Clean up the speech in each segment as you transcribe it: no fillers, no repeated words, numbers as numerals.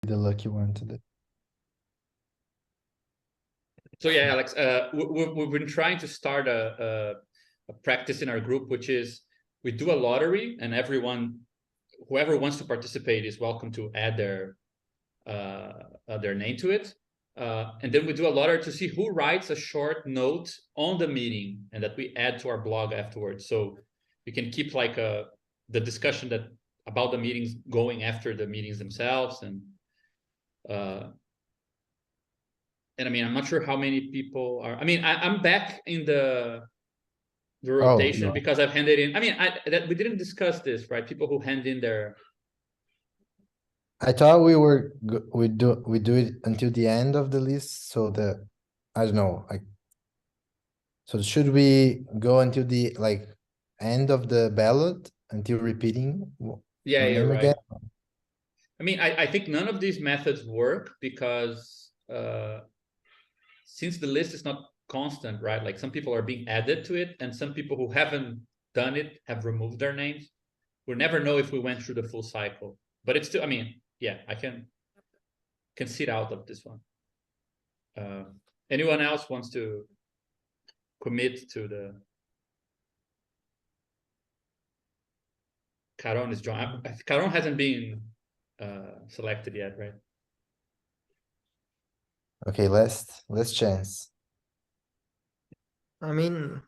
the lucky one today. So yeah, Alex, we've been trying to start a practice in our group, which is we do a lottery, and whoever wants to participate is welcome to add their name to it. And then we do a lottery to see who writes a short note on the meeting and that we add to our blog afterwards. So you can keep like the discussion about the meetings going after the meetings themselves. And I mean, I'm not sure how many people are. I mean, I'm back in the rotation because I've handed in. I mean, we didn't discuss this, right? People who hand in their. I thought we do it until the end of the list, so I don't know, like. So should we go until the end of the ballot until repeating? Yeah, you're right. Again? I mean, I think none of these methods work because since the list is not constant, right? Like some people are being added to it, and some people who haven't done it have removed their names. We'll never know if we went through the full cycle, but it's still. I mean, yeah, I can sit out of this one. Anyone else wants to commit to the? Caron is joining. Caron hasn't been selected yet, right? Okay, last chance. I mean,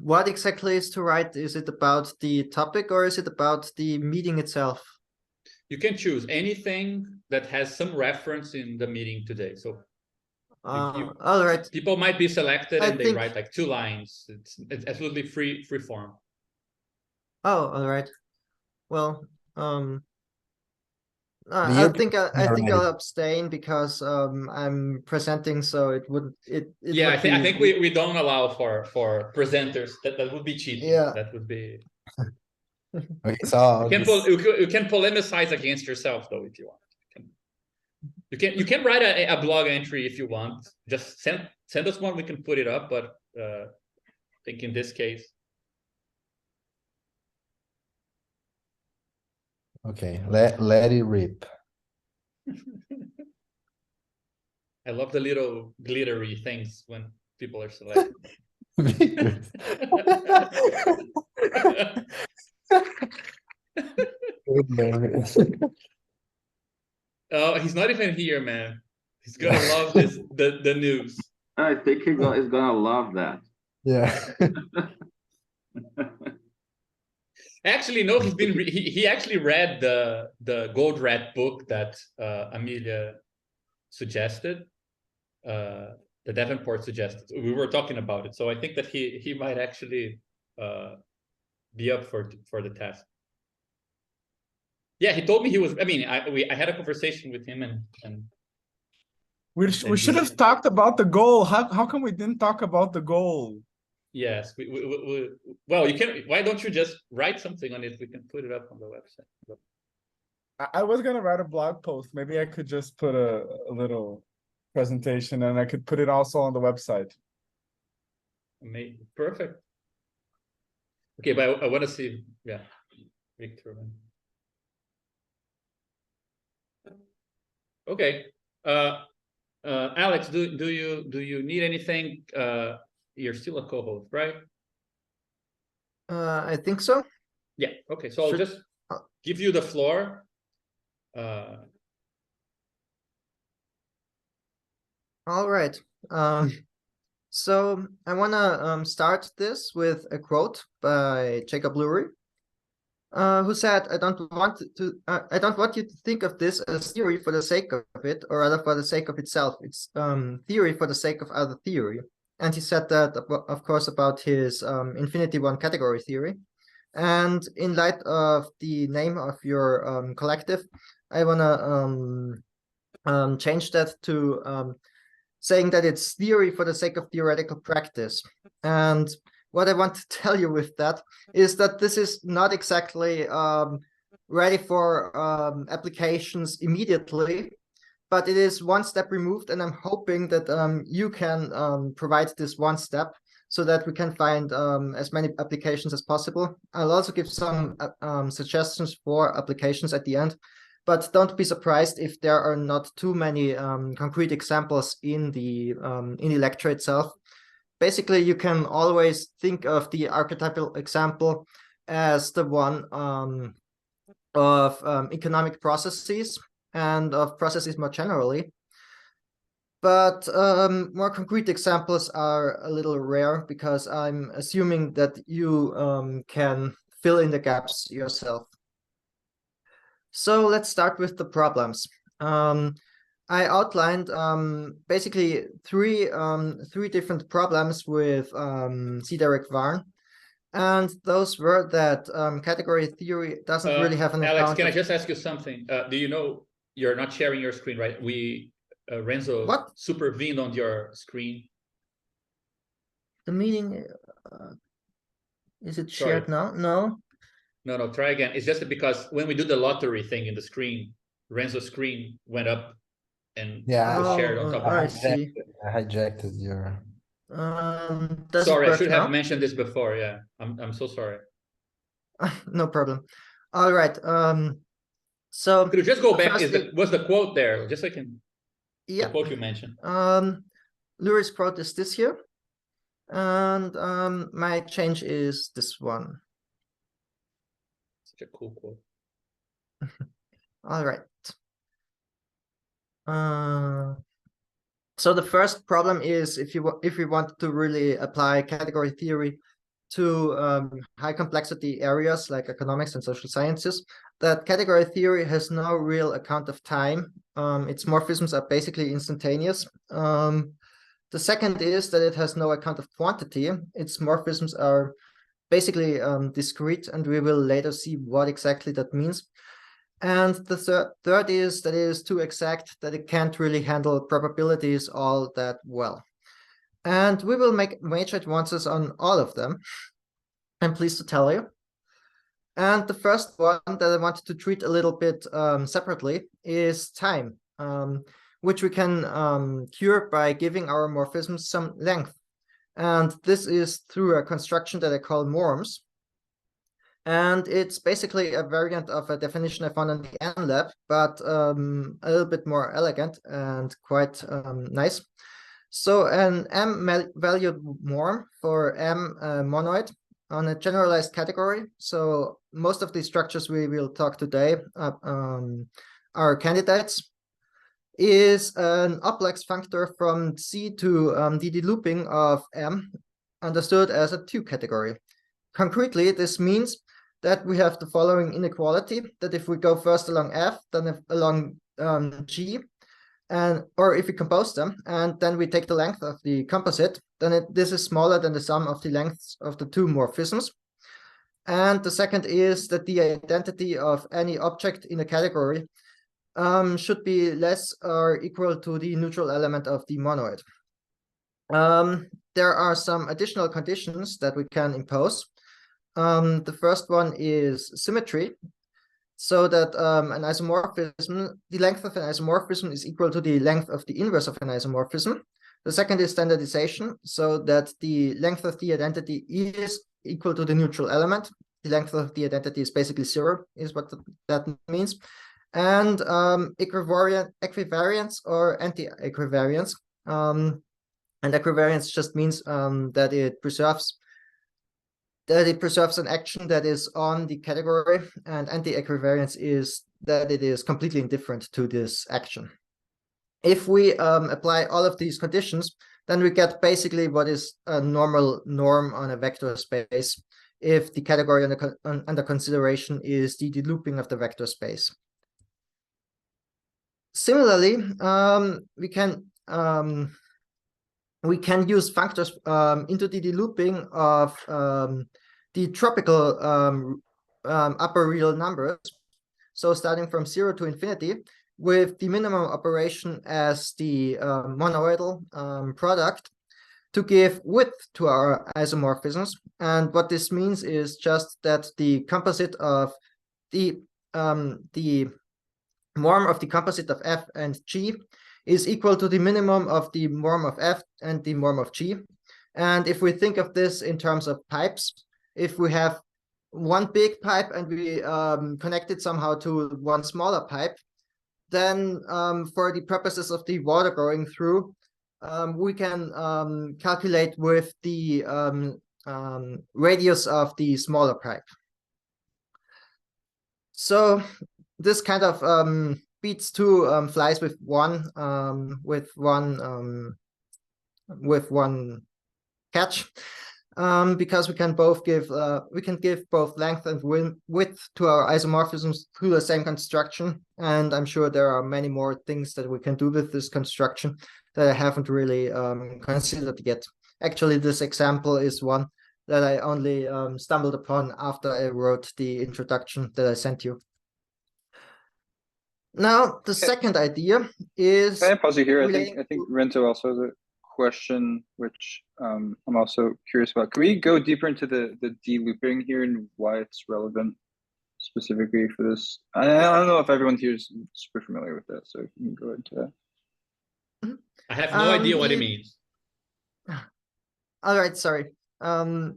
what exactly is to write? Is it about the topic or is it about the meeting itself? You can choose anything that has some reference in the meeting today. So all right. People might be selected and they write like 2 lines. It's absolutely free form. Oh, all right. Well, I think I'll abstain because I'm presenting, so it would yeah, I think we don't allow for presenters. That would be cheating. Yeah, that would be. Okay, so you can polemicize against yourself though if you want. You can write a blog entry if you want. Just send us one. We can put it up. But I think in this case. Okay, let it rip. I love the little glittery things when people are selected. Oh, he's not even here, man. He's gonna love this the news. I think he's gonna love that. Yeah. Actually, no, he actually read the Gold Rat book that Amelia suggested, that Davenport suggested. We were talking about it, so I think that he might actually be up for the test. Yeah, he told me he was. I mean, I had a conversation with him and we should have talked about the goal. How come we didn't talk about the goal? Yes, well, you can. Why don't you just write something on it? We can put it up on the website. I was gonna write a blog post. Maybe I could just put a little presentation, and I could put it also on the website. Perfect. Okay, but I want to see. Yeah, Victor. Okay, Alex, do you need anything? You're still a co-host, right? I think so. Yeah. Okay. So I'll just give you the floor. All right. So I want to start this with a quote by Jacob Lurie, who said, I don't want you to think of this as theory for the sake of it, or rather for the sake of itself. It's theory for the sake of other theory. And he said that, of course, about his infinity one category theory. And in light of the name of your collective, I want to change that to saying that it's theory for the sake of theoretical practice. And what I want to tell you with that is that this is not exactly ready for applications immediately, but it is one step removed, and I'm hoping that you can provide this one step so that we can find as many applications as possible. I'll also give some suggestions for applications at the end, but don't be surprised if there are not too many concrete examples in the lecture itself. Basically, you can always think of the archetypal example as the one of economic processes and of processes more generally. But more concrete examples are a little rare because I'm assuming that you can fill in the gaps yourself. So let's start with the problems. I outlined basically three different problems with C-direct Varn. And those were that category theory doesn't really have an Alex, account. can I just ask you something? Do you know you're not sharing your screen, right? Renzo supervened on your screen. The meeting, is it shared now? No. No, try again. It's just because when we do the lottery thing in the screen, Renzo's screen went up and was shared on top of it. I see. I hijacked your. Sorry, I should have mentioned this before. Yeah, I'm so sorry. No problem. All right. So could you just go back? Was the quote there? Just so I can. Yeah. The quote you mentioned. Lurie's quote is this here, and my change is this one. Such a cool quote. All right. So the first problem is if we want to really apply category theory to high complexity areas like economics and social sciences, that category theory has no real account of time. Its morphisms are basically instantaneous. The second is that it has no account of quantity. Its morphisms are basically discrete, and we will later see what exactly that means. And the third is that it is too exact, that it can't really handle probabilities all that well. And we will make major advances on all of them, I'm pleased to tell you. And the first one that I wanted to treat a little bit separately is time, which we can cure by giving our morphisms some length. And this is through a construction that I call morms. And it's basically a variant of a definition I found on the NLab, but a little bit more elegant and quite nice. So an M-valued norm for M monoid on a generalized category. So most of the structures we will talk today are candidates, is an Oplex functor from C to the delooping of M, understood as a 2 category. Concretely, this means that we have the following inequality, that if we go first along F, then along G, or if we compose them, and then we take the length of the composite, then this is smaller than the sum of the lengths of the 2 morphisms. And the second is that the identity of any object in a category should be less or equal to the neutral element of the monoid. There are some additional conditions that we can impose. The first one is symmetry, so that an isomorphism, the length of an isomorphism is equal to the length of the inverse of an isomorphism. The second is standardization, so that the length of the identity is equal to the neutral element. The length of the identity is basically 0, is what that means. And equivariance or anti-equivariance. And equivariance just means that it preserves an action that is on the category, and anti-equivariance is that it is completely indifferent to this action. If we apply all of these conditions, then we get basically what is a normal norm on a vector space if the category under consideration is the delooping of the vector space. Similarly, we can use functors into the delooping of the tropical upper real numbers. So starting from 0 to infinity, with the minimum operation as the monoidal product to give width to our isomorphisms. And what this means is just that the composite of the norm of the composite of F and G is equal to the minimum of the norm of F and the norm of G. And if we think of this in terms of pipes, if we have one big pipe and we connect it somehow to one smaller pipe, then for the purposes of the water going through, we can calculate with the radius of the smaller pipe. So this kind of beats two flies with one catch, because we can give both length and width to our isomorphisms through the same construction. And I'm sure there are many more things that we can do with this construction that I haven't really considered yet. Actually, this example is one that I only stumbled upon after I wrote the introduction that I sent you. Now, the second idea is... Can I pause you here? I think Rento also has a question, which I'm also curious about. Can we go deeper into the de-looping here and why it's relevant specifically for this? I don't know if everyone here is super familiar with that, so you can go into that. I have no idea what it means. All right, sorry. The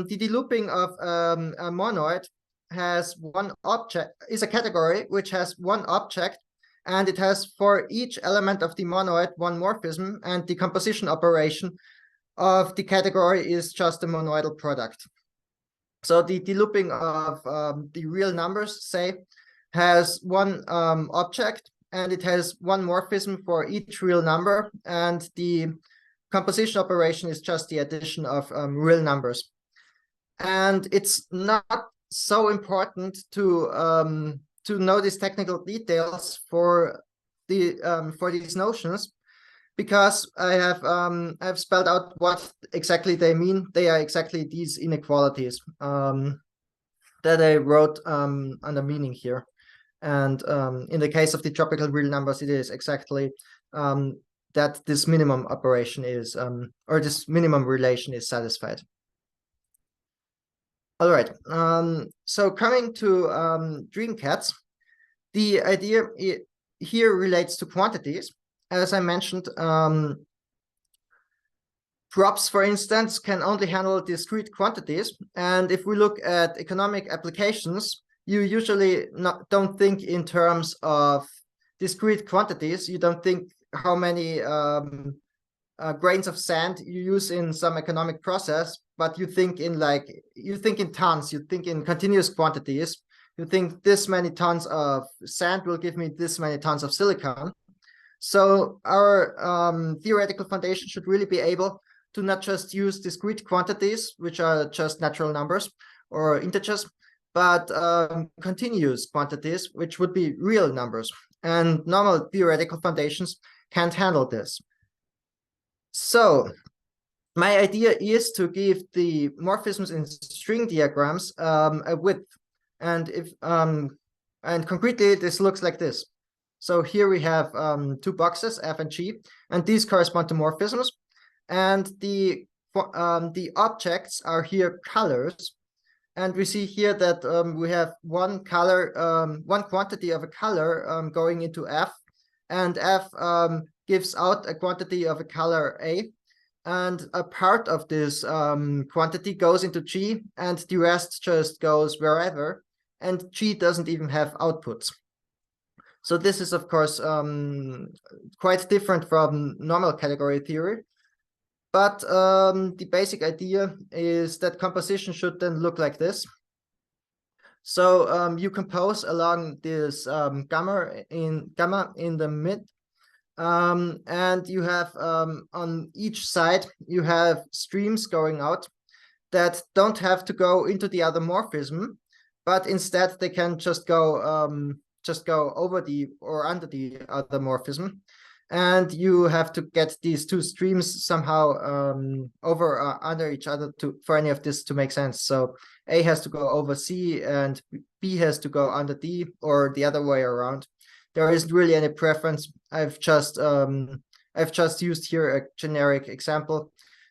de-looping of a monoid has one object, is a category which has one object, and it has for each element of the monoid one morphism, and the composition operation of the category is just a monoidal product. So the de-looping of the real numbers, say, has one object, and it has one morphism for each real number, and the composition operation is just the addition of real numbers. And it's not so important to know these technical details for these notions, because I have spelled out what exactly they mean. They are exactly these inequalities that I wrote under meaning here. And in the case of the tropical real numbers, it is exactly that this minimum operation is, or this minimum relation is satisfied. All right, so coming to dream cats, the idea here relates to quantities. As I mentioned, props, for instance, can only handle discrete quantities. And if we look at economic applications, you usually don't think in terms of discrete quantities. You don't think how many grains of sand you use in some economic process, but you think in tons, you think in continuous quantities. You think this many tons of sand will give me this many tons of silicon. So our theoretical foundation should really be able to not just use discrete quantities, which are just natural numbers or integers, but continuous quantities, which would be real numbers. And normal theoretical foundations can't handle this. So my idea is to give the morphisms in string diagrams a width, and concretely this looks like this. So here we have two boxes, F and G, and these correspond to morphisms, and the objects are here colors, and we see here that we have one color, one quantity of a color going into F, and F gives out a quantity of a color A, and a part of this quantity goes into G, and the rest just goes wherever, and G doesn't even have outputs. So this is, of course, quite different from normal category theory, but the basic idea is that composition should then look like this. So you compose along this gamma in the mid, and you have on each side you have streams going out that don't have to go into the other morphism, but instead they can just go over the or under the other morphism, and you have to get these two streams somehow over or under each other for any of this to make sense. So A has to go over C and B has to go under D, or the other way around. There isn't really any preference. I've just used here a generic example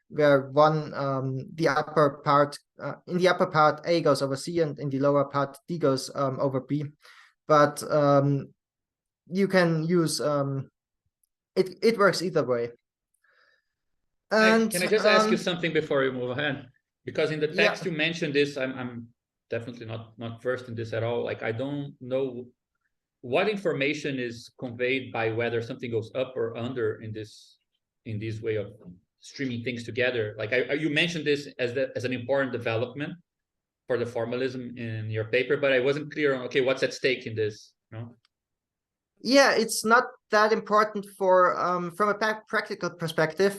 where the upper part in the upper part A goes over C, and in the lower part D goes over B. But you can use it works either way. And can I just ask you something before we move ahead? Because in the Yeah. text you mentioned this, I'm definitely not versed in this at all. Like I don't know what information is conveyed by whether something goes up or under in this way of streaming things together. Like you mentioned this as an important development for the formalism in your paper, but I wasn't clear on okay, what's at stake in this, you know? Yeah, it's not that important for from a practical perspective.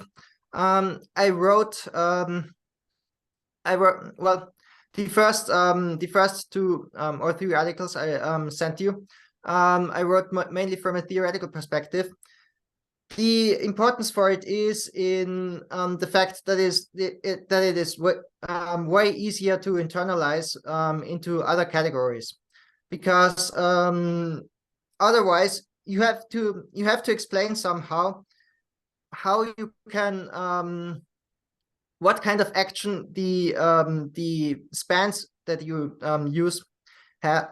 I wrote well the first two or three articles I sent you. I wrote mainly from a theoretical perspective. The importance for it is in the fact that it is way easier to internalize into other categories, because otherwise you have to explain somehow how you can what kind of action the spans that you use have.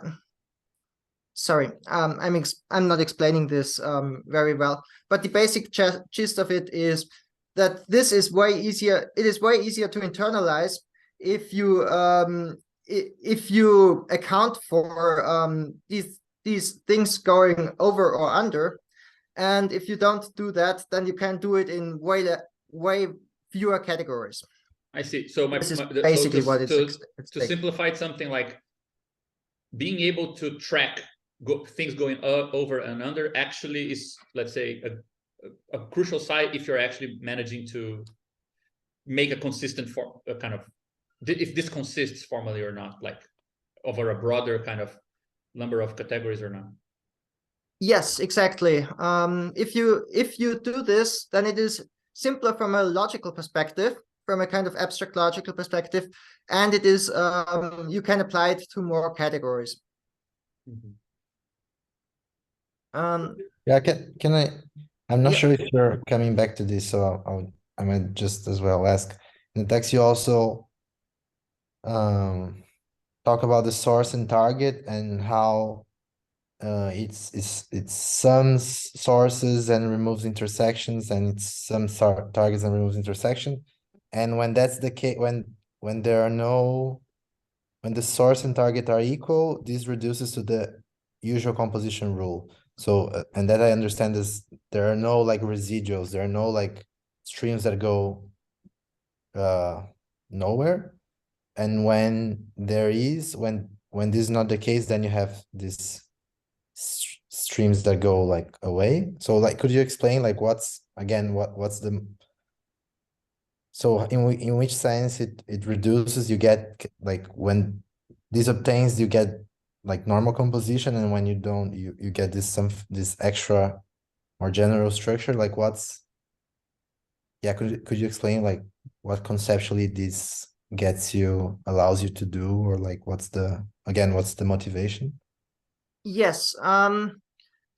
Sorry, I'm not explaining this very well, but the basic gist of it is that this is way easier. It is way easier to internalize if you account for these things going over or under, and if you don't do that, then you can do it in way fewer categories. I see. So this is basically what it's to simplify it, something like being able to track things going up, over and under actually is, let's say, a crucial side if you're actually managing to make a consistent form, kind of, if this consists formally or not, like over a broader kind of number of categories or not. Yes, exactly. If you do this, then it is simpler from a logical perspective, from a kind of abstract logical perspective, and it is you can apply it to more categories. Mm-hmm. Yeah, can I? I'm not Yeah. sure if you're coming back to this, so I might just as well ask. In the text, you also talk about the source and target and how it's sums sources and removes intersections, and it's some targets and removes intersection. And when that's the case, when there are no, when the source and target are equal, this reduces to the usual composition rule. So and that I understand is there are no like residuals, there are no like streams that go nowhere. And when there is, when this is not the case, then you have this streams that go like away. So like, could you explain like what's again what's the, so in which sense it reduces, you get like when this obtains you get like normal composition, and when you don't, you get this extra more general structure, like what's, yeah, could you explain like what conceptually this gets you, allows you to do, or like what's the, again, what's the motivation? Yes.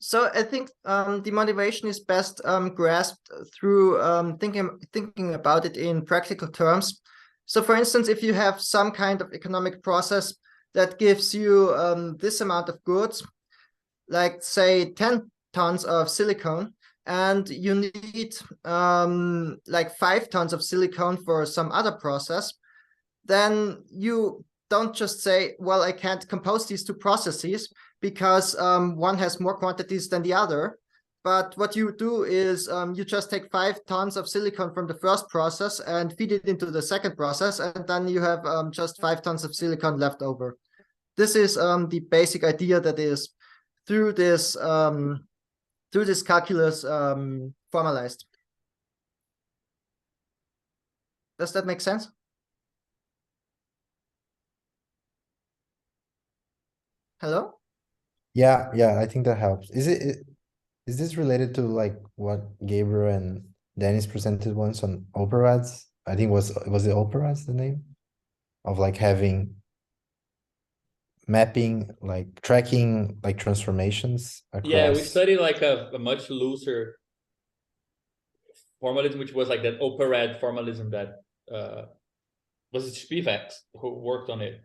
So I think the motivation is best grasped through thinking about it in practical terms. So for instance, if you have some kind of economic process that gives you this amount of goods, like say 10 tons of silicone, and you need like 5 tons of silicone for some other process, then you don't just say, well, I can't compose these two processes because one has more quantities than the other. But what you do is you just take 5 tons of silicon from the first process and feed it into the second process, and then you have just 5 tons of silicon left over. This is the basic idea that is through this calculus formalized. Does that make sense? Hello? Yeah, I think that helps. Is this related to like what Gabriel and Dennis presented once on operads? I think was it operads, the name of like having mapping, like tracking like transformations across. Yeah, we studied like a much looser formalism, which was like that operad formalism that was it Spivak who worked on it.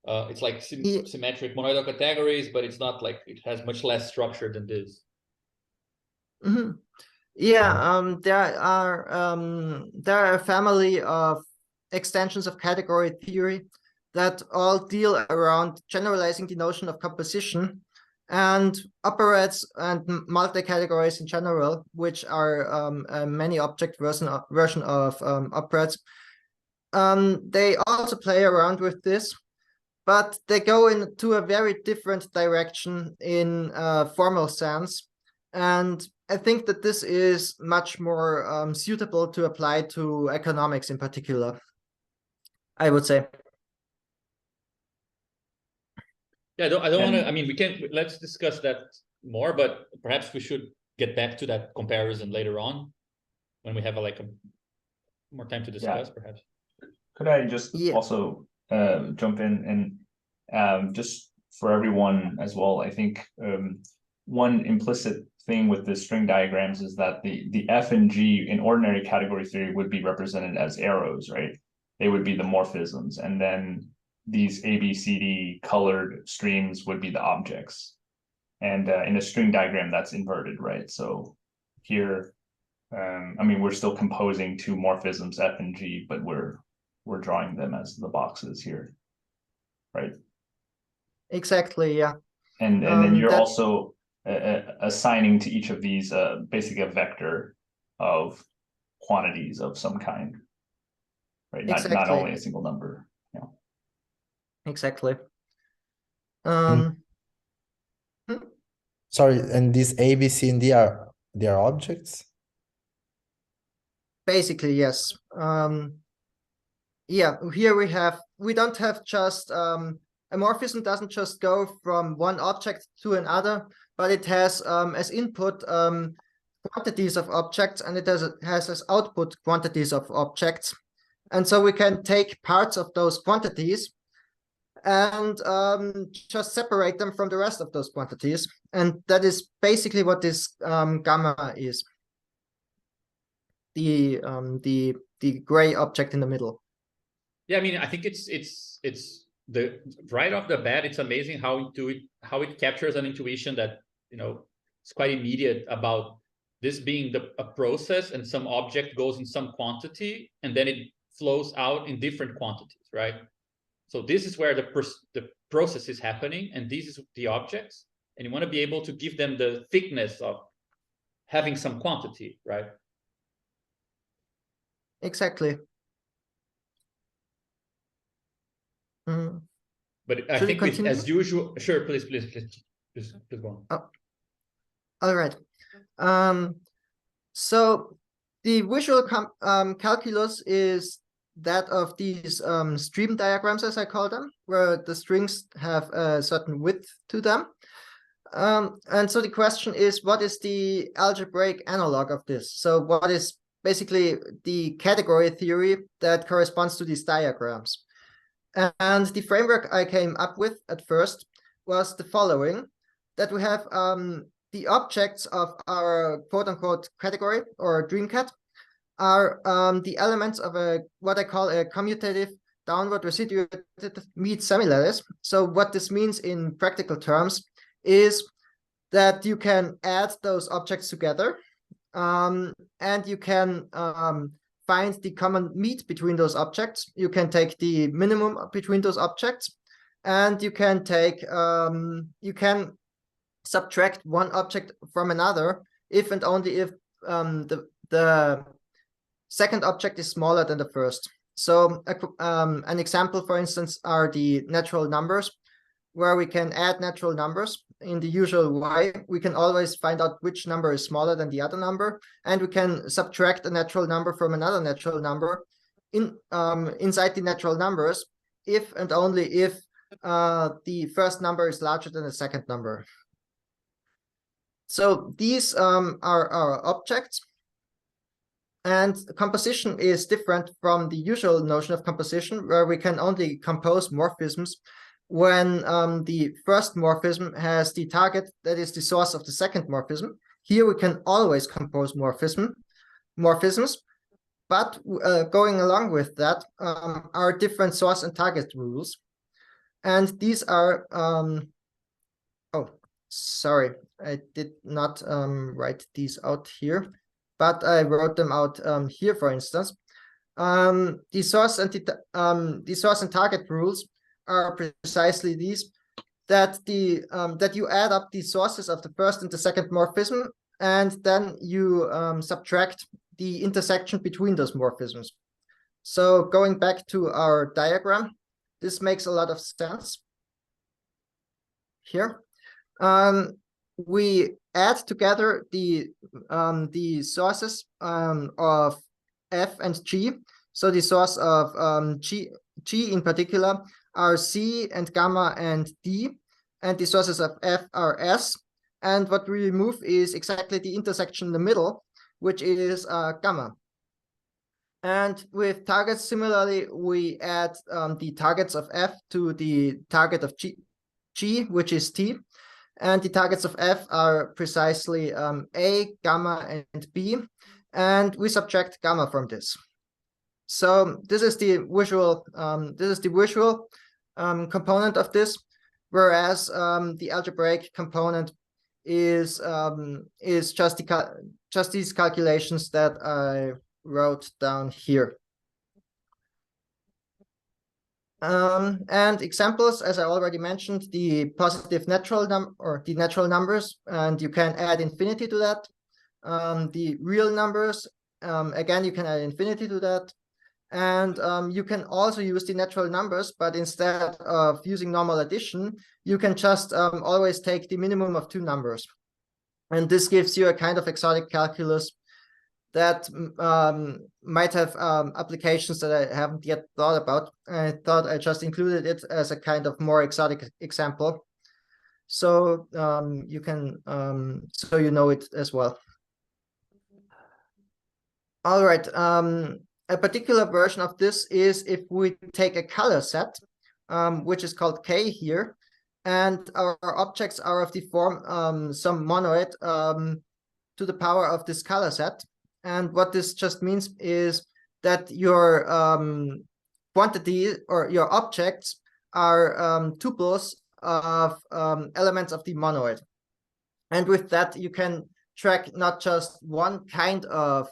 It's like symmetric monoidal categories, but it's not like, it has much less structure than this. Mm-hmm. Yeah, there are a family of extensions of category theory that all deal around generalizing the notion of composition and operettes and multi-categories in general, which are a many object version of operettes. They also play around with this, but they go into a very different direction in formal sense. And I think that this is much more suitable to apply to economics in particular, I would say. Yeah, I don't want to, I mean, let's discuss that more, but perhaps we should get back to that comparison later on when we have a more time to discuss, perhaps. Could I just also jump in and just for everyone as well, I think one implicit thing with the string diagrams is that the F and G in ordinary category theory would be represented as arrows, right? They would be the morphisms, and then these A, B, C, D colored streams would be the objects. And in a string diagram, that's inverted, right? So here, I mean, we're still composing two morphisms, F and G, but we're drawing them as the boxes here, right? Exactly, yeah. And then you're also assigning to each of these basically a vector of quantities of some kind, right? Not only a single number. Yeah. Exactly. Sorry, and these A, B, C, and D they are objects? Basically, yes. Yeah, here we don't have just a morphism doesn't just go from one object to another, but it has as input quantities of objects, and it has as output quantities of objects. And so we can take parts of those quantities and just separate them from the rest of those quantities. And that is basically what this gamma is. The gray object in the middle. Yeah, I mean, I think it's the right off the bat, it's amazing how it captures an intuition that, you know, it's quite immediate about this being a process, and some object goes in some quantity and then it flows out in different quantities, right? So this is where the process is happening, and these is the objects, and you want to be able to give them the thickness of having some quantity, right? Exactly. But I think as usual, sure, please go on. Oh. All right. So the visual calculus is that of these stream diagrams, as I call them, where the strings have a certain width to them. And so the question is, what is the algebraic analog of this? So what is basically the category theory that corresponds to these diagrams? And the framework I came up with at first was the following, that we have the objects of our quote-unquote category or dreamcat are the elements of what I call a commutative downward residuated meet semilattice. So what this means in practical terms is that you can add those objects together, and you can find the common meet between those objects. You can take the minimum between those objects, and you can take you can subtract one object from another if and only if the second object is smaller than the first. So an example, for instance, are the natural numbers, where we can add natural numbers in the usual way. We can always find out which number is smaller than the other number, and we can subtract a natural number from another natural number inside the natural numbers if and only if the first number is larger than the second number. So these are our objects. And composition is different from the usual notion of composition, where we can only compose morphisms when the first morphism has the target that is the source of the second morphism. Here we can always compose morphisms, but going along with that are different source and target rules. And these are, oh, sorry, I did not write these out here, but I wrote them out here, for instance. The source and target rules are precisely these, that you add up the sources of the first and the second morphism, and then you subtract the intersection between those morphisms. So going back to our diagram, this makes a lot of sense. Here, we add together the sources of F and G. So the source of G in particular are C and gamma and D, and the sources of F are S. And what we remove is exactly the intersection in the middle, which is gamma. And with targets, similarly, we add the targets of F to the target of G, which is T. And the targets of F are precisely A, gamma, and B. And we subtract gamma from this. So this is the visual component of this, whereas the algebraic component is just these calculations that I wrote down here. And examples, as I already mentioned, the positive natural natural numbers, and you can add infinity to that. The real numbers, again, you can add infinity to that. And you can also use the natural numbers, but instead of using normal addition, you can just always take the minimum of two numbers. And this gives you a kind of exotic calculus that might have applications that I haven't yet thought about. I thought I just included it as a kind of more exotic example. So you can, so you know it as well. All right. A particular version of this is if we take a color set, which is called K here, and our objects are of the form some monoid to the power of this color set. And what this just means is that your quantity or your objects are tuples of elements of the monoid. And with that, you can track not just one kind of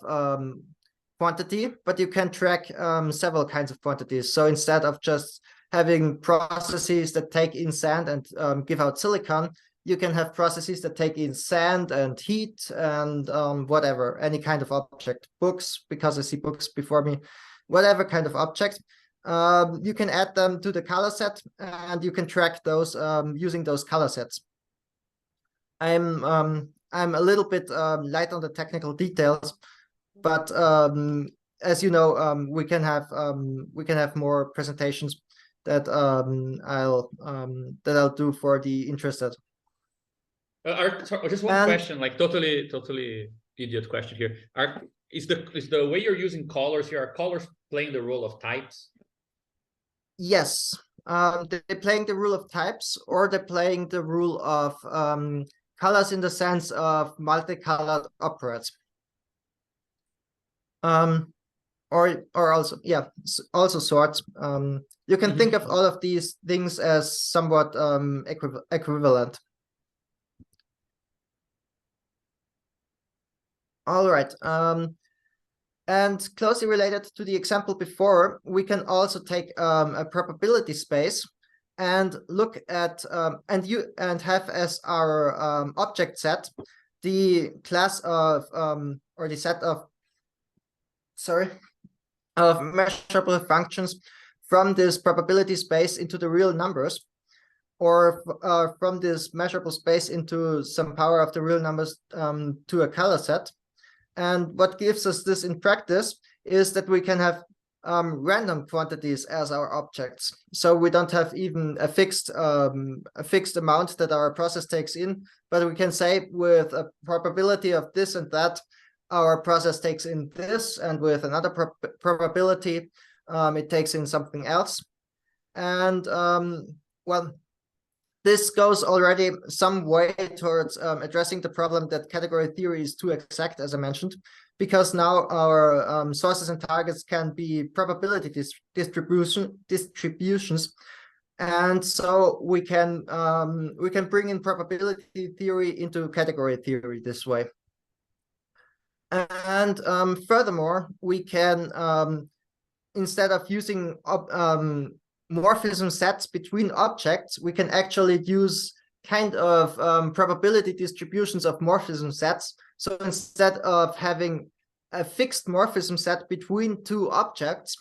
quantity, but you can track several kinds of quantities. So instead of just having processes that take in sand and give out silicon, you can have processes that take in sand and heat and whatever, any kind of object, books, because I see books before me, whatever kind of object. You can add them to the color set, and you can track those using those color sets. I'm a little bit light on the technical details, but as you know, we can have more presentations that I'll do for the interested. Just one question, like totally idiot question here. Is the way you're using colors here, are colors playing the role of types? Yes, they're playing the role of types, or they're playing the role of colors in the sense of multicolored operas. Or also, yeah, also sorts. You can think of all of these things as somewhat equivalent. All right. And closely related to the example before, we can also take a probability space and look at and have as our object set the class of or the set of measurable functions from this probability space into the real numbers, or from this measurable space into some power of the real numbers to a color set. And what gives us this in practice is that we can have random quantities as our objects. So we don't have even a fixed amount that our process takes in, but we can say with a probability of this and that, our process takes in this, and with another probability, it takes in something else. And well, this goes already some way towards addressing the problem that category theory is too exact, as I mentioned, because now our sources and targets can be probability distributions, and so we can bring in probability theory into category theory this way. And furthermore, we can instead of using morphism sets between objects, we can actually use kind of probability distributions of morphism sets. So instead of having a fixed morphism set between two objects,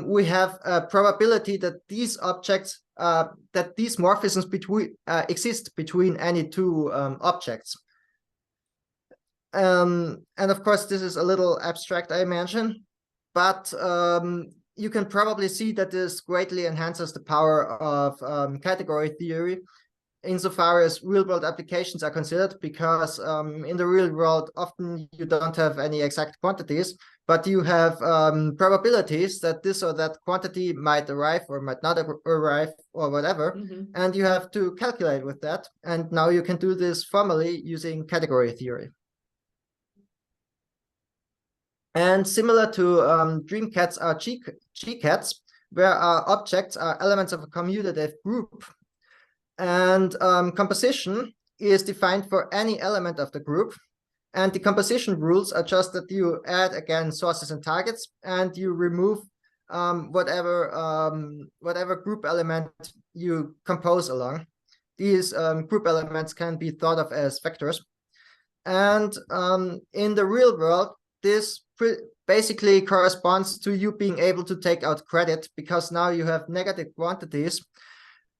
we have a probability that these objects, that these morphisms exist between any two objects. And of course, this is a little abstract, I imagine, but you can probably see that this greatly enhances the power of category theory insofar as real-world applications are considered, because in the real world, often you don't have any exact quantities, but you have probabilities that this or that quantity might arrive or might not arrive or whatever, and you have to calculate with that. And now you can do this formally using category theory. And similar to dream cats are G-cats, where our objects are elements of a commutative group. And composition is defined for any element of the group. And the composition rules are just that you add again sources and targets, and you remove whatever group element you compose along. These group elements can be thought of as vectors. And in the real world, this basically corresponds to you being able to take out credit, because now you have negative quantities.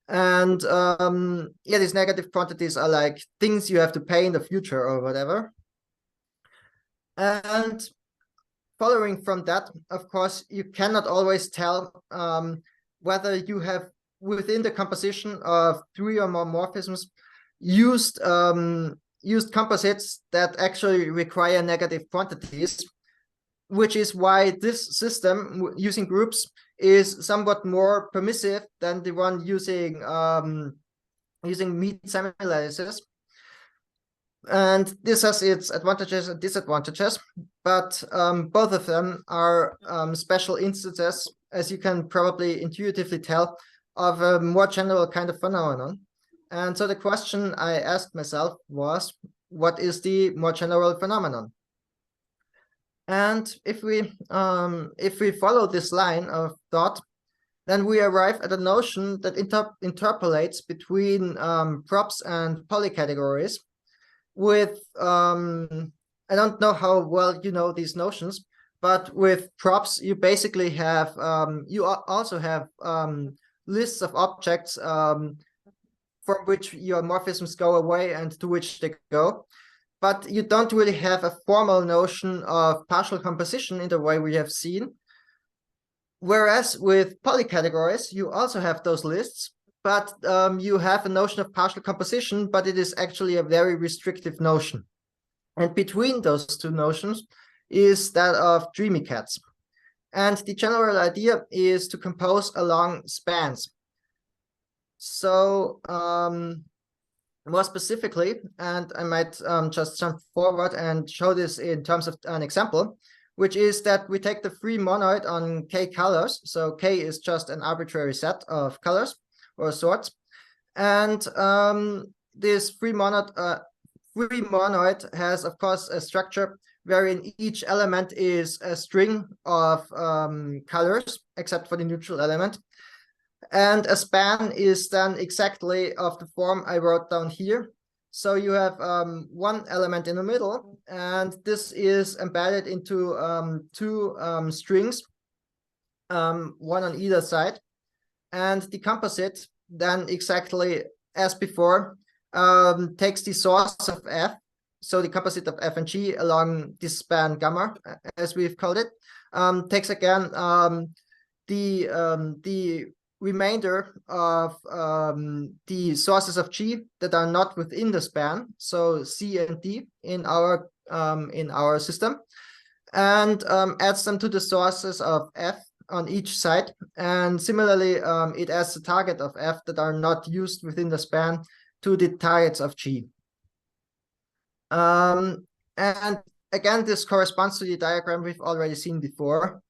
And yeah, these negative quantities are like things you have to pay in the future or whatever. And following from that, of course, you cannot always tell whether you have within the composition of 3 or more morphisms used composites that actually require negative quantities, which is why this system using groups is somewhat more permissive than the one using meat semilattices. And this has its advantages and disadvantages, but both of them are special instances, as you can probably intuitively tell, of a more general kind of phenomenon. And so the question I asked myself was, what is the more general phenomenon? And if we follow this line of thought, then we arrive at a notion that interpolates between props and polycategories with, I don't know how well you know these notions, but with props, you basically have, you also have lists of objects from which your morphisms go away and to which they go. But you don't really have a formal notion of partial composition in the way we have seen. Whereas with polycategories, you also have those lists, but you have a notion of partial composition, but it is actually a very restrictive notion. And between those two notions is that of dreamy cats. And the general idea is to compose along spans. So more specifically, and I might just jump forward and show this in terms of an example, which is that we take the free monoid on k colors. So k is just an arbitrary set of colors or sorts. And this free monoid has, of course, a structure wherein each element is a string of colors, except for the neutral element. And a span is then exactly of the form I wrote down here. So you have one element in the middle, and this is embedded into two strings, one on either side. And the composite then exactly as before takes the source of f, so the composite of f and g along this span gamma, as we've called it, takes again the remainder of the sources of g that are not within the span, so c and d in our system, and adds them to the sources of f on each side. And similarly, it adds the target of f that are not used within the span to the targets of g. And again, this corresponds to the diagram we've already seen before.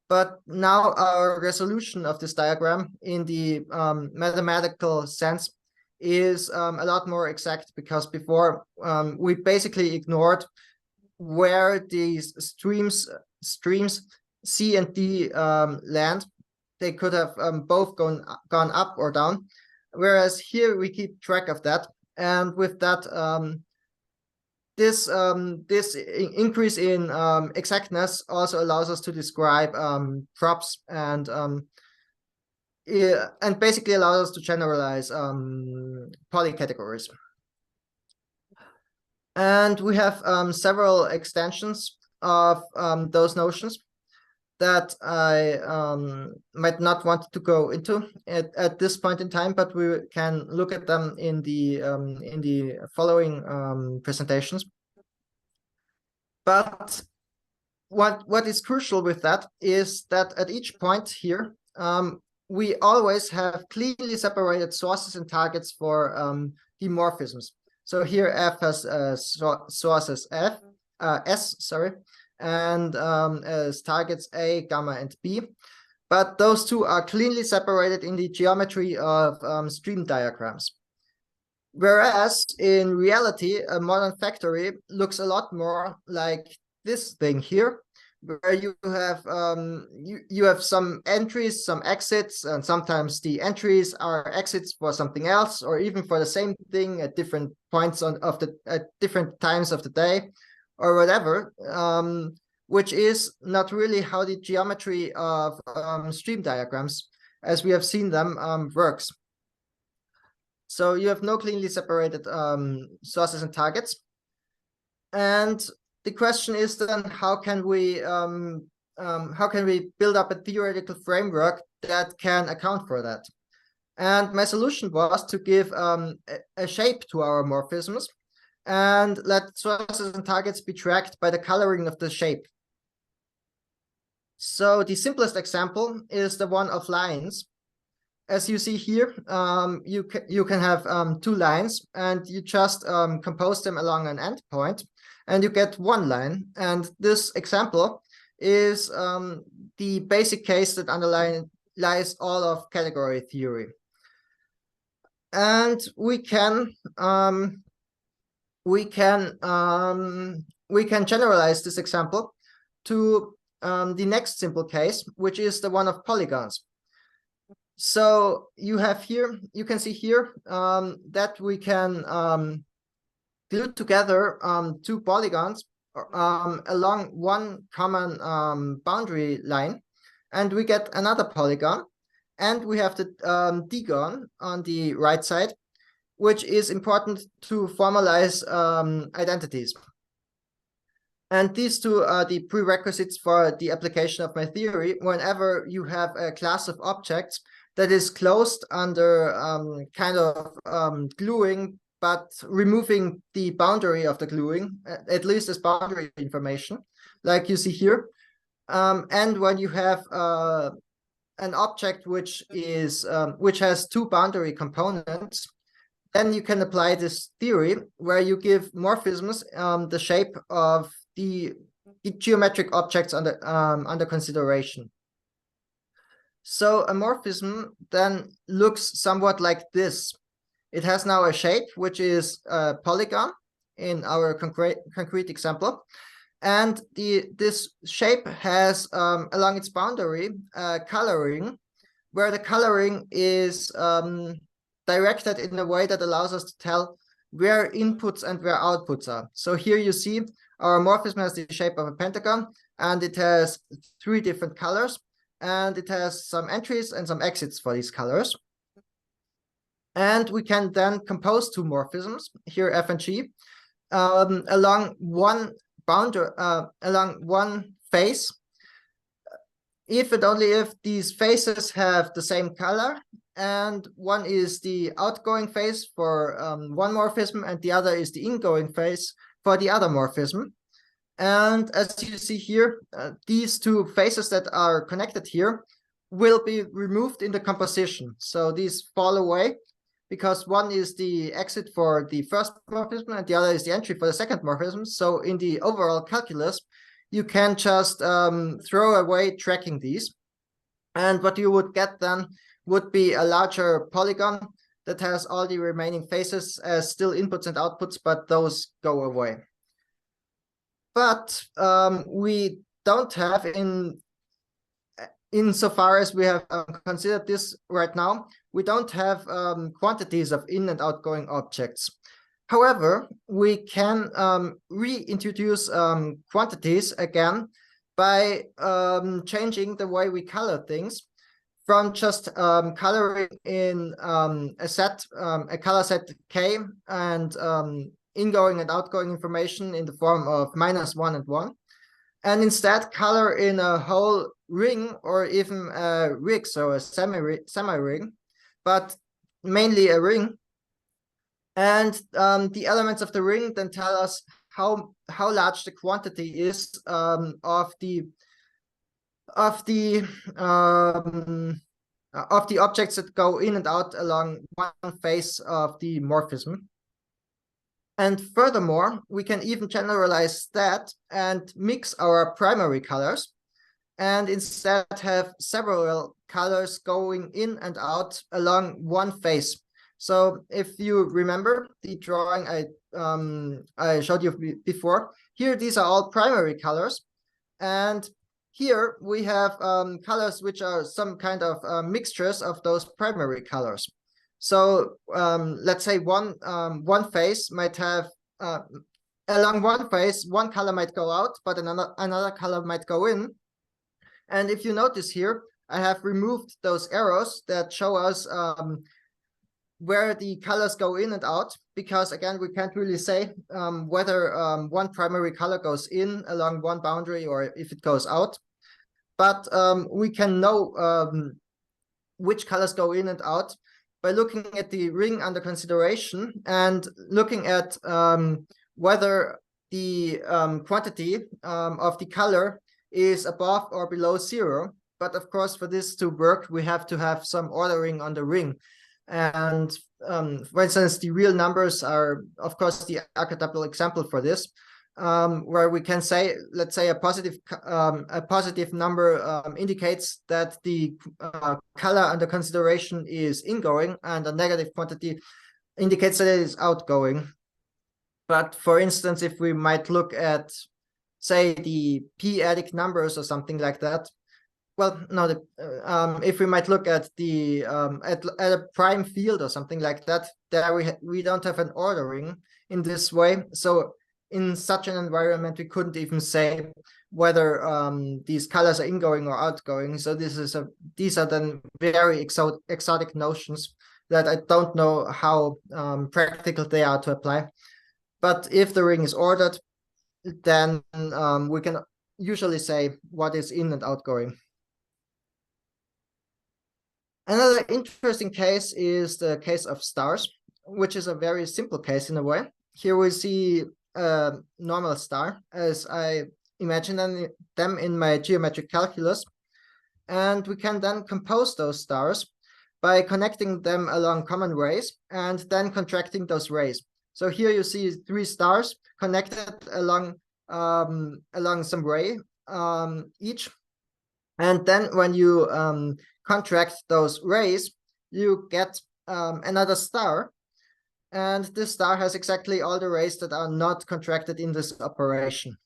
But now our resolution of this diagram in the mathematical sense is a lot more exact, because before we basically ignored where these streams C and D land. They could have both gone up or down, whereas here we keep track of that, and with that, this increase in exactness also allows us to describe props and basically allows us to generalize polycategories. And we have several extensions of those notions that I might not want to go into at this point in time, but we can look at them in the following presentations. But what is crucial with that is that at each point here, we always have clearly separated sources and targets for the morphisms. So here F has sources S, sorry, and as targets A, gamma, and B. But those two are cleanly separated in the geometry of stream diagrams. Whereas in reality, a modern factory looks a lot more like this thing here, where you have you have some entries, some exits, and sometimes the entries are exits for something else, or even for the same thing at different points at different times of the day, or whatever, which is not really how the geometry of stream diagrams, as we have seen them, works. So you have no cleanly separated sources and targets, and the question is then, how can we build up a theoretical framework that can account for that? And my solution was to give a shape to our morphisms and let sources and targets be tracked by the coloring of the shape. So the simplest example is the one of lines. As you see here, you can have two lines, and you just compose them along an endpoint, and you get one line. And this example is the basic case that underlies all of category theory. And we can generalize this example to the next simple case, which is the one of polygons. So you have here, you can see here that we can glue together two polygons along one common boundary line, and we get another polygon, and we have the digon on the right side, which is important to formalize identities. And these two are the prerequisites for the application of my theory whenever you have a class of objects that is closed under kind of gluing, but removing the boundary of the gluing, at least as boundary information, like you see here. And when you have an object which has two boundary components, then you can apply this theory where you give morphisms the shape of the geometric objects under consideration. So a morphism then looks somewhat like this. It has now a shape, which is a polygon in our concrete example. And this shape has, along its boundary, coloring, where the coloring is directed in a way that allows us to tell where inputs and where outputs are. So here you see our morphism has the shape of a pentagon, and it has three different colors, and it has some entries and some exits for these colors. And we can then compose two morphisms, here F and G, along one boundary, along one face, if and only if these faces have the same color, and one is the outgoing face for one morphism, and the other is the ingoing face for the other morphism. And as you see here, these two faces that are connected here will be removed in the composition. So these fall away, because one is the exit for the first morphism and the other is the entry for the second morphism. So in the overall calculus, you can just throw away tracking these. And what you would get then would be a larger polygon that has all the remaining faces as still inputs and outputs, but those go away. But we don't have in insofar as we have considered this right now, we don't have quantities of in and outgoing objects. However, we can reintroduce quantities again by changing the way we color things from just coloring in a color set K and ingoing and outgoing information in the form of -1 and 1, and instead color in a whole ring or even a rig, so a semi-ring, but mainly a ring. And the elements of the ring then tell us how large the quantity is of the objects that go in and out along one face of the morphism. And furthermore, we can even generalize that and mix our primary colors and instead have several colors going in and out along one face. So if you remember the drawing I showed you before, here these are all primary colors, and here we have colors which are some kind of mixtures of those primary colors. So let's say one face might have along one face one color might go out, but another color might go in. And if you notice here, I have removed those arrows that show us where the colors go in and out, because again, we can't really say whether one primary color goes in along one boundary or if it goes out. But we can know which colors go in and out by looking at the ring under consideration and looking at whether the quantity of the color is above or below 0. But of course, for this to work, we have to have some ordering on the ring. And for instance, the real numbers are, of course, the archetypal example for this, where we can say, let's say a positive number indicates that the color under consideration is ingoing, and a negative quantity indicates that it is outgoing. But for instance, if we might look at, say, the p-adic numbers or something like that, well, no, if we might look at the at a prime field or something like that, there we don't have an ordering in this way. So in such an environment, we couldn't even say whether these colors are ingoing or outgoing. So these are then very exotic notions that I don't know how practical they are to apply. But if the ring is ordered, then we can usually say what is in and outgoing. Another interesting case is the case of stars, which is a very simple case in a way. Here we see a normal star as I imagine them in my geometric calculus. And we can then compose those stars by connecting them along common rays and then contracting those rays. So here you see 3 stars connected along some ray each. And then when you contract those rays, you get another star. And this star has exactly all the rays that are not contracted in this operation.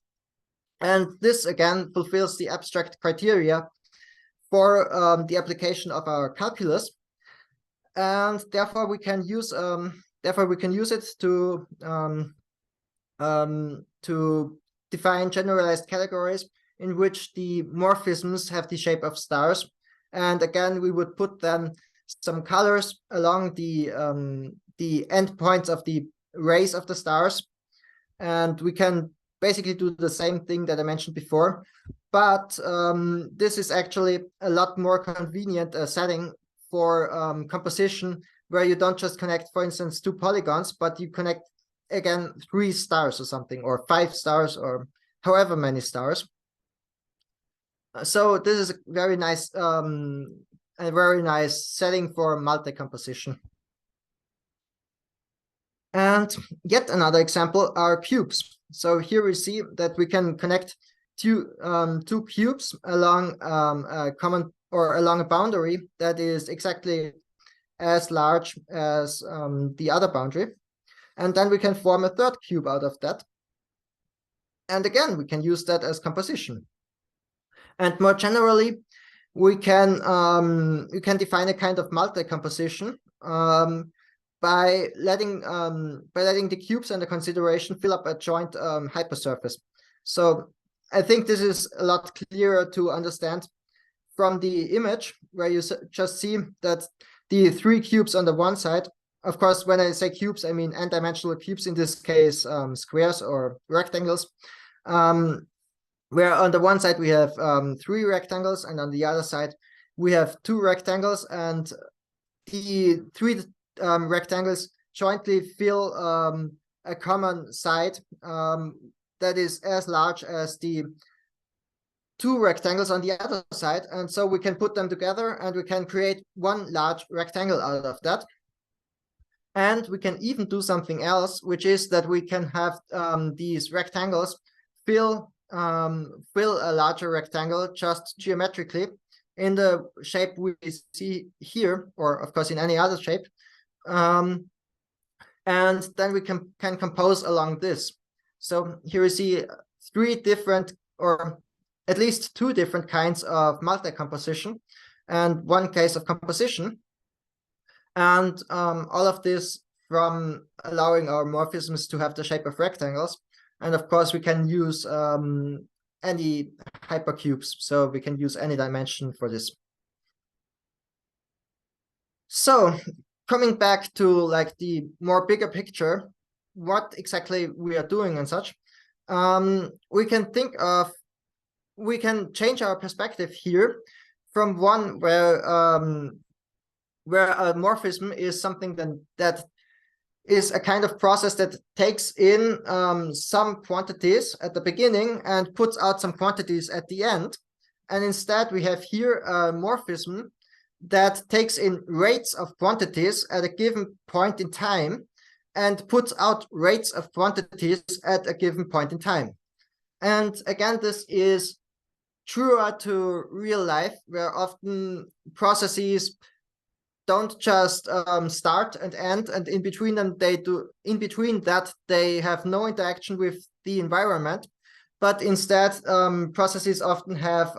And this again fulfills the abstract criteria for the application of our calculus. And therefore we can use it to define generalized categories in which the morphisms have the shape of stars. And again, we would put then some colors along the endpoints of the rays of the stars. And we can basically do the same thing that I mentioned before. But this is actually a lot more convenient setting for composition, where you don't just connect, for instance, 2 polygons, but you connect, again, 3 stars or something, or 5 stars, or however many stars. So this is a very nice setting for multi-composition. And yet another example are cubes. So here we see that we can connect two cubes along a common or along a boundary that is exactly as large as the other boundary. And then we can form a 3rd cube out of that. And again, we can use that as composition. And more generally, we can define a kind of multi-composition by letting the cubes under consideration fill up a joint hypersurface. So I think this is a lot clearer to understand from the image, where you just see that the 3 cubes on the one side, of course, when I say cubes, I mean n-dimensional cubes, in this case, squares or rectangles, where on the one side we have 3 rectangles, and on the other side we have 2 rectangles, and the 3 rectangles jointly fill a common side that is as large as the 2 rectangles on the other side, and so we can put them together and we can create one large rectangle out of that. And we can even do something else, which is that we can have these rectangles fill a larger rectangle just geometrically in the shape we see here, or of course in any other shape. And then we can compose along this. So here we see 3 different, or at least 2 different kinds of multi-composition and 1 case of composition. And all of this from allowing our morphisms to have the shape of rectangles. And of course, we can use any hypercubes, so we can use any dimension for this. So coming back to like the more bigger picture, what exactly we are doing and such, we can change our perspective here from one where a morphism is something that is a kind of process that takes in some quantities at the beginning and puts out some quantities at the end. And instead we have here a morphism that takes in rates of quantities at a given point in time and puts out rates of quantities at a given point in time. And again, this is truer to real life, where often processes don't just start and end, and in between them they have no interaction with the environment, but instead processes often have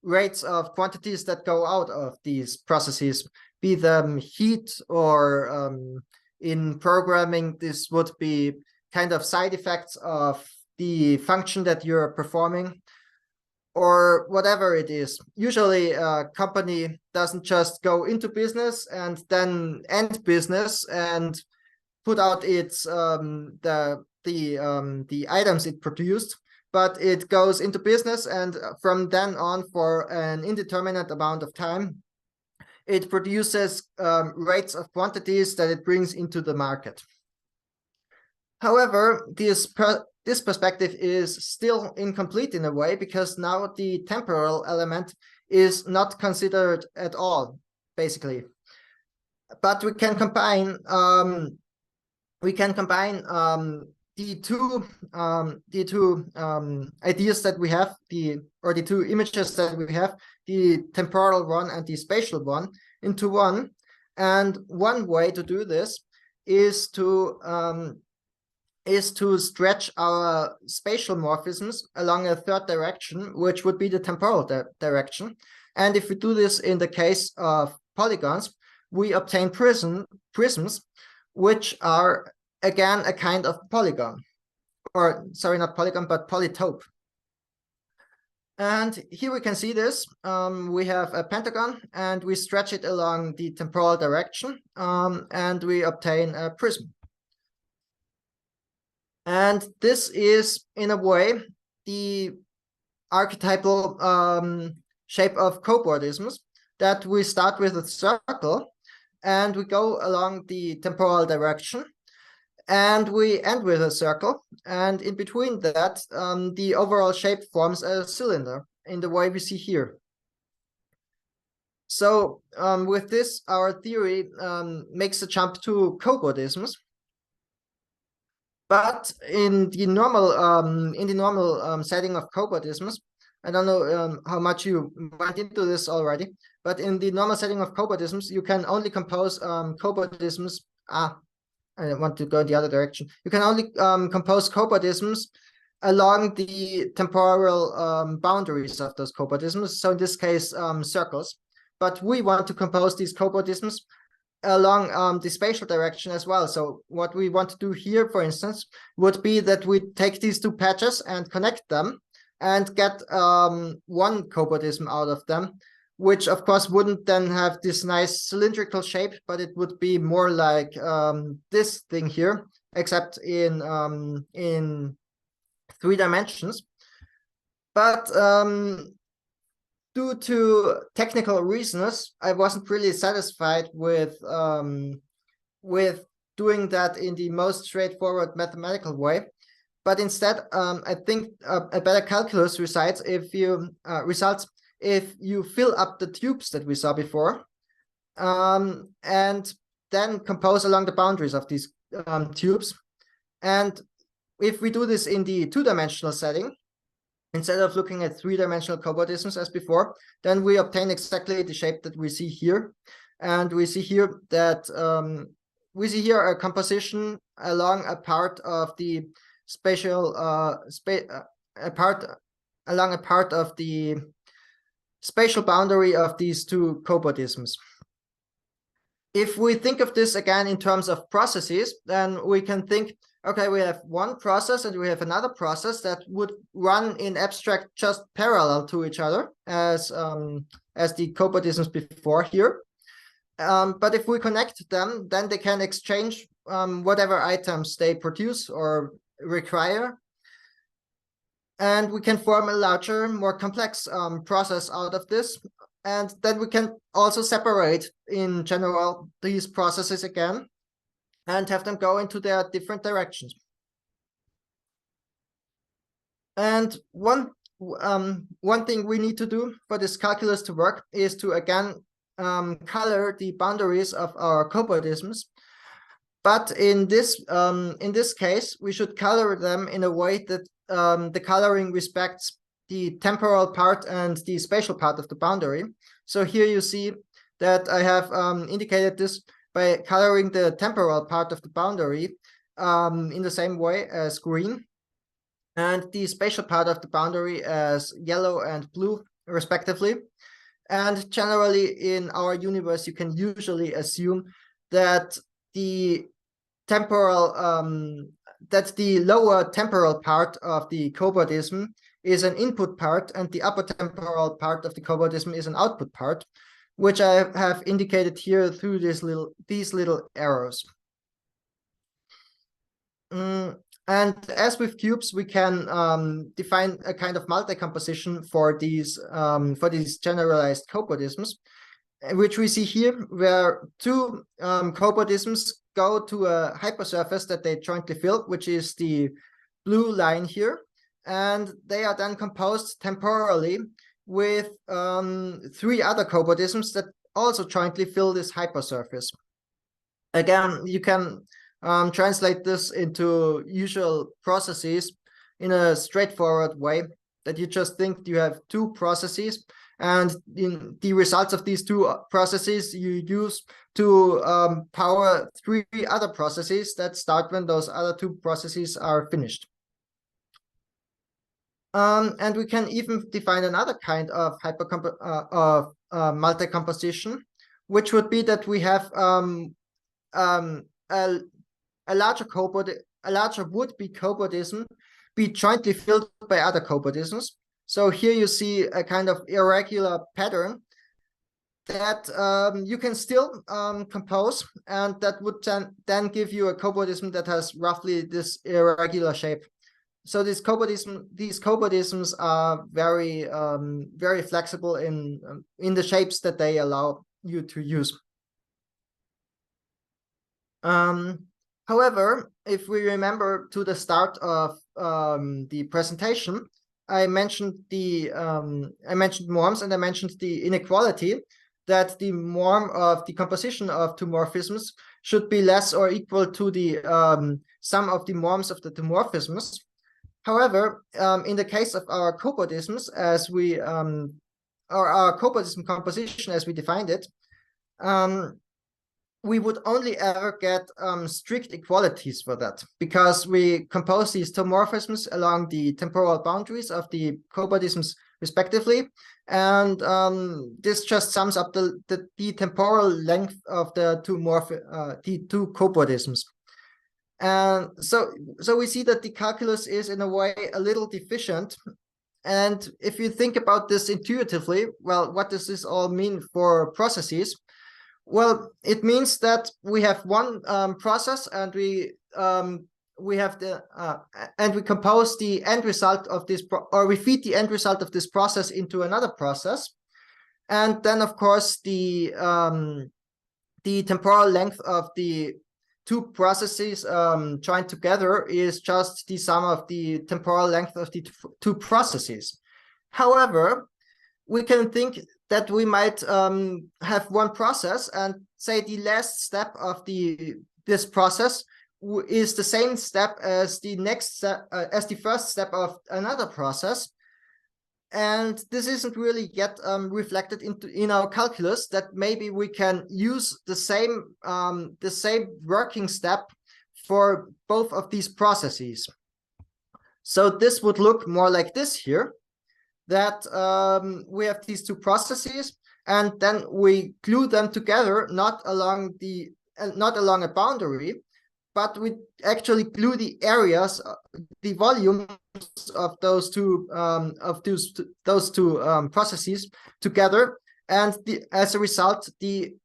rates of quantities that go out of these processes, be them heat, or in programming this would be kind of side effects of the function that you're performing, or whatever it is. Usually a company doesn't just go into business and then end business and put out its the items it produced, but it goes into business, and from then on, for an indeterminate amount of time, it produces rates of quantities that it brings into the market. However, this perspective is still incomplete in a way, because now the temporal element is not considered at all, basically. But we can combine the two ideas that we have, or the 2 images that we have, the temporal one and the spatial one, into one. And one way to do this is to stretch our spatial morphisms along a 3rd direction, which would be the temporal direction. And if we do this in the case of polygons, we obtain prisms, which are again a kind of polygon, or sorry, not polygon, but polytope. And here we can see this. We have a pentagon, and we stretch it along the temporal direction, and we obtain a prism. And this is, in a way, the archetypal shape of cobordisms, that we start with a circle, and we go along the temporal direction, and we end with a circle, and in between that, the overall shape forms a cylinder, in the way we see here. So with this, our theory makes a jump to cobordisms. But in the normal setting of cobordisms, I don't know how much you went into this already, but in the normal setting of cobordisms, you can only compose cobordisms. I want to go in the other direction. You can only compose cobordisms along the temporal boundaries of those cobordisms. So in this case, circles. But we want to compose these cobordisms along the spatial direction as well. So what we want to do here, for instance, would be that we take these two patches and connect them and get one cobordism out of them, which of course wouldn't then have this nice cylindrical shape, but it would be more like this thing here, except in 3 dimensions. But due to technical reasons, I wasn't really satisfied with doing that in the most straightforward mathematical way. But instead, I think a better calculus results if you fill up the tubes that we saw before, and then compose along the boundaries of these tubes. And if we do this in the 2-dimensional setting, instead of looking at 3-dimensional cobordisms as before, then we obtain exactly the shape that we see here. And we see here that a composition along a part of the spatial along a part of the spatial boundary of these 2 cobordisms. If we think of this again in terms of processes, then we can think, okay, we have one process and we have another process that would run in abstract just parallel to each other as the cobordisms before here. But if we connect them, then they can exchange whatever items they produce or require. And we can form a larger, more complex process out of this. And then we can also separate, in general, these processes again and have them go into their different directions. And one thing we need to do for this calculus to work is to again color the boundaries of our cobordisms. But in this case, we should color them in a way that the coloring respects the temporal part and the spatial part of the boundary. So here you see that I have indicated this by coloring the temporal part of the boundary in the same way as green, and the spatial part of the boundary as yellow and blue, respectively. And generally in our universe, you can usually assume that the lower temporal part of the cobordism is an input part, and the upper temporal part of the cobordism is an output part, which I have indicated here through these little arrows. And as with cubes, we can define a kind of multi-composition for these generalized cobordisms, which we see here, where 2 cobordisms go to a hypersurface that they jointly fill, which is the blue line here, and they are then composed temporally with 3 other cobordisms that also jointly fill this hypersurface. Again, you can translate this into usual processes in a straightforward way, that you just think you have 2 processes, and in the results of these 2 processes you use to power 3 other processes that start when those other 2 processes are finished. And we can even define another kind of multi-composition, which would be that we have a larger would-be cobordism be jointly filled by other cobordisms. So here you see a kind of irregular pattern that you can still compose, and that would then give you a cobordism that has roughly this irregular shape. So these cobordisms are very very flexible in the shapes that they allow you to use. However, if we remember to the start of the presentation, I mentioned norms, and I mentioned the inequality that the norm of the composition of 2 morphisms should be less or equal to the sum of the norms of the 2 morphisms. However, in the case of our cobordisms, or our cobordism composition as we defined it, we would only ever get strict equalities for that, because we compose these tomorphisms along the temporal boundaries of the cobordisms respectively, and this just sums up the temporal length of the two cobordisms. And so we see that the calculus is in a way a little deficient. And if you think about this intuitively, well, what does this all mean for processes? Well, it means that we have one process, and we have and we compose the end result of this, or we feed the end result of this process into another process, and then of course the temporal length of the two processes joined together is just the sum of the temporal length of the two processes. However, we can think that we might have one process, and say the last step of this process is the same step as the next step, as the first step of another process. And this isn't really yet reflected in our calculus, that maybe we can use the same working step for both of these processes. So this would look more like this here, that we have these two processes, and then we glue them together, not along a boundary, but we actually glue the areas, the volumes of those two processes together, and as a result, the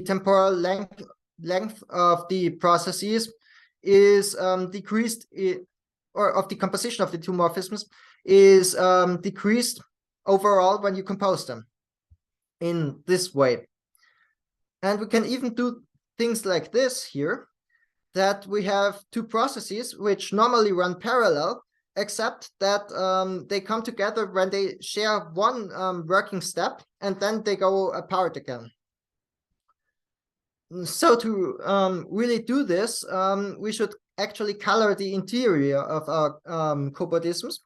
temporal length of the processes is decreased, or of the composition of the two morphisms is decreased overall when you compose them in this way. And we can even do things like this here, that we have two processes which normally run parallel, except that they come together when they share one working step, and then they go apart again. So to really do this, we should actually color the interior of our cobordisms.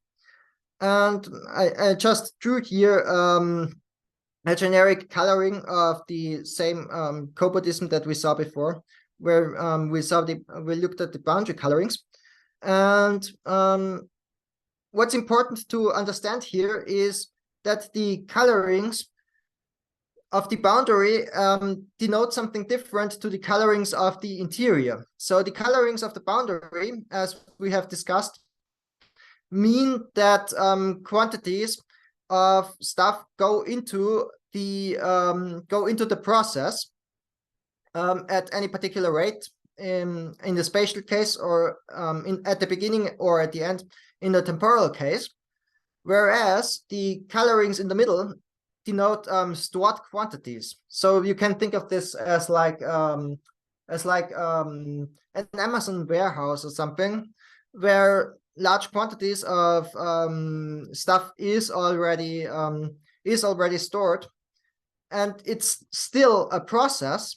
And I just drew here a generic coloring of the same cobordism that we saw before, where we looked at the boundary colorings. And what's important to understand here is that the colorings of the boundary denote something different to the colorings of the interior. So the colorings of the boundary, as we have discussed, mean that quantities of stuff go into the process at any particular rate in the spatial case, or at the beginning or at the end in the temporal case, whereas the colorings in the middle denote stored quantities. So you can think of this as like an Amazon warehouse or something, where large quantities of stuff is already stored, and it's still a process,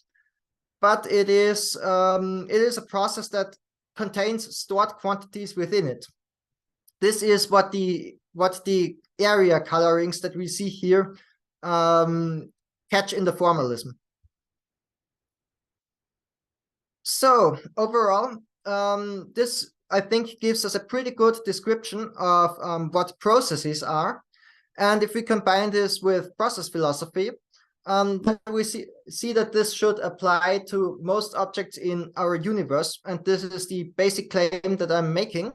but it is a process that contains stored quantities within it. This is what the area colorings that we see here catch in the formalism. So overall, this, I think, gives us a pretty good description of what processes are. And if we combine this with process philosophy, then we see that this should apply to most objects in our universe. And this is the basic claim that I'm making,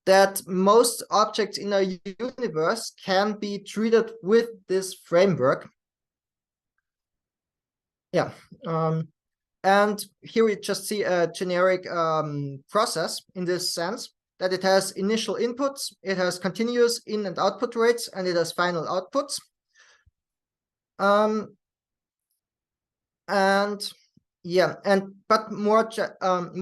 that most objects in our universe can be treated with this framework. Yeah. And here we just see a generic process in this sense, that it has initial inputs, it has continuous in and output rates, and it has final outputs. But more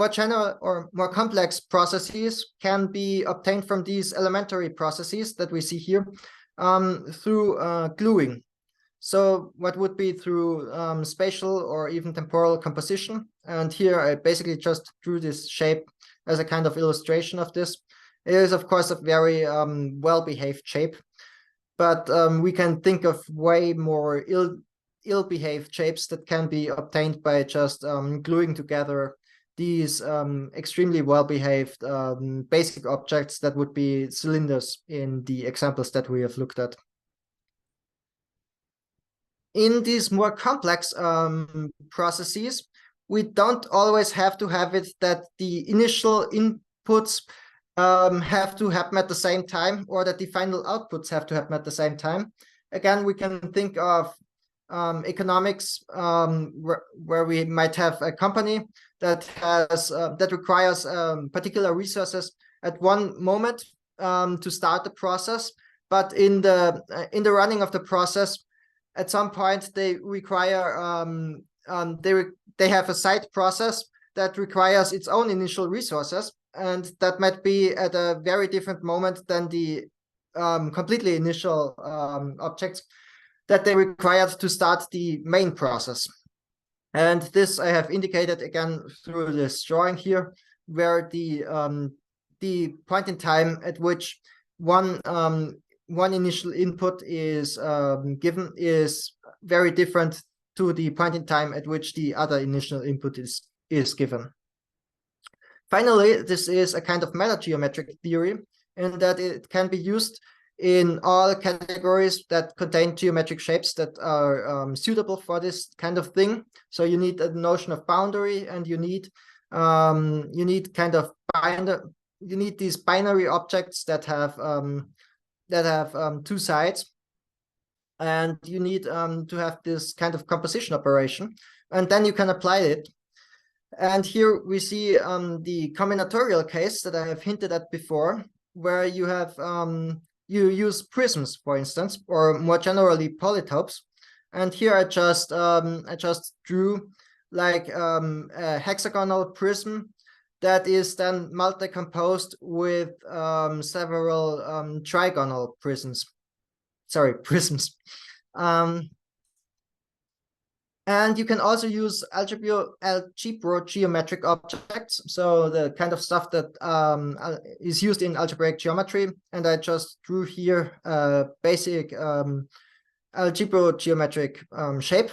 general or more complex processes can be obtained from these elementary processes that we see here through gluing. So what would be through spatial or even temporal composition. And here I basically just drew this shape as a kind of illustration of this. It is, of course, a very well-behaved shape, but we can think of way more ill-behaved shapes that can be obtained by just gluing together these extremely well-behaved basic objects that would be cylinders in the examples that we have looked at. In these more complex processes, we don't always have to have it that the initial inputs have to happen at the same time, or that the final outputs have to happen at the same time. Again, we can think of economics where we might have a company that has that requires particular resources at one moment to start the process, but in the running of the process, at some point they require they have a side process that requires its own initial resources, and that might be at a very different moment than the completely initial objects that they required to start the main process. And this I have indicated again through this drawing here, where the point in time at which one initial input is given is very different to the point in time at which the other initial input is given. Finally, this is a kind of meta-geometric theory in that it can be used in all categories that contain geometric shapes that are suitable for this kind of thing. So you need a notion of boundary, and you need kind of you need these binary objects that have two sides, and you need to have this kind of composition operation, and then you can apply it. And here we see the combinatorial case that I have hinted at before, where you have you use prisms, for instance, or more generally polytopes. And here I just drew like a hexagonal prism that is then multi-composed with several trigonal prisms. Prisms. And you can also use algebra geometric objects, so the kind of stuff that is used in algebraic geometry. And I just drew here a basic algebra geometric shape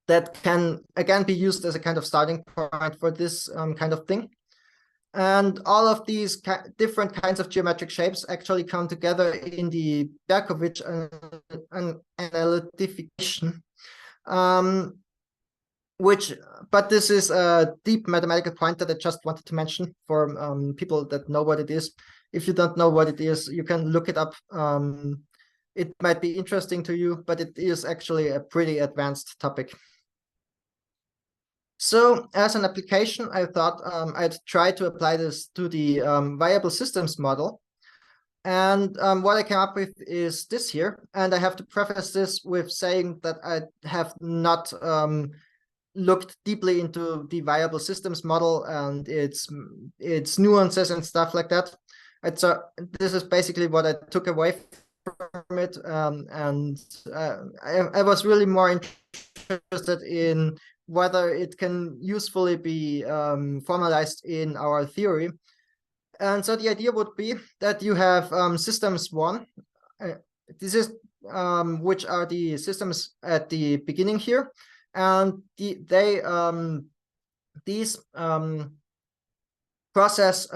that can again be used as a kind of starting point for this kind of thing. And all of these different kinds of geometric shapes actually come together in the Berkovich analytification. But this is a deep mathematical point that I just wanted to mention for people that know what it is. If you don't know what it is, you can look it up. It might be interesting to you, but it is actually a pretty advanced topic. So as an application, I thought I'd try to apply this to the viable systems model. And what I came up with is this here. And I have to preface this with saying that I have not looked deeply into the viable systems model and its nuances and stuff like that. This is basically what I took away from it. I was really more interested in whether it can usefully be formalized in our theory. And so the idea would be that you have systems one. This is which are the systems at the beginning here, and these process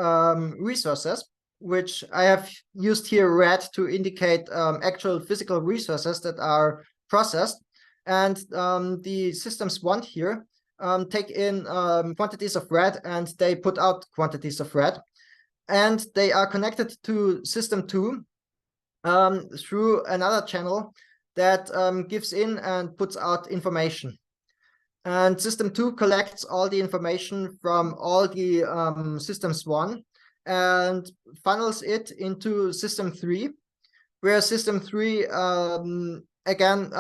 resources, which I have used here red to indicate actual physical resources that are processed. And the systems one here take in quantities of red, and they put out quantities of red. And they are connected to system 2 through another channel that gives in and puts out information. And system 2 collects all the information from all the systems 1 and funnels it into system 3, where system 3 again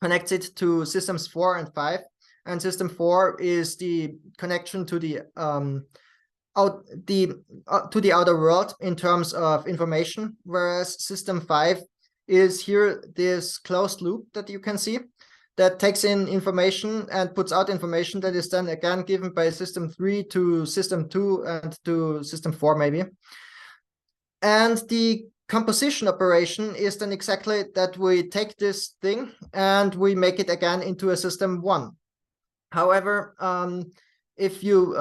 connects it to systems 4 and 5. And system 4 is the connection to the outer world in terms of information, whereas system 5 is here this closed loop that you can see that takes in information and puts out information that is then again given by system 3 to system 2 and to system 4 maybe. And the composition operation is then exactly that we take this thing and we make it again into a system 1. However, if you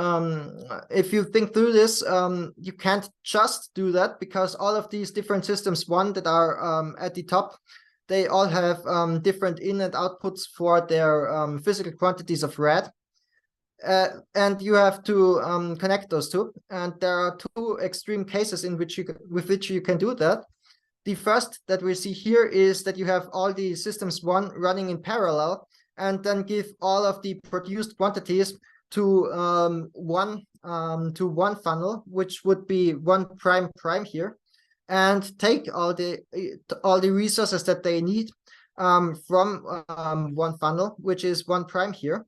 think through this, you can't just do that, because all of these different systems 1 that are at the top, they all have different in and outputs for their physical quantities of red. And you have to connect those two. And there are 2 extreme cases with which you can do that. The first that we see here is that you have all the systems 1 running in parallel, and then give all of the produced quantities to one funnel, which would be 1 prime prime here, and take all the resources that they need from one funnel, which is 1 prime here.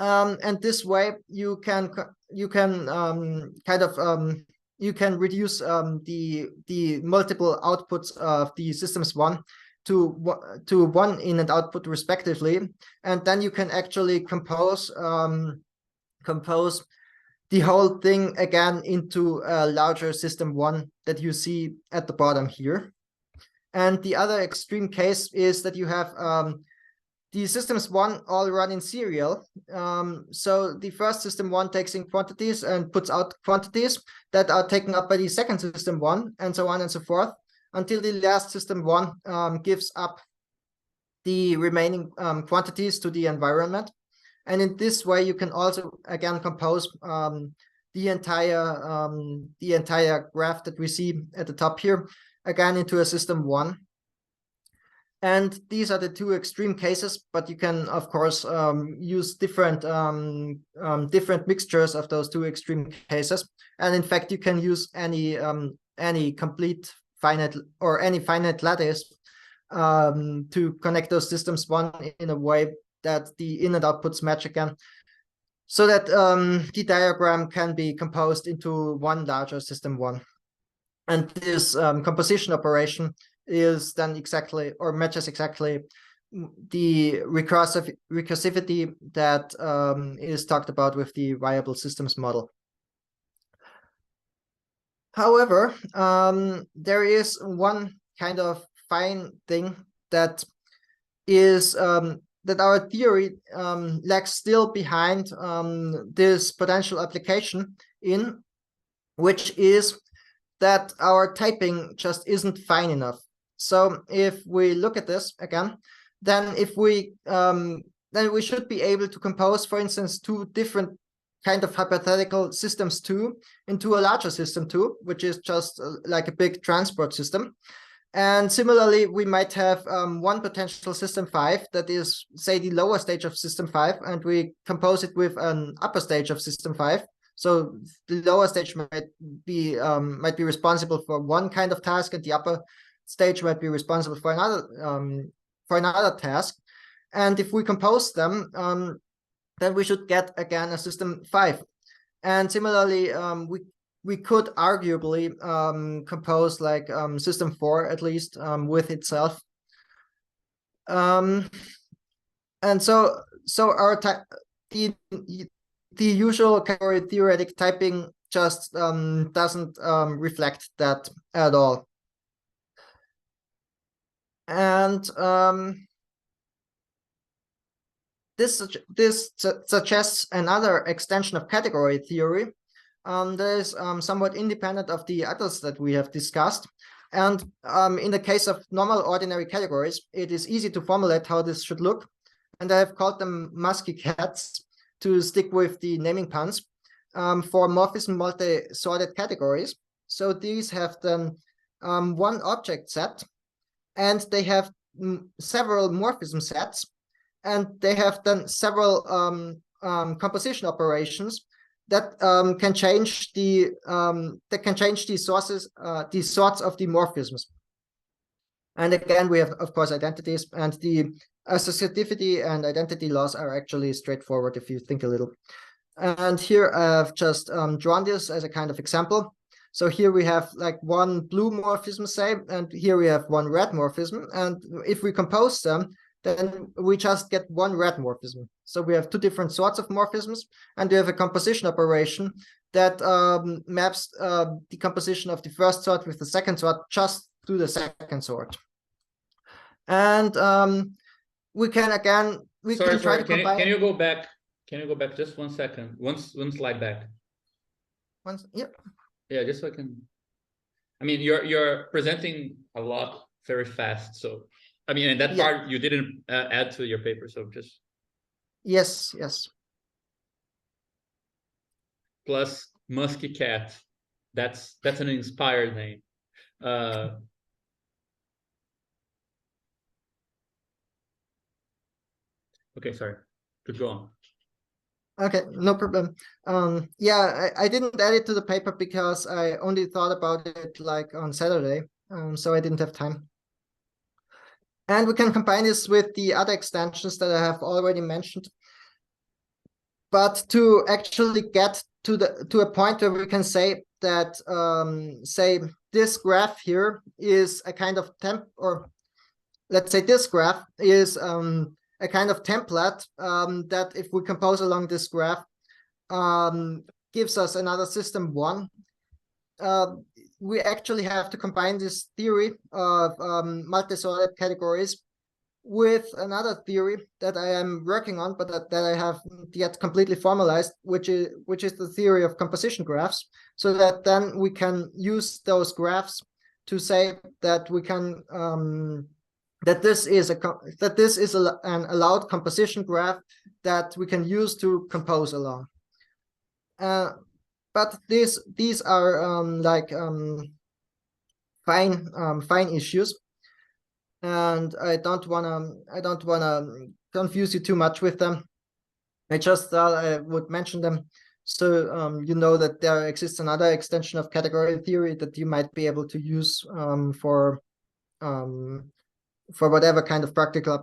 And this way you can reduce the multiple outputs of the systems 1 to 1 in and output respectively, and then you can actually compose the whole thing again into a larger system 1 that you see at the bottom here. And the other extreme case is that you have the systems 1 all run in serial. So the first system 1 takes in quantities and puts out quantities that are taken up by the second system 1, and so on and so forth, until the last system 1 gives up the remaining quantities to the environment. And in this way, you can also again compose the entire graph that we see at the top here again into a system 1. And these are the 2 extreme cases, but you can of course use different mixtures of those 2 extreme cases. And in fact, you can use any complete finite or any finite lattice to connect those systems 1 in a way that the in and outputs match again, so that the diagram can be composed into 1 larger system 1. And this composition operation is then exactly, or matches exactly, the recursivity that is talked about with the viable systems model. However, there is one kind of fine thing that is that our theory lags still behind this potential application in, which is that our typing just isn't fine enough. So if we look at this again, then we should be able to compose, for instance, 2 different kind of hypothetical systems 2 into a larger system 2, which is just like a big transport system. And similarly, we might have 1 potential system 5 that is, say, the lower stage of system 5, and we compose it with an upper stage of system 5. So the lower stage might be responsible for one kind of task, and the upper stage might be responsible for another task. And if we compose them, then we should get again a system 5. And similarly, we could arguably compose like system 4 at least with itself. And so our the usual category theoretic typing just doesn't reflect that at all. And this suggests another extension of category theory that is somewhat independent of the others that we have discussed. And in the case of normal ordinary categories, it is easy to formulate how this should look. And I have called them musky cats to stick with the naming puns for morphism multi-sorted categories. So these have then 1 object set, and they have several morphism sets, and they have then several composition operations that can change the sorts of the morphisms. And again, we have, of course, identities, and the associativity and identity laws are actually straightforward if you think a little. And here I've just drawn this as a kind of example. So here we have like 1 blue morphism, say, and here we have 1 red morphism. And if we compose them, then we just get 1 red morphism. So we have 2 different sorts of morphisms, and we have a composition operation that maps the composition of the first sort with the second sort just to the second sort. And we can again, we can try to combine. Can you go back? Can you go back just 1 second? One slide back. Yep. Yeah, just so I can. I mean, you're presenting a lot very fast, so I mean, and that part you didn't add to your paper, so just. Yes. Plus Musky Cat, that's an inspired name. Okay, sorry. Could go on. Okay, no problem. Yeah, I didn't add it to the paper because I only thought about it like on Saturday, so I didn't have time. And we can combine this with the other extensions that I have already mentioned. But to actually get to a point where we can say that, say this graph here is a kind of or let's say this graph is a kind of template that if we compose along this graph gives us another system 1. We actually have to combine this theory of multi-sorted categories with another theory that I am working on, but that I haven't yet completely formalized, which is the theory of composition graphs, so that then we can use those graphs to say that we can that this is an allowed composition graph that we can use to compose along. But these are fine issues, and I don't wanna confuse you too much with them. I just thought I would mention them, so you know that there exists another extension of category theory that you might be able to use for whatever kind of practical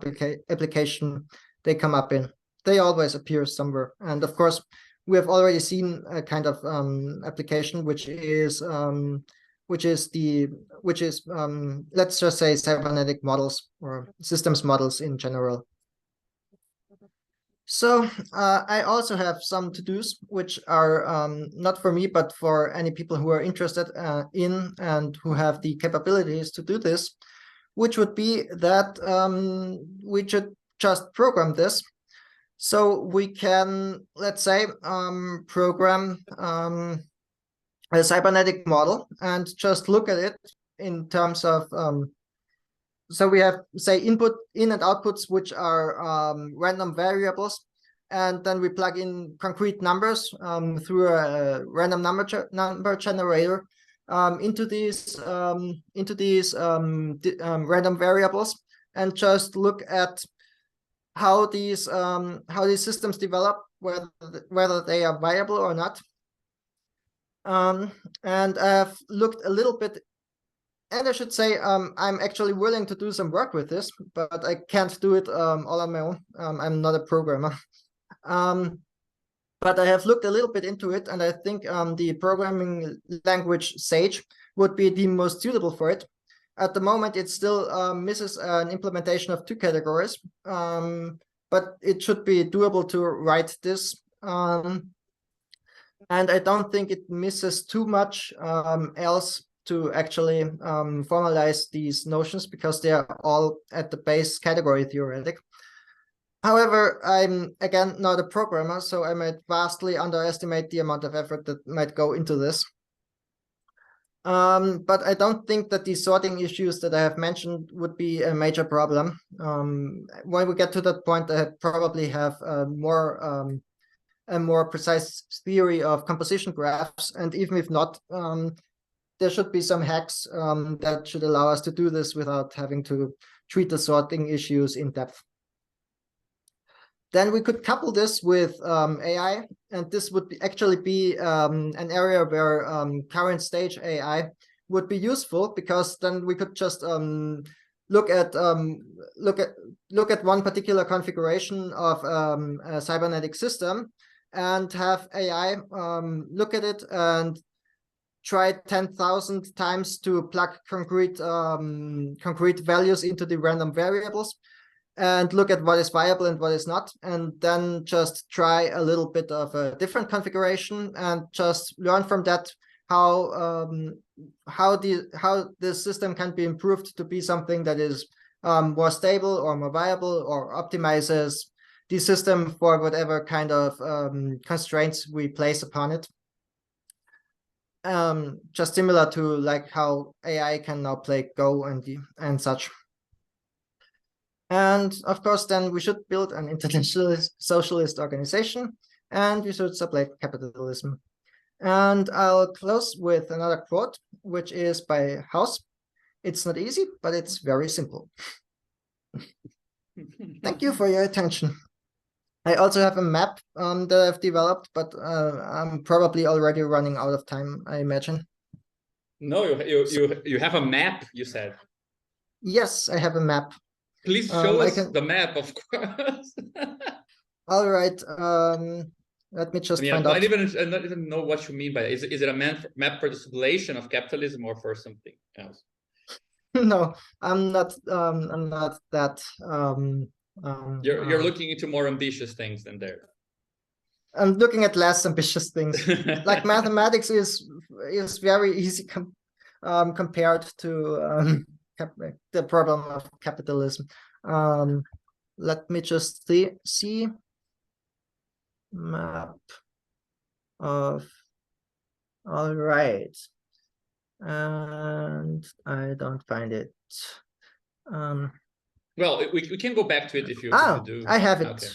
application they come up in. They always appear somewhere. And of course, we have already seen a kind of application, which is let's just say cybernetic models or systems models in general. So I also have some to-dos, which are not for me, but for any people who are interested in and who have the capabilities to do this, which would be that we should just program this. So we can, let's say, program a cybernetic model and just look at it in terms of, so we have, say, input in and outputs, which are random variables, and then we plug in concrete numbers through a random number generator into these random variables, and just look at how these systems develop, whether they are viable or not. And I've looked a little bit, and I should say I'm actually willing to do some work with this, but I can't do it all on my own. I'm not a programmer. But I have looked a little bit into it, and I think the programming language Sage would be the most suitable for it. At the moment, it still misses an implementation of 2 categories, but it should be doable to write this. And I don't think it misses too much else to actually formalize these notions, because they are all at the base category theoretic. However, I'm, again, not a programmer, so I might vastly underestimate the amount of effort that might go into this. But I don't think that the sorting issues that I have mentioned would be a major problem. When we get to that point, I probably have a more precise theory of composition graphs, and even if not, there should be some hacks that should allow us to do this without having to treat the sorting issues in depth. Then we could couple this with AI, and this would actually be an area where current stage AI would be useful, because then we could just look at one particular configuration of a cybernetic system and have AI look at it and try 10,000 times to plug concrete values into the random variables, and look at what is viable and what is not, and then just try a little bit of a different configuration and just learn from that how the system can be improved to be something that is more stable or more viable, or optimizes the system for whatever kind of constraints we place upon it. Just similar to like how AI can now play Go and such. And of course, then we should build an internationalist socialist organization, and we should supply capitalism. And I'll close with another quote, which is by House. It's not easy, but it's very simple. Thank you for your attention. I also have a map that I've developed, but I'm probably already running out of time, I imagine. No, you have a map, you said. Yes, I have a map. Please show us the map, of course. All right. Let me just find out. I don't even know what you mean by that. Is it a map for the simulation of capitalism or for something else? No, I'm not that. You're looking into more ambitious things than there. I'm looking at less ambitious things. Like mathematics is very easy compared to the problem of capitalism. Let me just see map of. All right, and I don't find it. Well, we can go back to it if you do. I have it. Okay.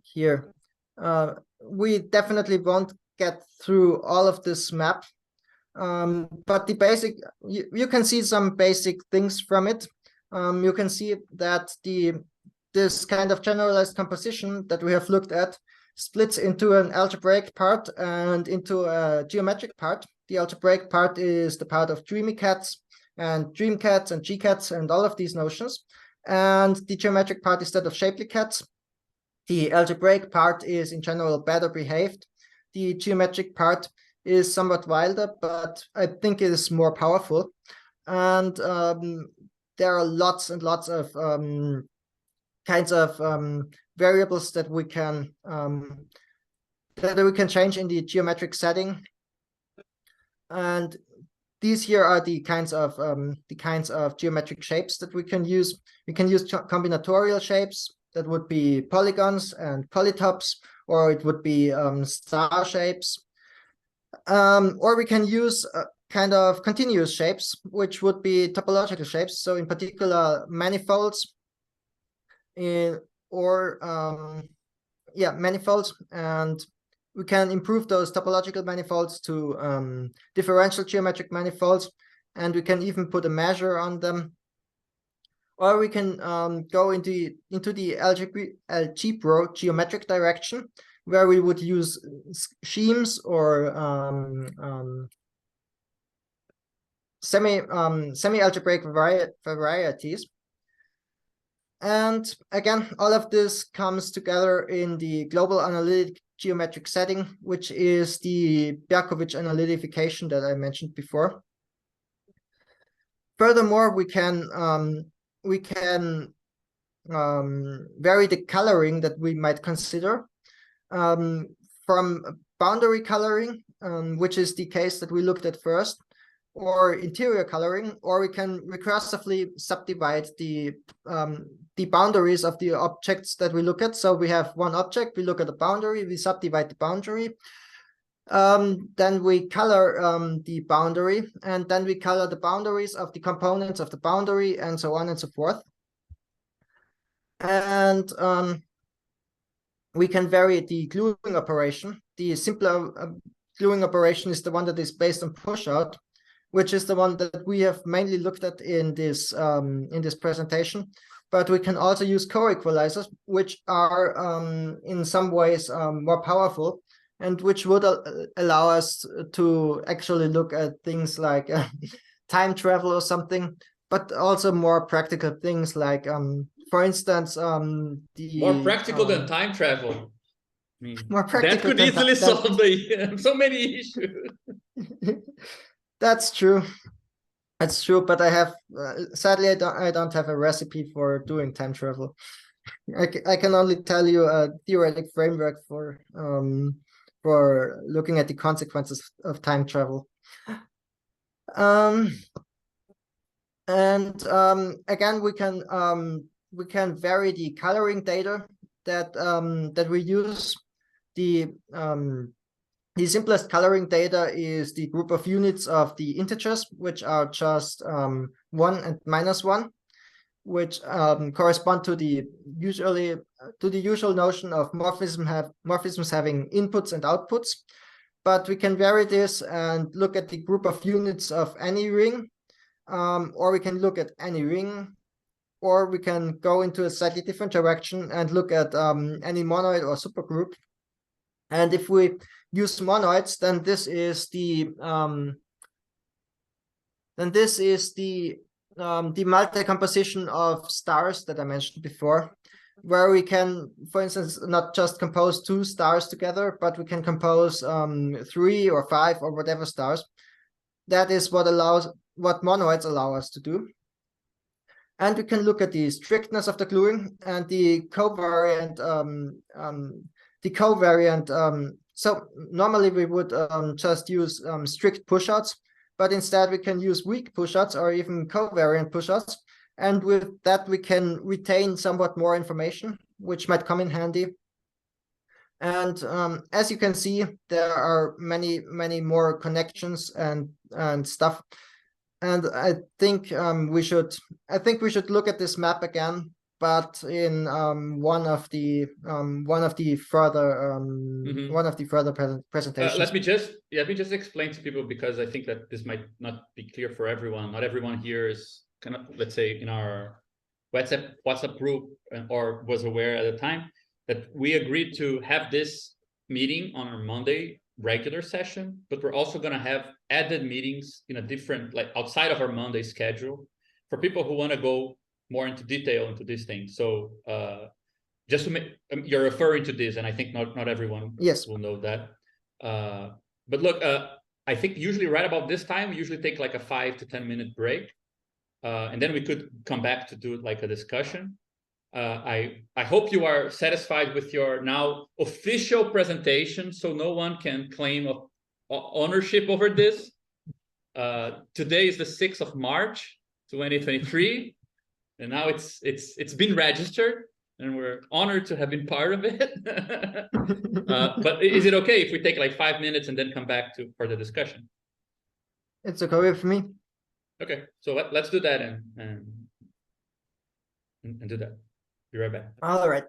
Here. We definitely won't get through all of this map, but the basic, you can see some basic things from it. You can see that this kind of generalized composition that we have looked at splits into an algebraic part and into a geometric part. The algebraic part is the part of dreamy cats and dream cats and g-cats and all of these notions. And the geometric part is that of shapely cats. The algebraic part is in general better behaved. The geometric part is somewhat wilder, but I think it is more powerful. And there are lots and lots of kinds of variables that we can change in the geometric setting. And these here are the kinds of geometric shapes that we can use. We can use combinatorial shapes that would be polygons and polytopes, or it would be star shapes. Or we can use kind of continuous shapes, which would be topological shapes. So in particular, manifolds, manifolds, and we can improve those topological manifolds to differential geometric manifolds, and we can even put a measure on them. Or we can go into the algebra geometric direction, where we would use schemes or semi-algebraic varieties. And again, all of this comes together in the global analytic geometric setting, which is the Berkovich analytification that I mentioned before. Furthermore, we can vary the coloring that we might consider from boundary coloring, which is the case that we looked at first, or interior coloring, or we can recursively subdivide the boundaries of the objects that we look at. So we have one object, we look at the boundary, we subdivide the boundary, then we color the boundary, and then we color the boundaries of the components of the boundary, and so on and so forth. And we can vary the gluing operation. The simpler gluing operation is the one that is based on push-out, which is the one that we have mainly looked at in this presentation. But we can also use co-equalizers, which are in some ways more powerful, and which would allow us to actually look at things like time travel or something, but also more practical things like, for instance, more practical than time travel. I mean, more practical. That could easily solve so many issues. That's true. That's true, but I have sadly I don't have a recipe for doing time travel. I can only tell you a theoretic framework for looking at the consequences of time travel. Again, we can vary the coloring data that we use. The simplest coloring data is the group of units of the integers, which are just 1 and -1, which correspond to the usual notion of morphisms having inputs and outputs. But we can vary this and look at the group of units of any ring, or we can look at any ring, or we can go into a slightly different direction and look at any monoid or supergroup. And if we use monoids, then this is the multi-composition of stars that I mentioned before, where we can, for instance, not just compose 2 stars together, but we can compose 3 or 5 or whatever stars. That is what monoids allow us to do. And we can look at the strictness of the gluing and the covariant. So normally we would just use strict pushouts, but instead we can use weak pushouts or even covariant pushouts. And with that, we can retain somewhat more information, which might come in handy. And as you can see, there are many, many more connections and stuff. And I think we should look at this map again, but in one of the further presentations. Let me just explain to people, because I think that this might not be clear for everyone. Not everyone here is kind of, let's say, in our WhatsApp group or was aware at the time that we agreed to have this meeting on our Monday regular session, but we're also going to have added meetings in a different, like outside of our Monday schedule, for people who want to go more into detail into these things. So just to make, you're referring to this, and I think not everyone will know that. But look, I think usually right about this time, we usually take like a 5 to 10 minute break, and then we could come back to do like a discussion. I hope you are satisfied with your now official presentation, so no one can claim ownership over this. Today is the 6th of March, 2023, and now it's been registered, and we're honored to have been part of it. But is it okay if we take like 5 minutes and then come back for the discussion? It's okay with me. Okay, so let's do that and do that. Be right back. All right.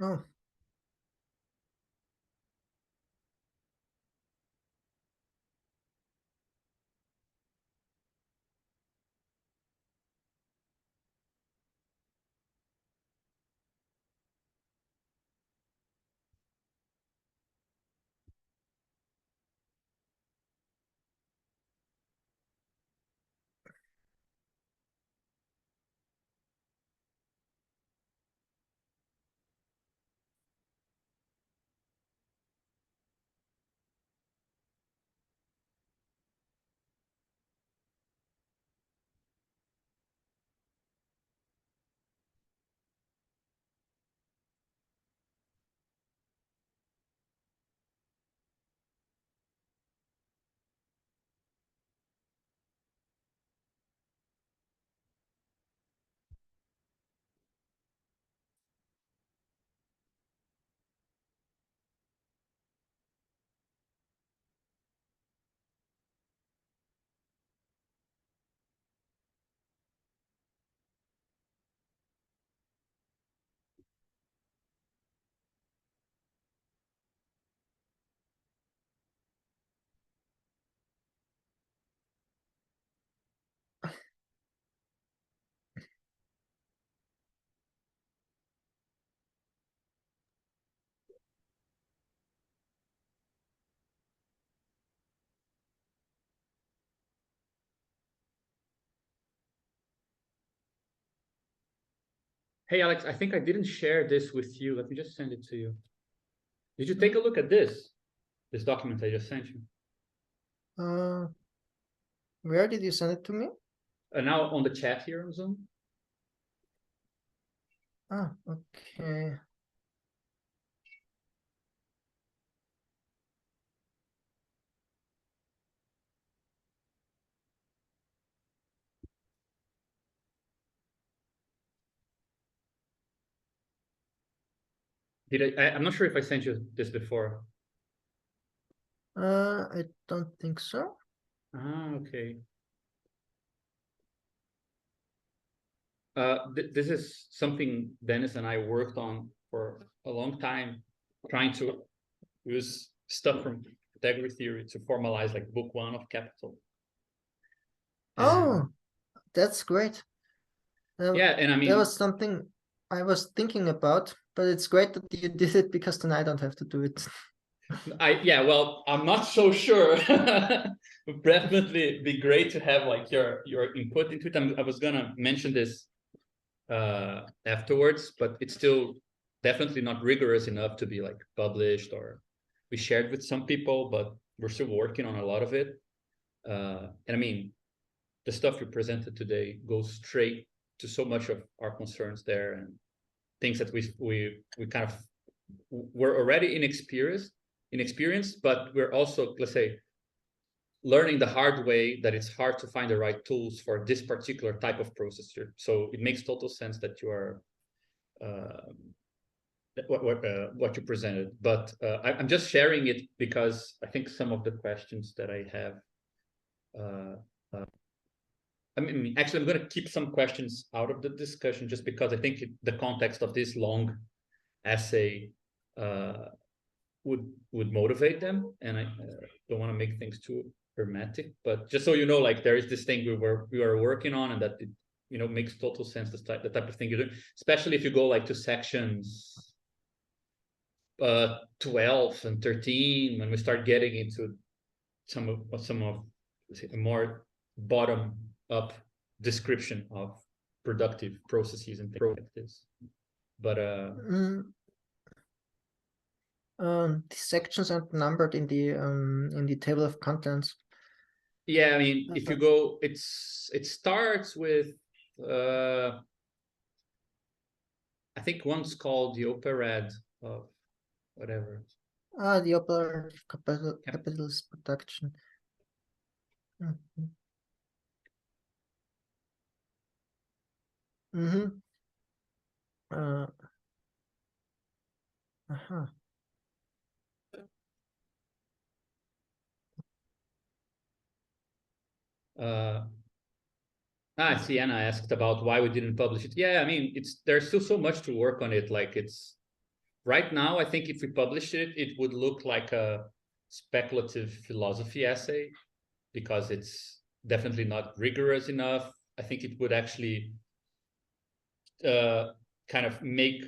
Oh. Hey, Alex, I think I didn't share this with you. Let me just send it to you. Did you take a look at this document I just sent you? Where did you send it to me? Now on the chat here on Zoom. Ah, okay. I'm not sure if I sent you this before. I don't think so. Ah, okay. This is something Dennis and I worked on for a long time, trying to use stuff from category theory to formalize like book 1 of Capital. Oh, that's great. Yeah, and I mean, that was something I was thinking about, but it's great that you did it because then I don't have to do it. well, I'm not so sure. It would definitely be great to have like your input into it. I was gonna mention this afterwards, but it's still definitely not rigorous enough to be like published, or we shared with some people, but we're still working on a lot of it. And I mean, the stuff you presented today goes straight to so much of our concerns there, and things that we kind of we're already inexperienced, but we're also, let's say, learning the hard way that it's hard to find the right tools for this particular type of processor. So it makes total sense that you are what you presented. But I'm just sharing it because I think some of the questions that I have. I mean, actually, I'm going to keep some questions out of the discussion just because I think the context of this long essay would motivate them, and I don't want to make things too hermetic. But just so you know, like there is this thing we are working on, and that it makes total sense, the type of thing you're doing, especially if you go like to sections 12 and 13 when we start getting into some of let's say, a more bottom up description of productive processes and things like this. But the sections aren't numbered in the table of contents. Yeah, I mean, if you go, it starts with I think one's called the Operad of whatever. The operative capitalist production. Sienna asked about why we didn't publish it. Yeah, I mean, there's still so much to work on it. Like right now, I think if we published it, it would look like a speculative philosophy essay, because it's definitely not rigorous enough. I think it would actually kind of make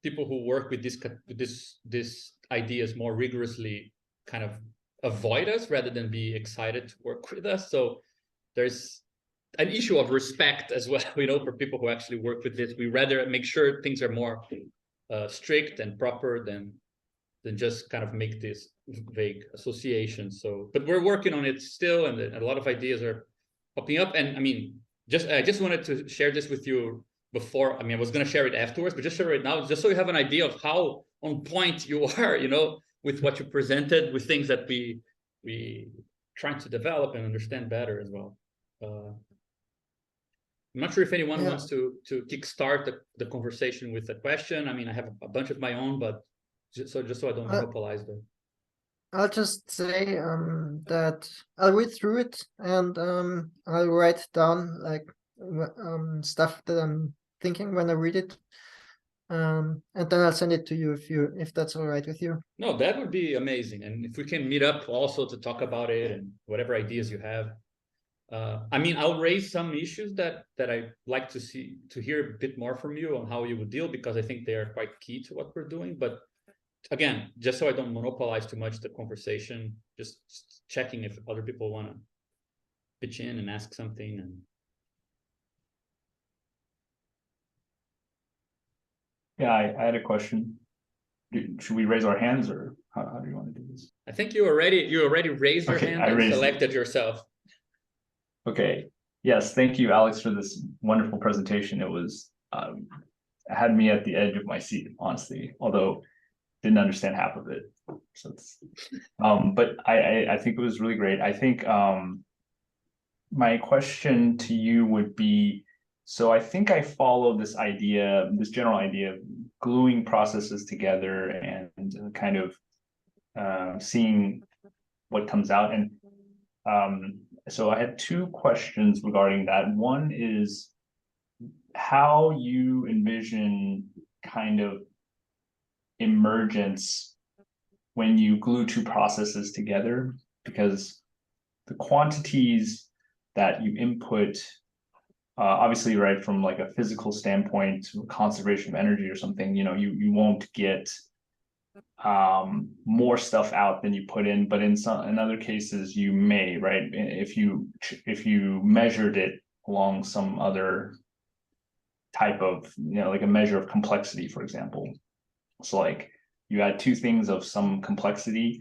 people who work with this ideas more rigorously kind of avoid us rather than be excited to work with us. So there's an issue of respect as well, you know, for people who actually work with this. We rather make sure things are more strict and proper than just kind of make this vague association. So, but we're working on it still, and a lot of ideas are popping up. And I mean, I just wanted to share this with you before. I mean, I was going to share it afterwards, but just share it now, just so you have an idea of how on point you are, you know, with what you presented, with things that we trying to develop and understand better as well. I'm not sure if anyone wants to kickstart the conversation with a question. I mean, I have a bunch of my own, but just so I don't monopolize them. I'll just say that I'll read through it, and I'll write down like stuff that I'm thinking when I read it, and then I'll send it to you if that's all right with you. No, that would be amazing, and if we can meet up also to talk about it and whatever ideas you have. I mean, I'll raise some issues that I'd like to hear a bit more from you on how you would deal, because I think they are quite key to what we're doing. But again, just so I don't monopolize too much the conversation, just checking if other people want to pitch in and ask something. And yeah, I had a question. Should we raise our hands, or how do you want to do this? I think you already raised your hand and selected yourself. Okay. Yes, thank you, Alex, for this wonderful presentation. It was had me at the edge of my seat, honestly, although didn't understand half of it. So it's but I think it was really great. I think my question to you would be, so I think I follow this idea, this general idea of gluing processes together and kind of seeing what comes out. And so I had two questions regarding that. One is how you envision kind of emergence when you glue two processes together, because the quantities that you input, obviously, right, from like a physical standpoint, conservation of energy or something, you know, you won't get more stuff out than you put in, but in other cases you may, right, if you measured it along some other type of, you know, like a measure of complexity, for example. So like you add two things of some complexity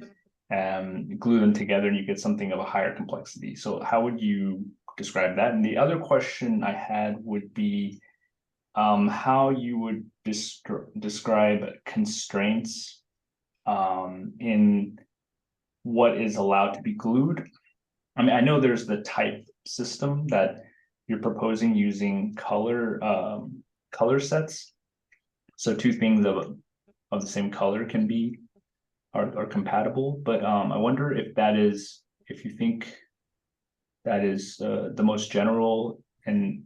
and glue them together and you get something of a higher complexity. So how would you describe that? And the other question I had would be how you would describe constraints in what is allowed to be glued. I mean, I know there's the type system that you're proposing using color sets. So two things of the same color are compatible. But I wonder if you think that is the most general. And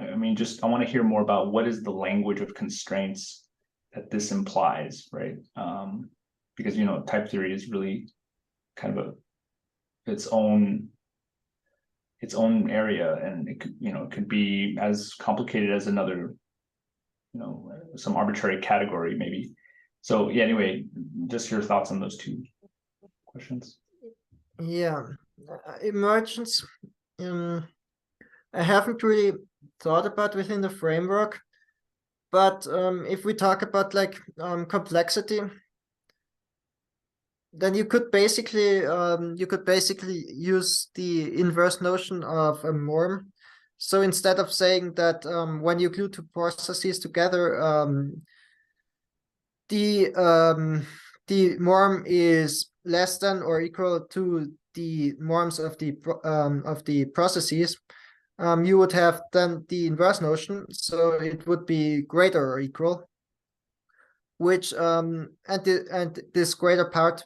I mean, I want to hear more about what is the language of constraints that this implies, right? Because, you know, type theory is really kind of its own area, and it could be as complicated as another, you know, some arbitrary category maybe. So yeah, anyway, just your thoughts on those two questions. Yeah, emergence. I haven't really thought about within the framework, but if we talk about like complexity, then you could basically use the inverse notion of a norm. So instead of saying that when you glue two processes together, the norm is less than or equal to the norms of the processes, you would have then the inverse notion, so it would be greater or equal, which and this greater part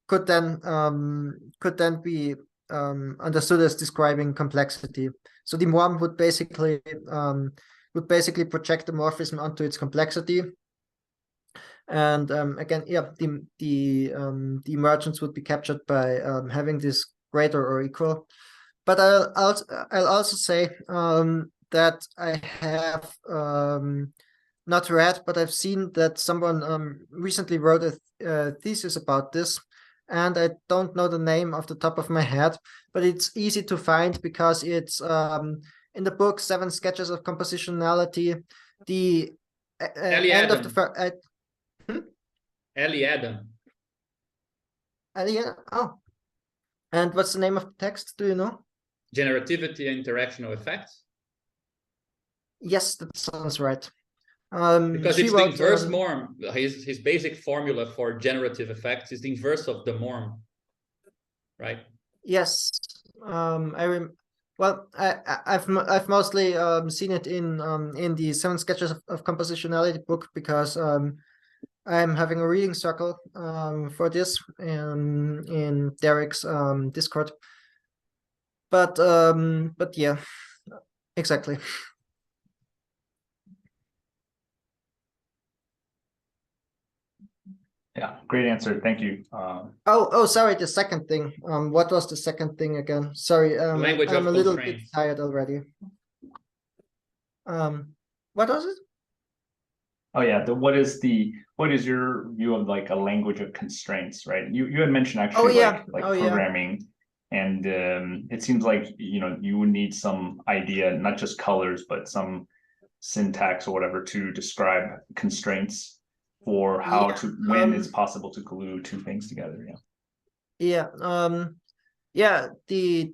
could then be understood as describing complexity. So the norm would basically project the morphism onto its complexity, And again, yeah, the emergence would be captured by having this greater or equal. But I'll also say that I have not read, but I've seen that someone recently wrote a thesis about this, and I don't know the name off the top of my head, but it's easy to find because it's in the book 7 Sketches of Compositionality. The end of the first. Ellie Adam. Yeah. Oh, and what's the name of the text? Do you know? Generativity and interactional effects. Yes, that sounds right. Because it's the inverse norm. His basic formula for generative effects is the inverse of the norm, right? Yes. Well, I've mostly seen it in the 7 Sketches of Compositionality book, because I'm having a reading circle for this in Derek's Discord. But yeah, exactly. Yeah, great answer. Thank you. Oh, sorry. The second thing. What was the second thing again? Sorry. Language I'm of a little bit constraints. tired already. What was it? Oh yeah, what is your view of like a language of constraints, right? You had mentioned actually like programming, and it seems like you would need some idea, not just colors, but some syntax or whatever to describe constraints for how to when it's possible to glue two things together. Yeah. Yeah. The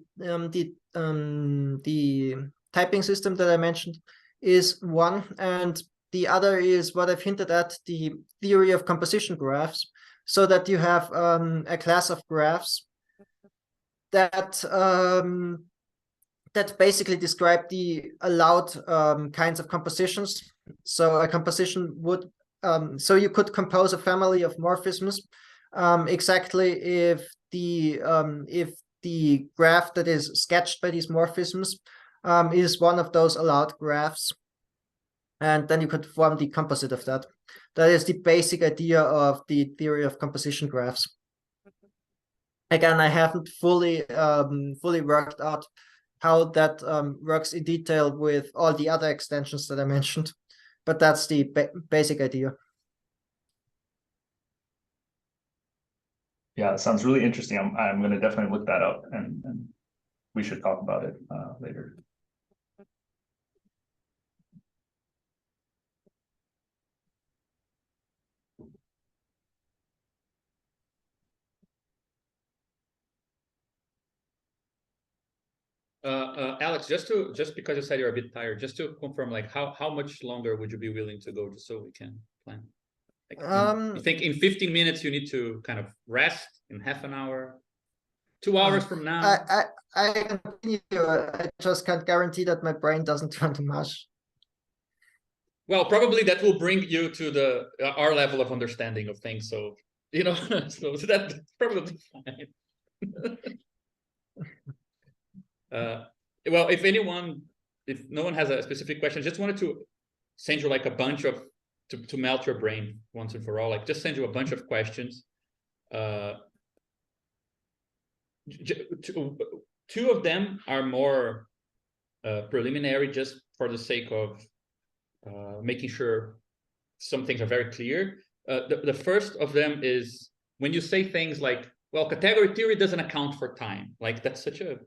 typing system that I mentioned is one, and the other is what I've hinted at, the theory of composition graphs, so that you have a class of graphs that that basically describe the allowed kinds of compositions. So a composition would so you could compose a family of morphisms exactly if the graph that is sketched by these morphisms is one of those allowed graphs, and then you could form the composite of that. That is the basic idea of the theory of composition graphs. Again, I haven't fully worked out how that works in detail with all the other extensions that I mentioned, but that's the basic idea. Yeah, it sounds really interesting. I'm going to definitely look that up, and we should talk about it later. Alex, just because you said you're a bit tired, just to confirm, like how much longer would you be willing to go, just so we can plan? Like, you think in 15 minutes you need to kind of rest, in half an hour, 2 hours from now? I continue. I just can't guarantee that my brain doesn't run too much. Well, probably that will bring you to our level of understanding of things. So so that's probably fine. Well, if no one has a specific question, just wanted to send you like a bunch of to melt your brain once and for all. Like, just send you a bunch of questions. Two of them are more preliminary, just for the sake of making sure some things are very clear. The first of them is when you say things like, well, category theory doesn't account for time. Like, that's such a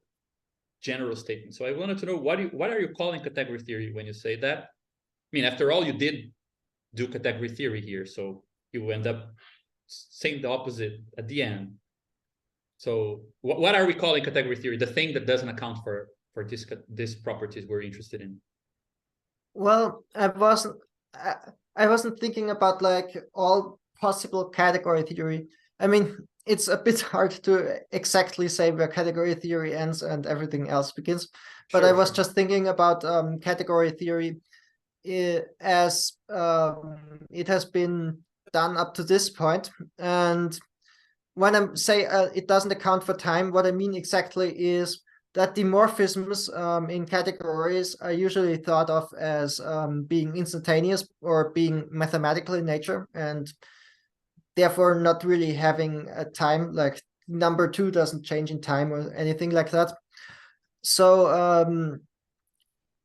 general statement. So I wanted to know, what are you calling category theory when you say that? I mean, after all, you did do category theory here, so you end up saying the opposite at the end. So what are we calling category theory? The thing that doesn't account for these properties we're interested in. Well, I wasn't thinking about like all possible category theory. I mean, it's a bit hard to exactly say where category theory ends and everything else begins. But I was just thinking about category theory as it has been done up to this point. And when I say it doesn't account for time, what I mean exactly is that the morphisms in categories are usually thought of as being instantaneous or being mathematical in nature, and therefore not really having a time, like number 2 doesn't change in time or anything like that. So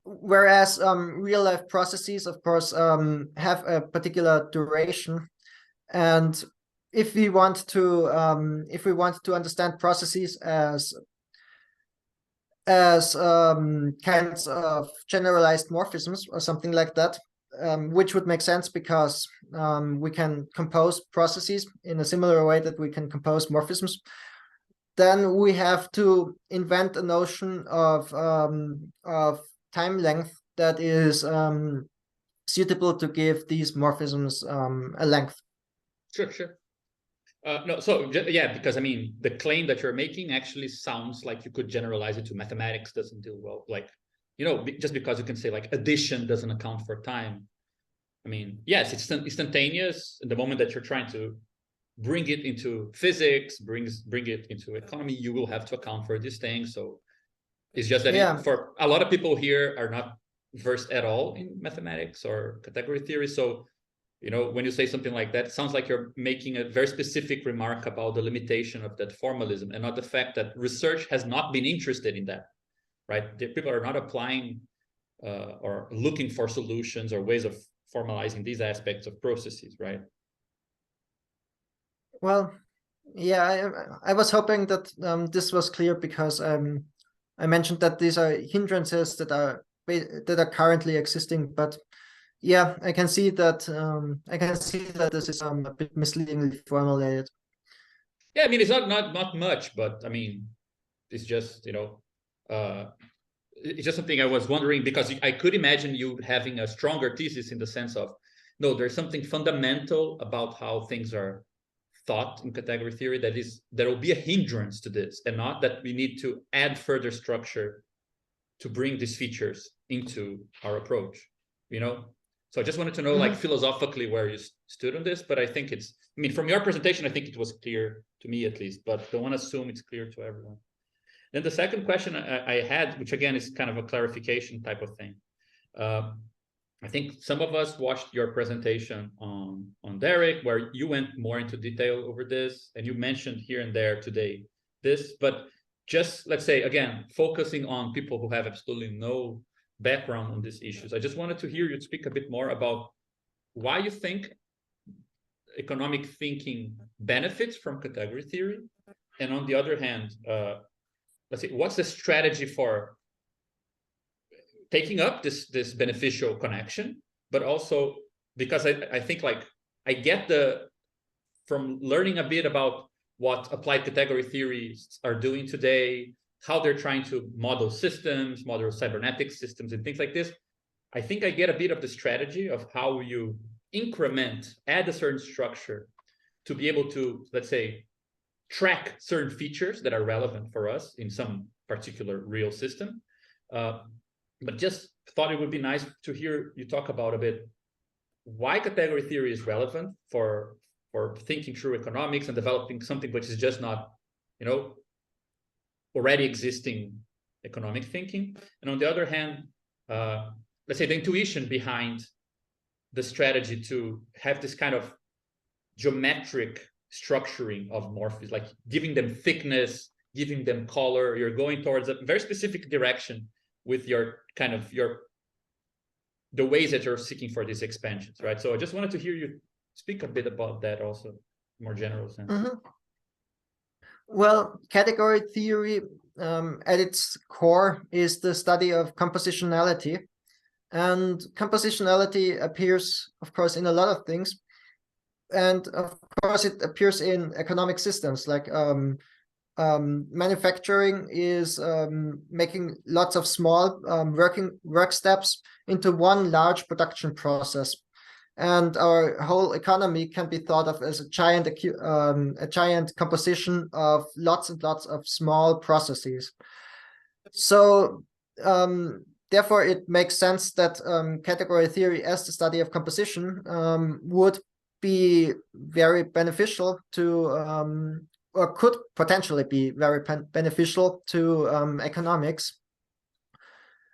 whereas real life processes, of course, have a particular duration, and if we want to understand processes as kinds of generalized morphisms or something like that, which would make sense because we can compose processes in a similar way that we can compose morphisms, then we have to invent a notion of time length that is suitable to give these morphisms a length. Sure. No, so yeah, because I mean, the claim that you're making actually sounds like you could generalize it to mathematics doesn't do well. Like, you know, just because you can say like addition doesn't account for time. I mean, yes, it's instantaneous. In the moment that you're trying to bring it into physics, bring it into economy, you will have to account for these things. So it's just that for a lot of people here are not versed at all in mathematics or category theory. So, you know, when you say something like that, it sounds like you're making a very specific remark about the limitation of that formalism and not the fact that research has not been interested in that, right? The people are not applying or looking for solutions or ways of formalizing these aspects of processes, right? Well, yeah, I was hoping that this was clear because I mentioned that these are hindrances that are currently existing, but yeah, I can see that this is a bit misleadingly formulated. Yeah, I mean, it's not much, but I mean, it's just, you know, it's just something I was wondering, because I could imagine you having a stronger thesis in the sense of, no, there's something fundamental about how things are thought in category theory that will be a hindrance to this, and not that we need to add further structure to bring these features into our approach, you know? So I just wanted to know, like, philosophically where you stood on this, but I think it's, I mean, from your presentation, I think it was clear to me at least, but don't want to assume it's clear to everyone. Then the second question I had, which again is kind of a clarification type of thing. I think some of us watched your presentation on Derek, where you went more into detail over this, and you mentioned here and there today this, but just, let's say, again, focusing on people who have absolutely no background on these issues, I just wanted to hear you speak a bit more about why you think economic thinking benefits from category theory, and on the other hand, let's see, what's the strategy for taking up this beneficial connection, but also because I think, like, I get from learning a bit about what applied category theories are doing today, how they're trying to model systems, model cybernetic systems and things like this. I think I get a bit of the strategy of how you add a certain structure to be able to, let's say, track certain features that are relevant for us in some particular real system. But just thought it would be nice to hear you talk about a bit why category theory is relevant for thinking through economics and developing something which is just not, you know, already existing economic thinking. And on the other hand, let's say the intuition behind the strategy to have this kind of geometric structuring of morphisms, like giving them thickness, giving them color. You're going towards a very specific direction with your kind of the ways that you're seeking for these expansions, right? So I just wanted to hear you speak a bit about that also, more general sense. Well, category theory at its core is the study of compositionality, and compositionality appears, of course, in a lot of things, and of course it appears in economic systems, like manufacturing is making lots of small work steps into one large production process, and our whole economy can be thought of as a giant composition of lots and lots of small processes. So therefore it makes sense that category theory as the study of composition would be very beneficial to or could potentially be very beneficial to economics.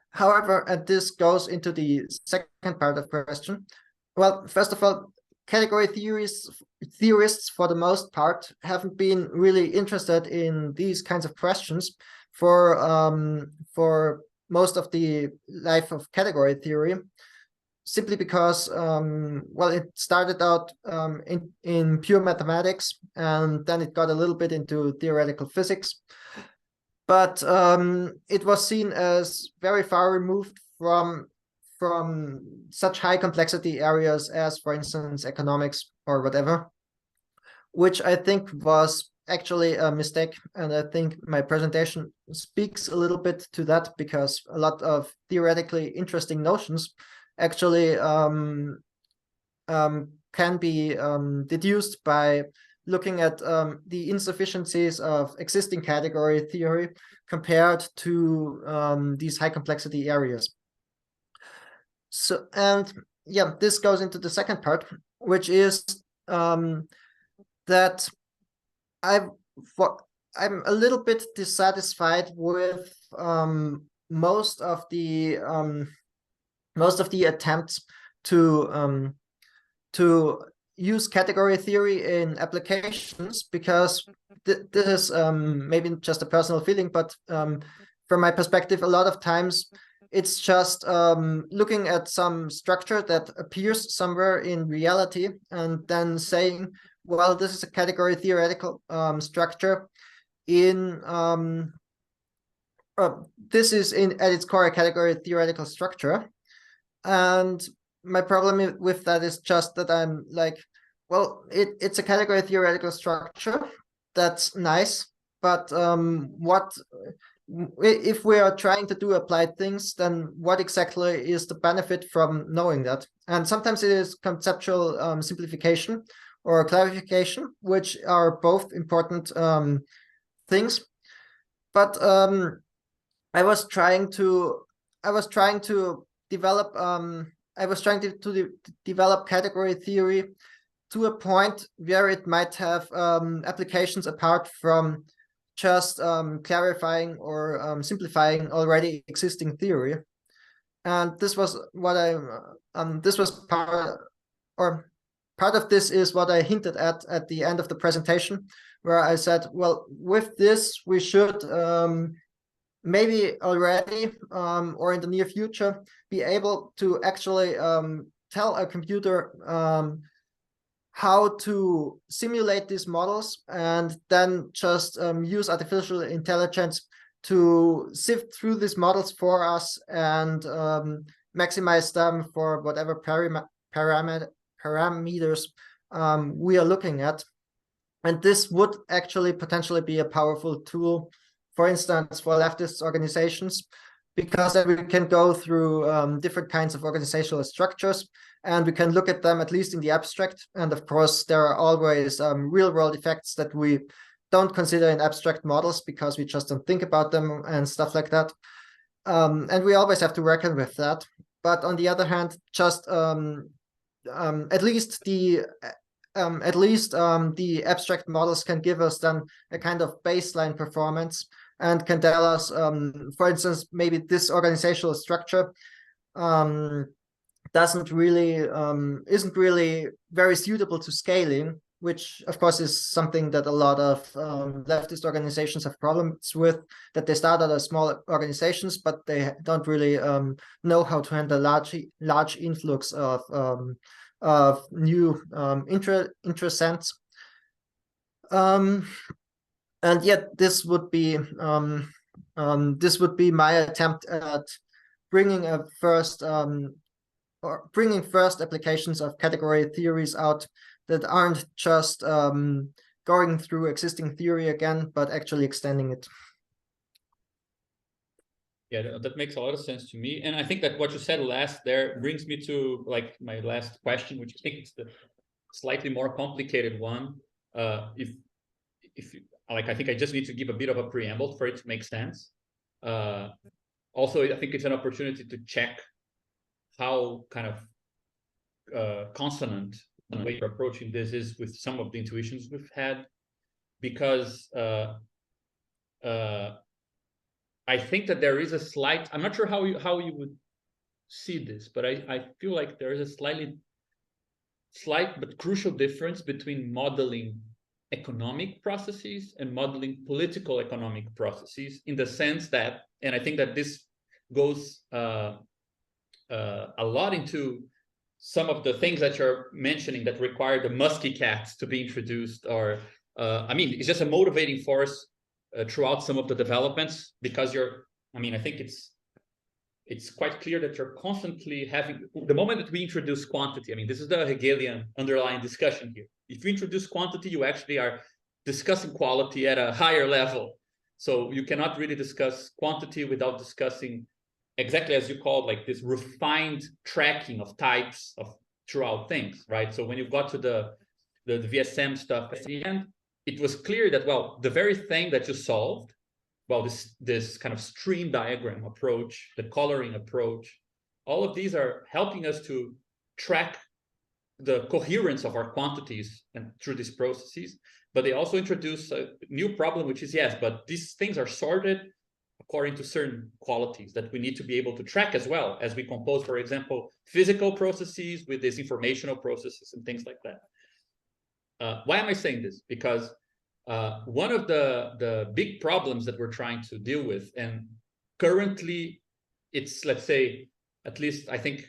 However, and this goes into the second part of the question. Well, first of all, category theorists, for the most part, haven't been really interested in these kinds of questions for most of the life of category theory, simply because, well, it started out in pure mathematics, and then it got a little bit into theoretical physics. But it was seen as very far removed from such high complexity areas as, for instance, economics or whatever, which I think was actually a mistake. And I think my presentation speaks a little bit to that, because a lot of theoretically interesting notions actually can be deduced by looking at the insufficiencies of existing category theory compared to these high complexity areas. So, and yeah, this goes into the second part, which is that I'm a little bit dissatisfied with most of the attempts to use category theory in applications, because this is maybe just a personal feeling, but from my perspective, a lot of times it's just looking at some structure that appears somewhere in reality and then saying, well, this is a category theoretical structure this is at its core a category theoretical structure. And my problem with that is just that I'm like, well, it's a category theoretical structure. That's nice. But what if we are trying to do applied things, then what exactly is the benefit from knowing that? And sometimes it is conceptual simplification or clarification, which are both important things. But I was trying to develop develop category theory to a point where it might have applications apart from just clarifying or simplifying already existing theory. And this was what this was part of this is what I hinted at the end of the presentation, where I said, well, with this we should maybe already or in the near future be able to actually tell a computer how to simulate these models, and then just use artificial intelligence to sift through these models for us and maximize them for whatever parameters we are looking at. And this would actually potentially be a powerful tool, for instance, for leftist organizations, because then we can go through different kinds of organizational structures, and we can look at them at least in the abstract. And of course, there are always real world effects that we don't consider in abstract models because we just don't think about them and stuff like that. And we always have to reckon with that. But on the other hand, just at least the abstract models can give us then a kind of baseline performance and can tell us, for instance, maybe this organizational structure isn't really very suitable to scaling, which of course is something that a lot of leftist organizations have problems with, that they start out as small organizations, but they don't really know how to handle large influx of new interessents. And yet this would be my attempt at bringing first applications of category theories out that aren't just going through existing theory again, but actually extending it. Yeah, that makes a lot of sense to me. And I think that what you said last there brings me to like my last question, which I think is the slightly more complicated one. If like, I think I just need to give a bit of a preamble for it to make sense. Also, I think it's an opportunity to check how kind of consonant the way you're approaching this is with some of the intuitions we've had. because I think that there is a slight, I'm not sure how you would see this, but I feel like there is a slight but crucial difference between modeling economic processes and modeling political economic processes, in the sense that, and I think that this goes a lot into some of the things that you're mentioning that require the musky cats to be introduced, or I mean, it's just a motivating force throughout some of the developments, because I think it's quite clear that you're constantly having, the moment that we introduce quantity, I mean, this is the Hegelian underlying discussion here. If you introduce quantity, you actually are discussing quality at a higher level. So you cannot really discuss quantity without discussing, exactly as you called, like this refined tracking of types of throughout things, right? So when you got to the VSM stuff at the end, it was clear that, well, the very thing that you solved, well, this kind of stream diagram approach, the coloring approach, all of these are helping us to track the coherence of our quantities and through these processes. But they also introduce a new problem, which is, yes, but these things are sorted according to certain qualities that we need to be able to track as well as we compose, for example, physical processes with these informational processes and things like that. Why am I saying this? Because one of the big problems that we're trying to deal with, and currently it's, let's say, at least I think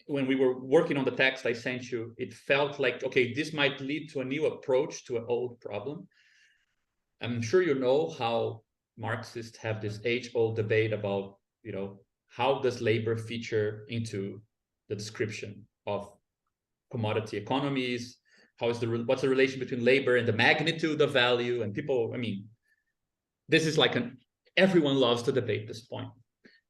when we were working on the text I sent you, it felt like, okay, this might lead to a new approach to an old problem. I'm sure you know how Marxists have this age-old debate about, how does labor feature into the description of commodity economies? What's the relation between labor and the magnitude of value? And people, I mean, this is like everyone loves to debate this point.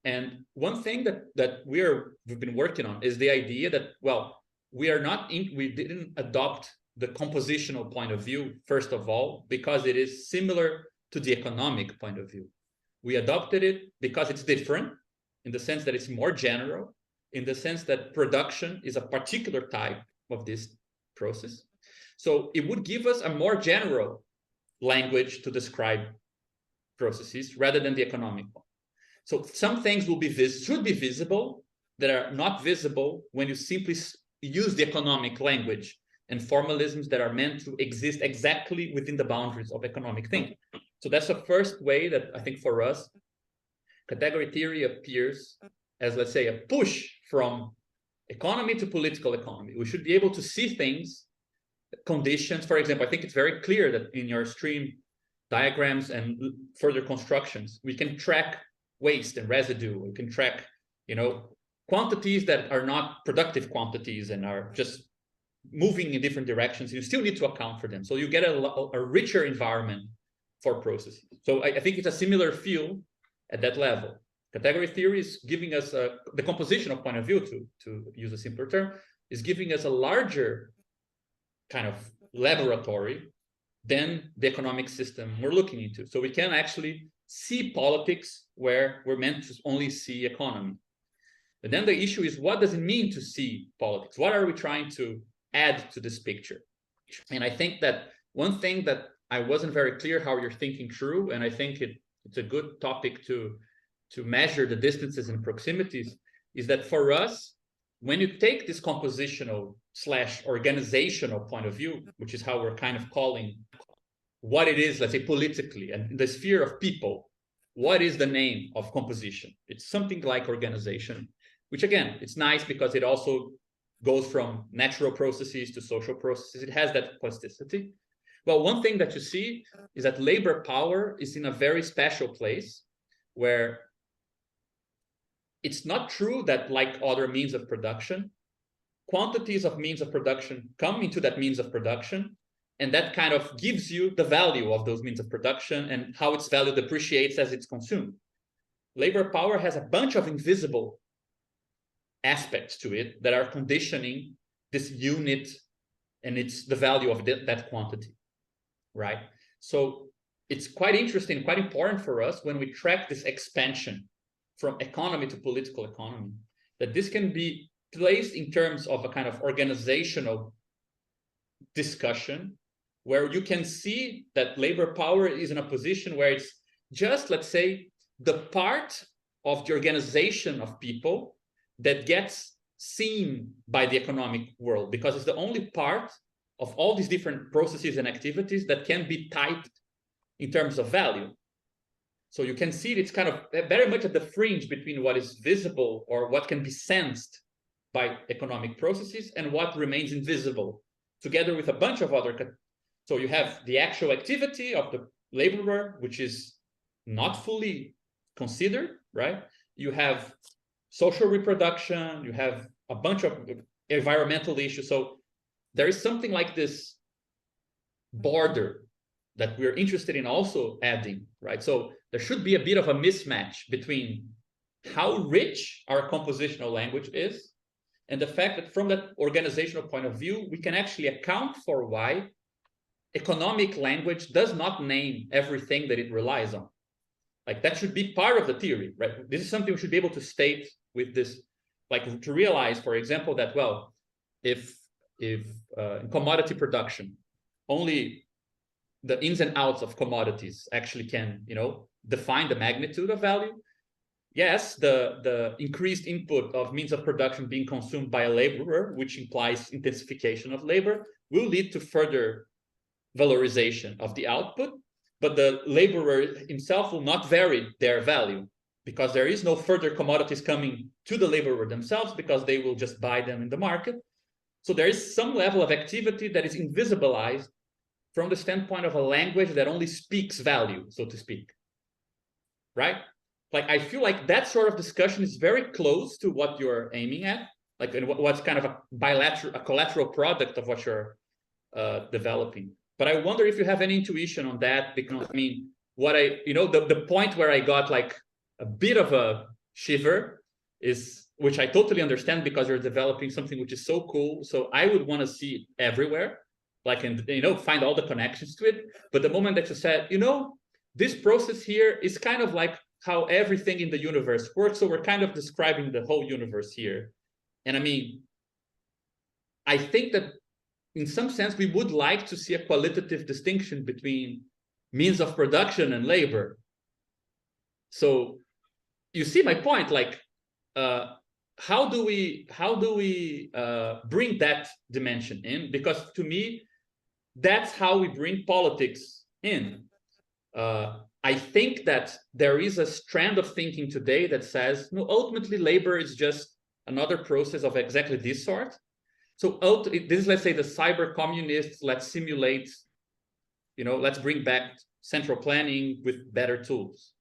And one thing that we've been working on is the idea that, well, we didn't adopt the compositional point of view, first of all, because it is similar to the economic point of view. We adopted it because it's different, in the sense that it's more general, in the sense that production is a particular type of this process. So it would give us a more general language to describe processes rather than the economic one. So some things should be visible that are not visible when you simply use the economic language and formalisms that are meant to exist exactly within the boundaries of economic thinking. So that's the first way that I think for us, category theory appears as, let's say, a push from economy to political economy. We should be able to see things, conditions. For example, I think it's very clear that in your stream diagrams and further constructions, we can track waste and residue. We can track, quantities that are not productive quantities and are just moving in different directions. You still need to account for them. So you get a richer environment for processes. So I think it's a similar feel at that level. Category theory is giving us the compositional point of view, to use a simpler term, is giving us a larger kind of laboratory than the economic system we're looking into. So we can actually see politics where we're meant to only see economy. But then the issue is, what does it mean to see politics? What are we trying to add to this picture? And I think that one thing that I wasn't very clear how you're thinking through, and I think it's a good topic to measure the distances and proximities, is that for us, when you take this compositional / organizational point of view, which is how we're kind of calling what it is, let's say, politically, and in the sphere of people, what is the name of composition? It's something like organization, which again, it's nice because it also goes from natural processes to social processes. It has that plasticity. Well, one thing that you see is that labor power is in a very special place, where it's not true that, like other means of production, quantities of means of production come into that means of production, and that kind of gives you the value of those means of production and how its value depreciates as it's consumed. Labor power has a bunch of invisible aspects to it that are conditioning this unit, and it's the value of that quantity, right? So it's quite interesting, quite important for us when we track this expansion from economy to political economy, that this can be placed in terms of a kind of organizational discussion, where you can see that labor power is in a position where it's just, let's say, the part of the organization of people that gets seen by the economic world, because it's the only part of all these different processes and activities that can be typed in terms of value. So you can see it's kind of very much at the fringe between what is visible or what can be sensed by economic processes and what remains invisible, together with a bunch of other. So you have the actual activity of the laborer, which is not fully considered, right? You have social reproduction, you have a bunch of environmental issues. So there is something like this border that we're interested in also adding, right? So there should be a bit of a mismatch between how rich our compositional language is and the fact that from that organizational point of view, we can actually account for why economic language does not name everything that it relies on. Like that should be part of the theory, right? This is something we should be able to state with this, like to realize, for example, that, well, if in commodity production, only the ins and outs of commodities actually can, define the magnitude of value. Yes, the increased input of means of production being consumed by a laborer, which implies intensification of labor, will lead to further valorization of the output, but the laborer himself will not vary their value because there is no further commodities coming to the laborer themselves because they will just buy them in the market. So there is some level of activity that is invisibilized from the standpoint of a language that only speaks value, so to speak, right? Like, I feel like that sort of discussion is very close to what you're aiming at, like what's kind of a collateral product of what you're developing. But I wonder if you have any intuition on that, because I mean, the point where I got like a bit of a shiver is, which I totally understand because you're developing something which is so cool. So I would want to see it everywhere, like, and find all the connections to it. But the moment that you said, this process here is kind of like how everything in the universe works. So we're kind of describing the whole universe here. And I mean, I think that in some sense, we would like to see a qualitative distinction between means of production and labor. So you see my point, like, how do we bring that dimension in? Because to me, that's how we bring politics in. I think that there is a strand of thinking today that says, no, ultimately labor is just another process of exactly this sort. So this is, let's say, the cyber communists, let's simulate, let's bring back central planning with better tools.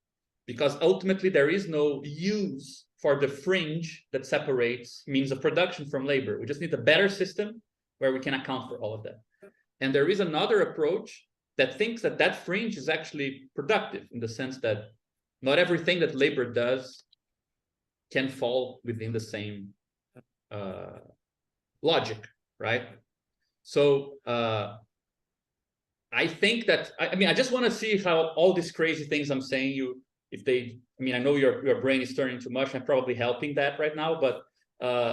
Because ultimately there is no use for the fringe that separates means of production from labor. We just need a better system where we can account for all of that. And there is another approach that thinks that that fringe is actually productive, in the sense that not everything that labor does can fall within the same logic, right? So I think that, I just want to see how all these crazy things I'm saying I know your brain is turning too much. I'm probably helping that right now, but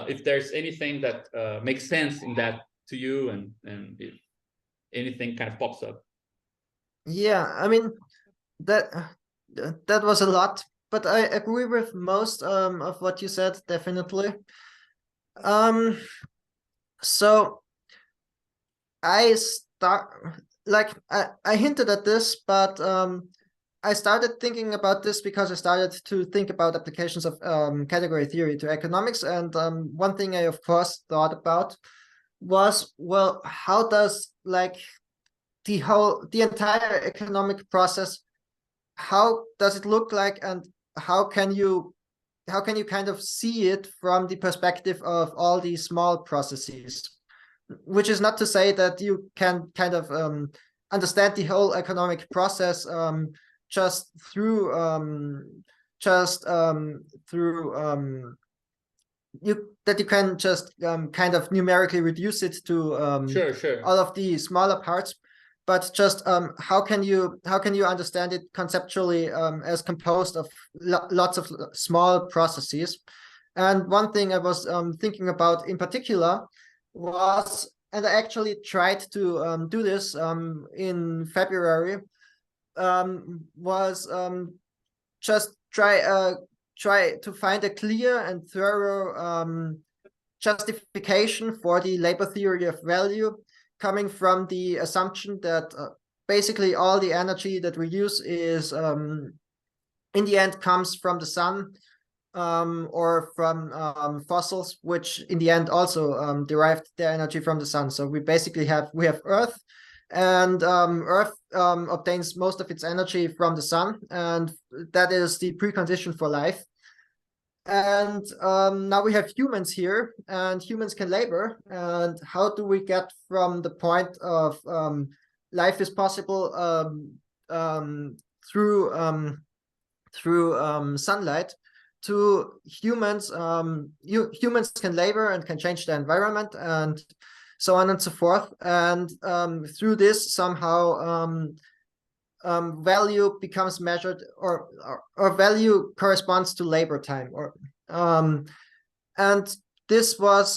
if there's anything that makes sense in that to you, and if anything kind of pops up. Yeah, I mean, that was a lot, but I agree with most of what you said, definitely. So I hinted at this, but I started thinking about this because I started to think about applications of category theory to economics. And one thing I, of course, thought about was, well, how does the entire economic process, how does it look like, and how can you kind of see it from the perspective of all these small processes? Which is not to say that you can kind of understand the whole economic process just through you can just kind of numerically reduce it to all of the smaller parts, but just how can you understand it conceptually as composed of lots of small processes? And one thing I was thinking about in particular was I actually tried to do this in February, was just try to find a clear and thorough justification for the labor theory of value, coming from the assumption that basically all the energy that we use is in the end comes from the sun, or from fossils, which in the end also derived their energy from the sun. So we basically have Earth, and Earth obtains most of its energy from the sun, and that is the precondition for life. And now we have humans here, and humans can labor. And how do we get from the point of life is possible through sunlight to humans? Humans can labor and can change the environment, and so on and so forth. And through this, somehow value becomes measured, or value corresponds to labor time, or and this was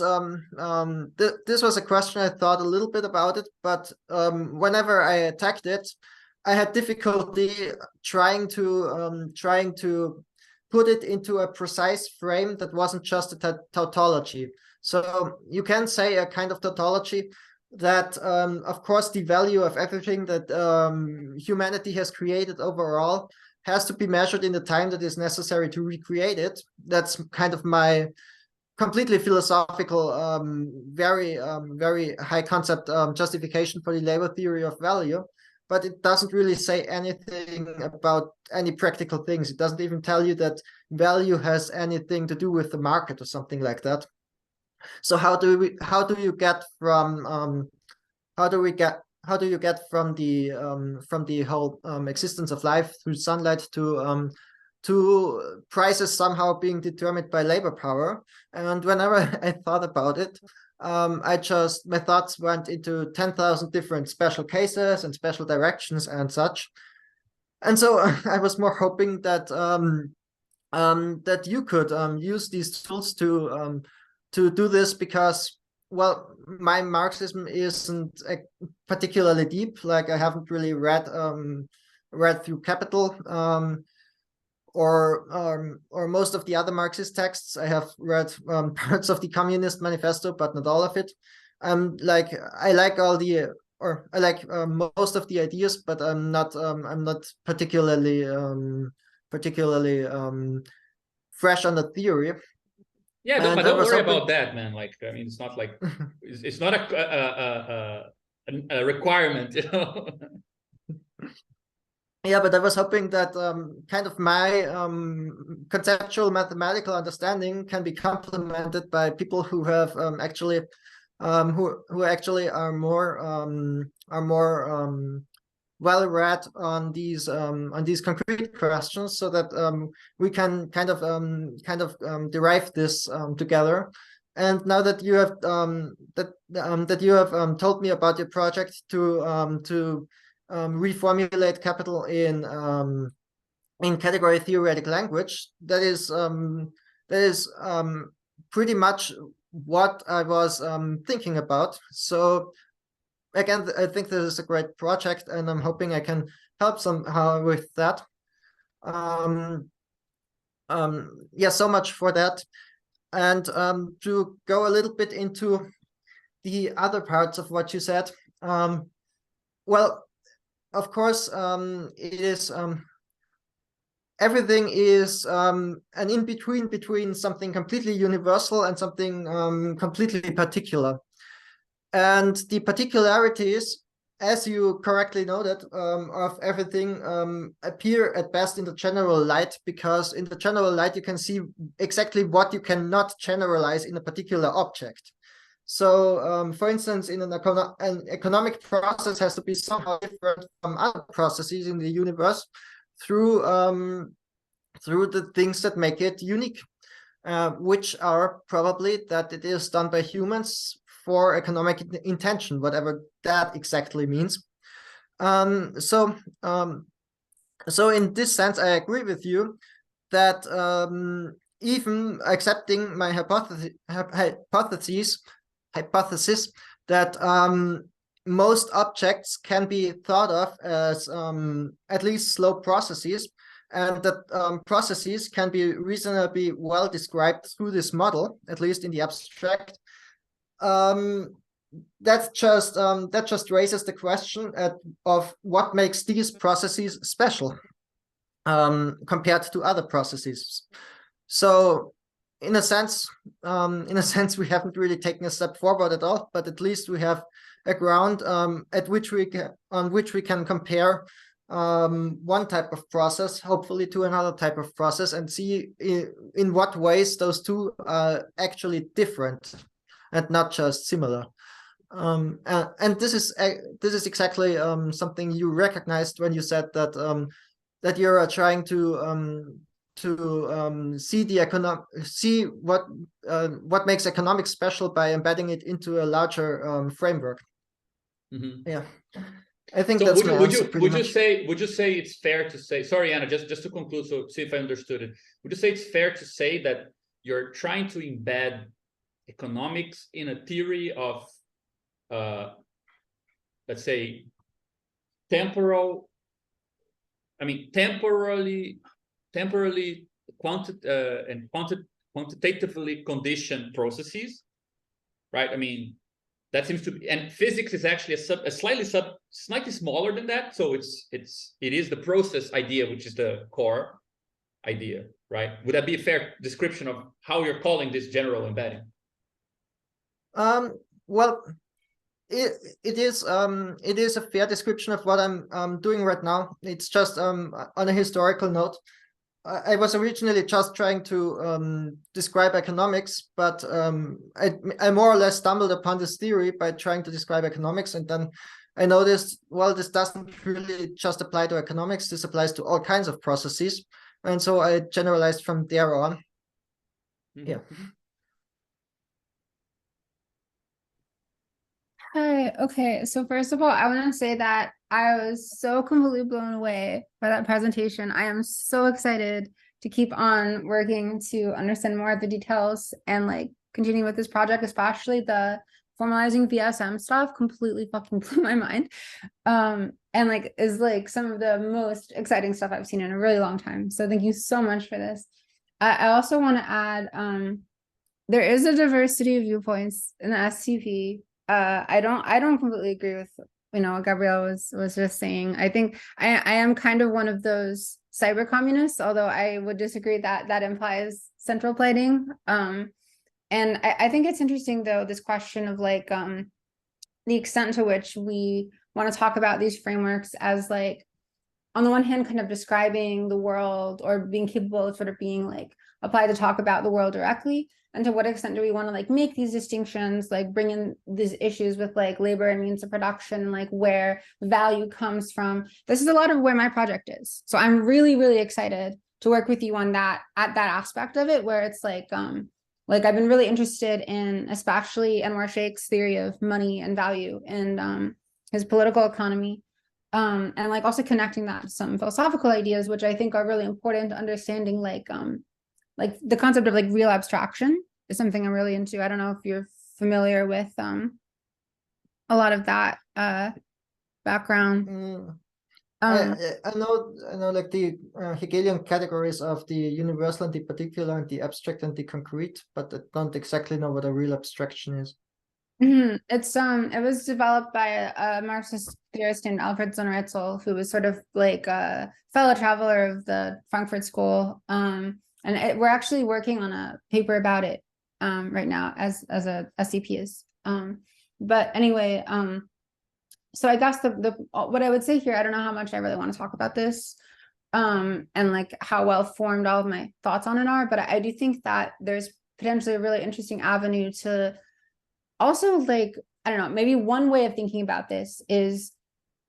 this was a question. I thought a little bit about it, but whenever I attacked it, I had difficulty trying to put it into a precise frame that wasn't just a tautology. So you can say a kind of tautology that, of course, the value of everything that humanity has created overall has to be measured in the time that is necessary to recreate it. That's kind of my completely philosophical, very high concept justification for the labor theory of value. But it doesn't really say anything about any practical things. It doesn't even tell you that value has anything to do with the market or something like that. So how do you get from the whole existence of life through sunlight to prices somehow being determined by labor power? And whenever I thought about it, my thoughts went into 10,000 different special cases and special directions and such. And so I was more hoping that that you could use these tools to do this, because, well, my Marxism isn't particularly deep. Like, I haven't really read through Capital, or most of the other Marxist texts. I have read parts of the Communist Manifesto, but not all of it. I like most of the ideas, but I'm not particularly fresh on the theory. Yeah, but don't worry about that, man. Like, I mean, it's not like it's not a requirement, you know. Yeah, but I was hoping that kind of my conceptual mathematical understanding can be complemented by people who have actually who actually are more well read on these concrete questions, so that we can kind of derive this together. And now that you have told me about your project to reformulate capital in category theoretic language, that is pretty much what I was thinking about. So again, I think this is a great project, and I'm hoping I can help somehow with that. Yeah, so much for that. And to go a little bit into the other parts of what you said, well, of course, it is everything is an in-between between something completely universal and something completely particular. And the particularities, as you correctly noted, of everything appear at best in the general light, because in the general light you can see exactly what you cannot generalize in a particular object. So, for instance, in an economic process has to be somehow different from other processes in the universe through the things that make it unique, which are probably that it is done by humans for economic intention, whatever that exactly means. So in this sense, I agree with you that even accepting my hypothesis, that most objects can be thought of as at least slow processes, and that processes can be reasonably well described through this model, at least in the abstract. That just raises the question of what makes these processes special compared to other processes. So in a sense, we haven't really taken a step forward at all, but at least we have a ground on which we can compare one type of process, hopefully, to another type of process, and see in what ways those two are actually different and not just similar. And this is exactly something you recognized when you said that that you're trying to see what makes economics special by embedding it into a larger framework. Mm-hmm. Yeah, I think so that's would my you, answer pretty much. Would you say it's fair to say, sorry, Anna, just to conclude, so see if I understood it. Would you say it's fair to say that you're trying to embed economics in a theory of, let's say, temporally quantitatively conditioned processes, right? I mean, that seems to be, and physics is actually a slightly smaller than that. So it is the process idea, which is the core idea, right? Would that be a fair description of how you're calling this general embedding? Well, it is a fair description of what I'm doing right now. It's just on a historical note. I was originally just trying to describe economics, but I more or less stumbled upon this theory by trying to describe economics, and then I noticed, well, this doesn't really just apply to economics. This applies to all kinds of processes, and so I generalized from there on. Mm-hmm. Yeah. Hi. Okay. So first of all, I want to say that I was so completely blown away by that presentation. I am so excited to keep on working to understand more of the details and like continue with this project, especially the formalizing VSM stuff completely fucking blew my mind. And like is like some of the most exciting stuff I've seen in a really long time. So thank you so much for this. I also want to add, there is a diversity of viewpoints in the SCP. I don't completely agree with what Gabriel was just saying. I think I am kind of one of those cyber communists, although I would disagree that implies central plating. And I think it's interesting though, this question of like the extent to which we want to talk about these frameworks as like, on the one hand, kind of describing the world or being capable of sort of being like applied to talk about the world directly. And to what extent do we want to like make these distinctions, like bring in these issues with like labor and means of production, like where value comes from. This is a lot of where my project is. So I'm really, really excited to work with you on that, at that aspect of it, where it's like I've been really interested in especially Anwar Sheikh's theory of money and value and his political economy. And like also connecting that to some philosophical ideas, which I think are really important to understanding like the concept of like real abstraction is something I'm really into. I don't know if you're familiar with a lot of that background. I know like the Hegelian categories of the universal and the particular and the abstract and the concrete, but I don't exactly know what a real abstraction is. Mm-hmm. It was developed by a Marxist theorist named Alfred Sonnenretzel, who was sort of like a fellow traveler of the Frankfurt School. And we're actually working on a paper about it right now as a SCP is. But anyway, so I guess the what I would say here, I don't know how much I really want to talk about this and like how well formed all of my thoughts on it are, but I do think that there's potentially a really interesting avenue to also like, I don't know, maybe one way of thinking about this is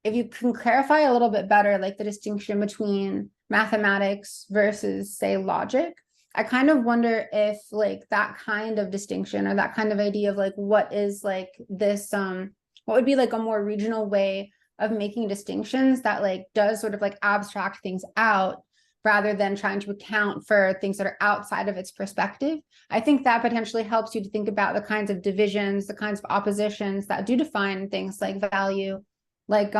if you can clarify a little bit better, like the distinction between mathematics versus say logic. I kind of wonder if like that kind of distinction or that kind of idea of like what is like this what would be like a more regional way of making distinctions that like does sort of like abstract things out rather than trying to account for things that are outside of its perspective. I think that potentially helps you to think about the kinds of divisions, the kinds of oppositions that do define things like value. Like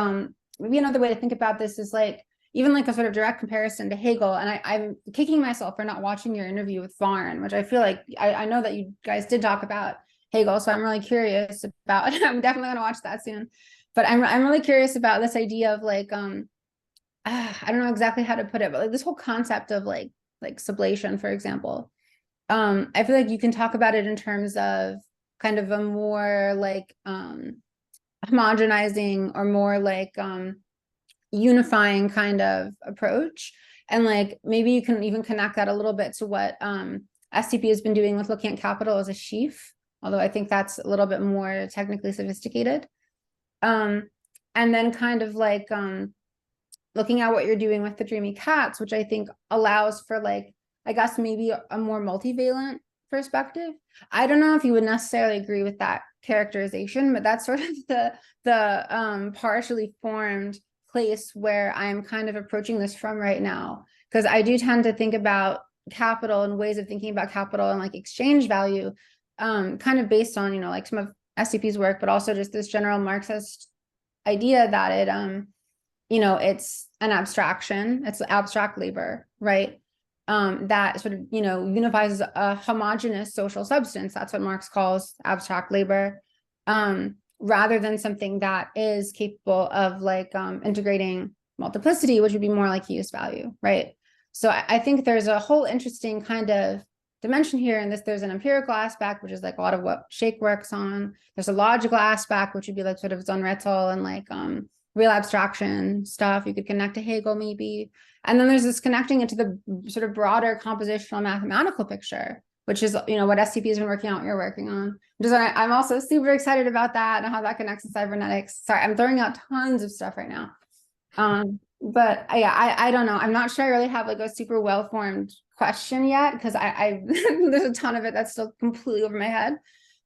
maybe another way to think about this is like even like a sort of direct comparison to Hegel. And I'm kicking myself for not watching your interview with Varn, which I feel like I know that you guys did talk about Hegel, so I'm really curious about. I'm definitely going to watch that soon. But I'm really curious about this idea of like I don't know exactly how to put it, but like this whole concept of like sublation, for example. I feel like you can talk about it in terms of kind of a more like homogenizing or more like unifying kind of approach. And like maybe you can even connect that a little bit to what STP has been doing with looking at capital as a sheaf, although I think that's a little bit more technically sophisticated. And then kind of like looking at what you're doing with the dreamy cats, which I think allows for like, I guess maybe a more multivalent perspective. I don't know if you would necessarily agree with that characterization, but that's sort of the partially formed place where I'm kind of approaching this from right now, because I do tend to think about capital and ways of thinking about capital and like exchange value, kind of based on, you know, like some of SCP's work, but also just this general Marxist idea that it, you know, it's an abstraction, it's abstract labor, right? That sort of, you know, unifies a homogeneous social substance. That's what Marx calls abstract labor, rather than something that is capable of like integrating multiplicity, which would be more like use value, right? So I think there's a whole interesting kind of dimension here in this. There's an empirical aspect, which is like a lot of what Shake works on. There's a logical aspect, which would be like sort of Zonrettel and like real abstraction stuff. You could connect to Hegel maybe. And then there's this connecting it to the sort of broader compositional mathematical picture, which is, you know, what SCP has been working on, what you're working on. I'm also super excited about that and how that connects to cybernetics. Sorry, I'm throwing out tons of stuff right now. But yeah, I don't know. I'm not sure I really have like a super well-formed question yet, because I there's a ton of it that's still completely over my head.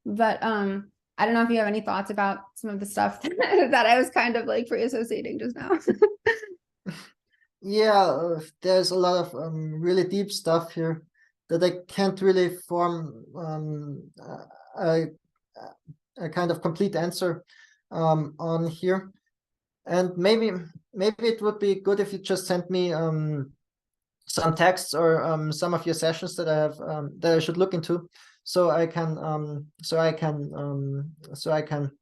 But I don't know if you have any thoughts about some of the stuff that I was kind of like pre-associating just now. Yeah, there's a lot of really deep stuff here that I can't really form a kind of complete answer on here. And maybe it would be good if you just sent me some texts or some of your sessions that I have that I should look into, so I can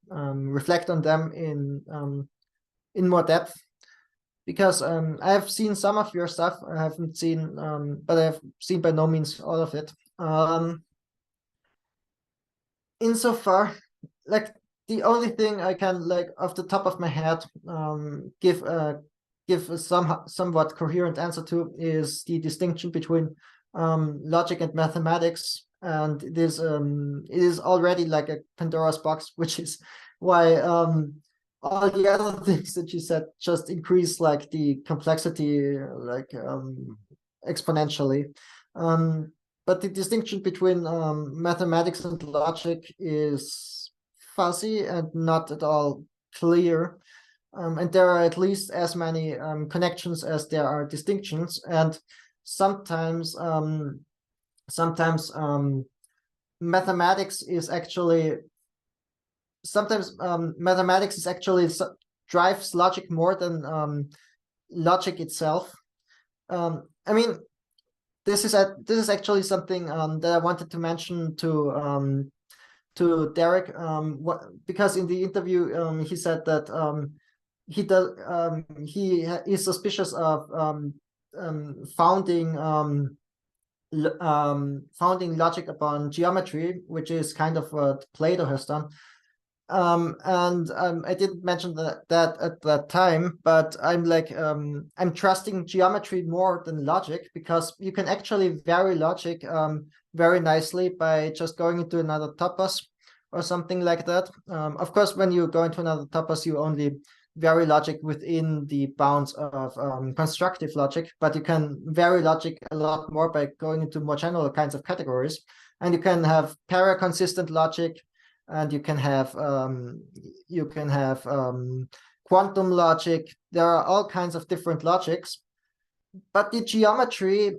reflect on them in more depth. Because I have seen some of your stuff, I haven't seen, but I have seen by no means all of it. Insofar, like the only thing I can, like off the top of my head, give a somewhat coherent answer to is the distinction between logic and mathematics, and it is already like a Pandora's box, which is why all the other things that you said just increase like the complexity like exponentially. But the distinction between mathematics and logic is fuzzy and not at all clear. And there are at least as many connections as there are distinctions. And sometimes mathematics is actually drives logic more than logic itself. I mean, this is actually something that I wanted to mention to Derek, because in the interview he said that he is suspicious of founding logic upon geometry, which is kind of what Plato has done. I didn't mention that at that time, but I'm like I'm trusting geometry more than logic, because you can actually vary logic very nicely by just going into another topos or something like that. Of course, when you go into another topos, you only vary logic within the bounds of constructive logic, but you can vary logic a lot more by going into more general kinds of categories, and you can have para-consistent logic. And you can have quantum logic. There are all kinds of different logics, but the geometry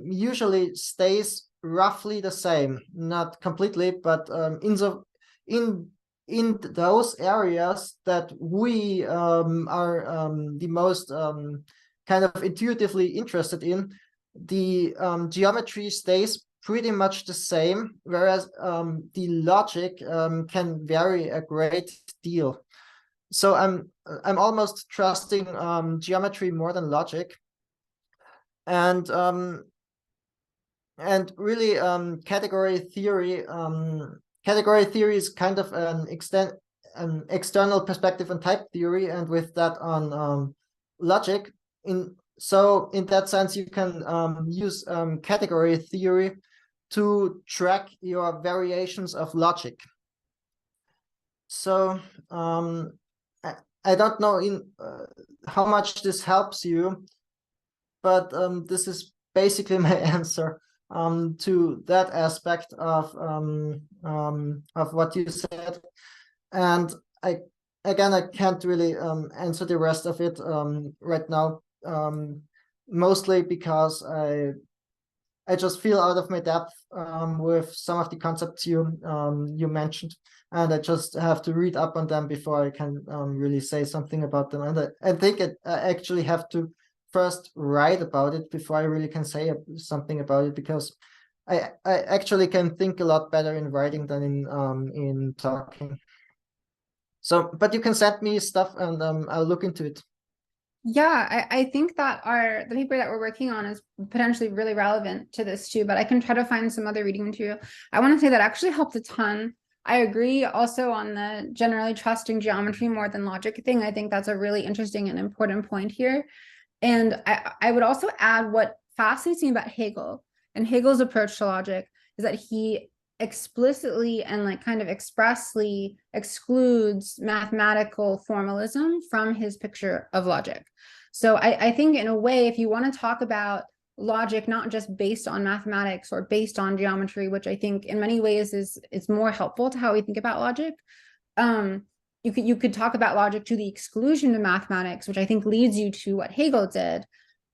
usually stays roughly the same, not completely, but in those areas that we are the most kind of intuitively interested in, the geometry stays pretty much the same, whereas the logic can vary a great deal. So I'm almost trusting geometry more than logic, and really category theory is kind of an external perspective and type theory, and with that on logic. So in that sense, you can use category theory to track your variations of logic. So I don't know how much this helps you, but this is basically my answer to that aspect of what you said. And I can't really answer the rest of it right now, mostly because I just feel out of my depth with some of the concepts you mentioned, and I just have to read up on them before I can really say something about them. And I think I actually have to first write about it before I really can say something about it, because I actually can think a lot better in writing than in talking. So, but you can send me stuff and I'll look into it. Yeah, I think that the paper that we're working on is potentially really relevant to this too, but I can try to find some other reading material. I want to say that actually helped a ton. I agree also on the generally trusting geometry more than logic thing. I think that's a really interesting and important point here. And I would also add what fascinates me about Hegel and Hegel's approach to logic is that he explicitly and like kind of expressly excludes mathematical formalism from his picture of logic. So I think in a way, if you want to talk about logic, not just based on mathematics or based on geometry, which I think in many ways is more helpful to how we think about logic, you could talk about logic to the exclusion of mathematics, which I think leads you to what Hegel did.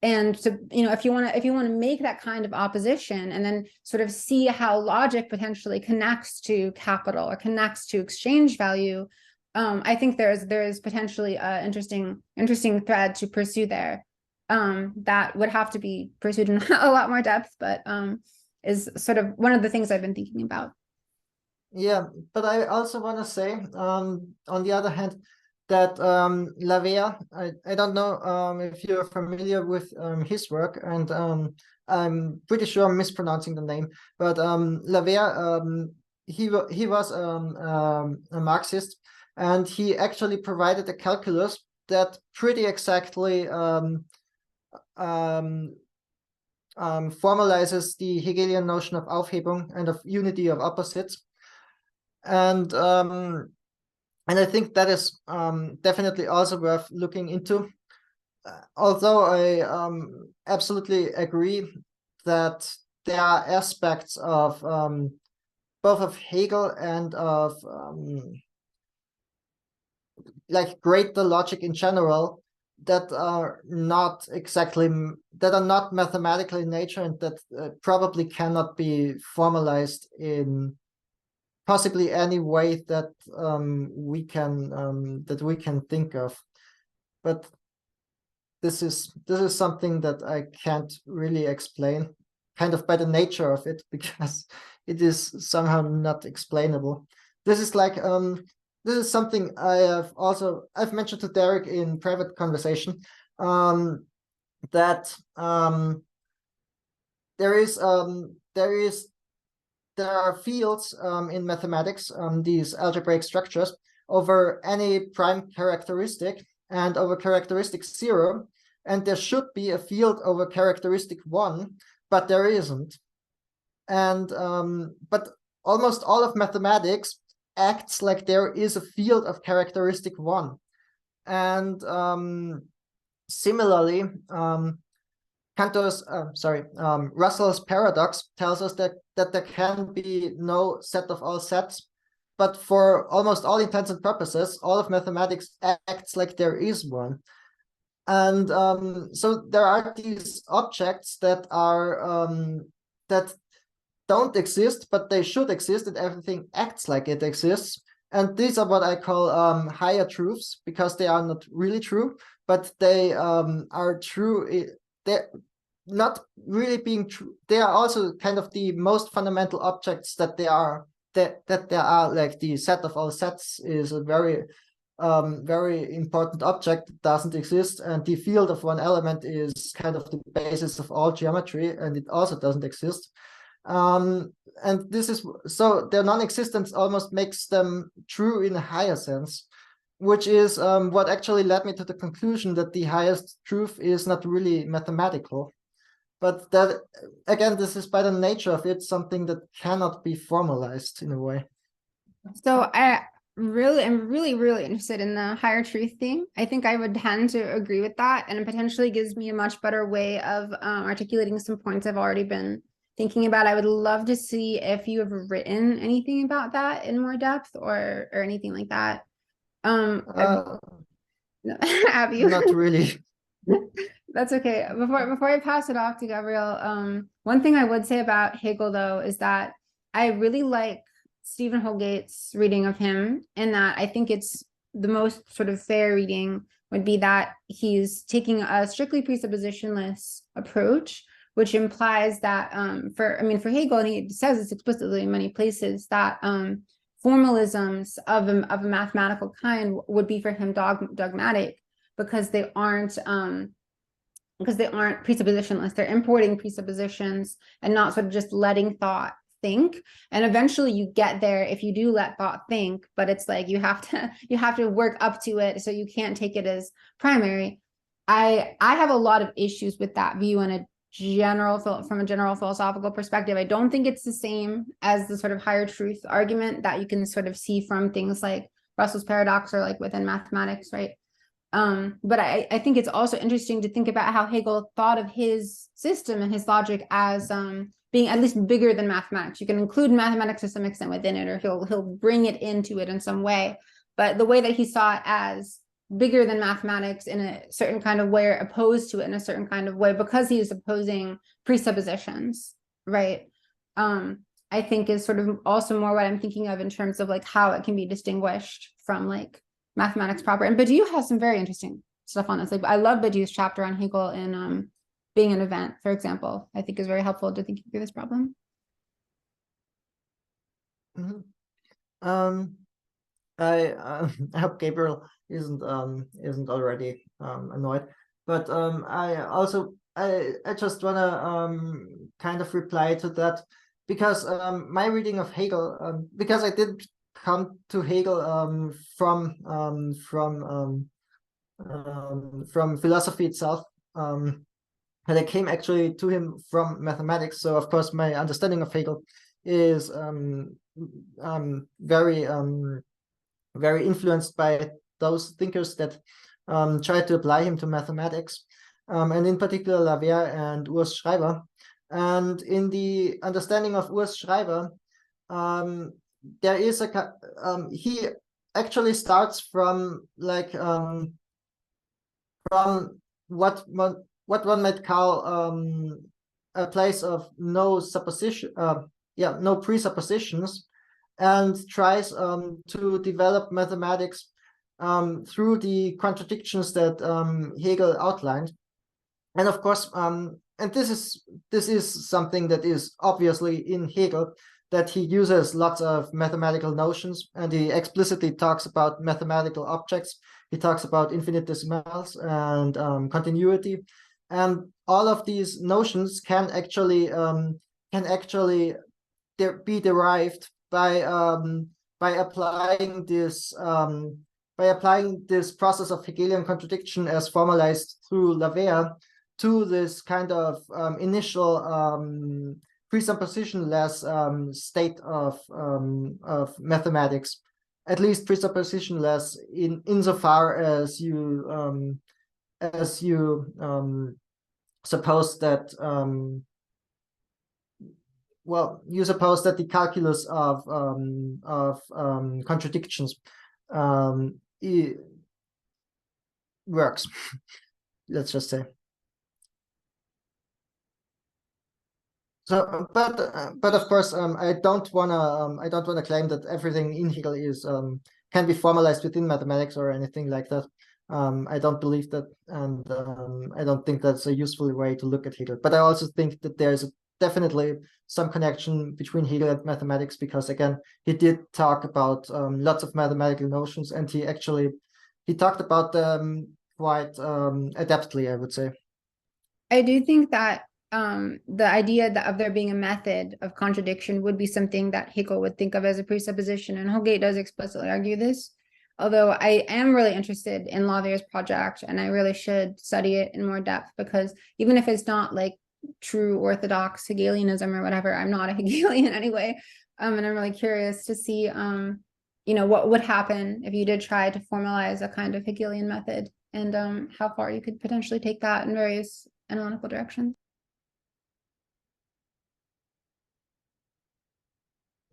And to, if you want to make that kind of opposition and then sort of see how logic potentially connects to capital or connects to exchange value, I think there's potentially an interesting thread to pursue there that would have to be pursued in a lot more depth, but is sort of one of the things I've been thinking about. Yeah, but I also want to say, on the other hand, that Lavea, I don't know if you're familiar with his work, and I'm pretty sure I'm mispronouncing the name, but Lavea, he was a Marxist, and he actually provided a calculus that pretty exactly formalizes the Hegelian notion of Aufhebung and of unity of opposites. And I think that is definitely also worth looking into. Although I absolutely agree that there are aspects of both of Hegel and of like greater logic in general that are not mathematical in nature, and that probably cannot be formalized in possibly any way that we can think of. But this is something that I can't really explain, kind of by the nature of it, because it is somehow not explainable. This is like this is something I've mentioned to Derek in private conversation, that there are fields in mathematics, these algebraic structures, over any prime characteristic and over characteristic 0, and there should be a field over characteristic 1, but there isn't. And but almost all of mathematics acts like there is a field of characteristic 1. And similarly, Russell's paradox tells us that there can be no set of all sets, but for almost all intents and purposes, all of mathematics acts like there is one. And so there are these objects that are that don't exist, but they should exist, and everything acts like it exists. And these are what I call higher truths, because they are not really true, but they are true. They're not really being true. They are also kind of the most fundamental objects that they are. That there are, like the set of all sets is a very important object that doesn't exist, and the field of one element is kind of the basis of all geometry, and it also doesn't exist. And this is so their non-existence almost makes them true in a higher sense, which is what actually led me to the conclusion that the highest truth is not really mathematical, but that, again, this is by the nature of it something that cannot be formalized in a way. So I'm really interested in the higher truth thing. I think I would tend to agree with that, and it potentially gives me a much better way of articulating some points I've already been thinking about. I would love to see if you have written anything about that in more depth or anything like that. Have you? Not really. That's okay. Before I pass it off to Gabriel, one thing I would say about Hegel, though, is that I really like Stephen Holgate's reading of him, and that I think it's the most sort of fair reading would be that he's taking a strictly presuppositionless approach, which implies that for Hegel, and he says this explicitly in many places, that formalisms of a mathematical kind would be for him dogmatic, because they aren't presuppositionless. They're importing presuppositions and not sort of just letting thought think. And eventually you get there if you do let thought think, but it's like you have to work up to it, so you can't take it as primary. I have a lot of issues with that view from a general philosophical perspective. I don't think it's the same as the sort of higher truth argument that you can sort of see from things like Russell's paradox or like within mathematics, right? But I think it's also interesting to think about how Hegel thought of his system and his logic as being at least bigger than mathematics. You can include mathematics to some extent within it, or he'll bring it into it in some way. But the way that he saw it as bigger than mathematics in a certain kind of way, or opposed to it in a certain kind of way, because he is opposing presuppositions, right? I think is sort of also more what I'm thinking of in terms of like how it can be distinguished from like mathematics proper. And Badiou has some very interesting stuff on this. Like, I love Badiou's chapter on Hegel in Being an Event, for example. I think is very helpful to thinking through this problem. Mm-hmm. I hope Gabriel isn't already annoyed, but I just wanna kind of reply to that, because my reading of Hegel, because I did come to Hegel from philosophy itself, and I came actually to him from mathematics. So of course my understanding of Hegel is very influenced by those thinkers that tried to apply him to mathematics, and in particular Lavere and Urs Schreiber. And in the understanding of Urs Schreiber, there is he actually starts from like from what one might call a place of no presuppositions, and tries to develop mathematics through the contradictions that Hegel outlined. And of course, and this is something that is obviously in Hegel, that he uses lots of mathematical notions, and he explicitly talks about mathematical objects. He talks about infinitesimals and continuity, and all of these notions can actually be derived by applying this process of Hegelian contradiction as formalized through Lavere to this kind of initial presuppositionless state of mathematics, at least presuppositionless insofar as you suppose that you suppose that the calculus of contradictions works. let's just say. So, but of course, I don't wanna claim that everything in Hegel is can be formalized within mathematics or anything like that. I don't believe that, and I don't think that's a useful way to look at Hegel. But I also think that there's definitely some connection between Hegel and mathematics, because again, he did talk about lots of mathematical notions, and he talked about them quite adeptly, I would say. I do think that the idea that of there being a method of contradiction would be something that Hegel would think of as a presupposition, and Holgate does explicitly argue this. Although I am really interested in Lavier's project, and I really should study it in more depth, because even if it's not like true orthodox Hegelianism or whatever, I'm not a Hegelian anyway. And I'm really curious to see, you know, what would happen if you did try to formalize a kind of Hegelian method, and how far you could potentially take that in various analytical directions.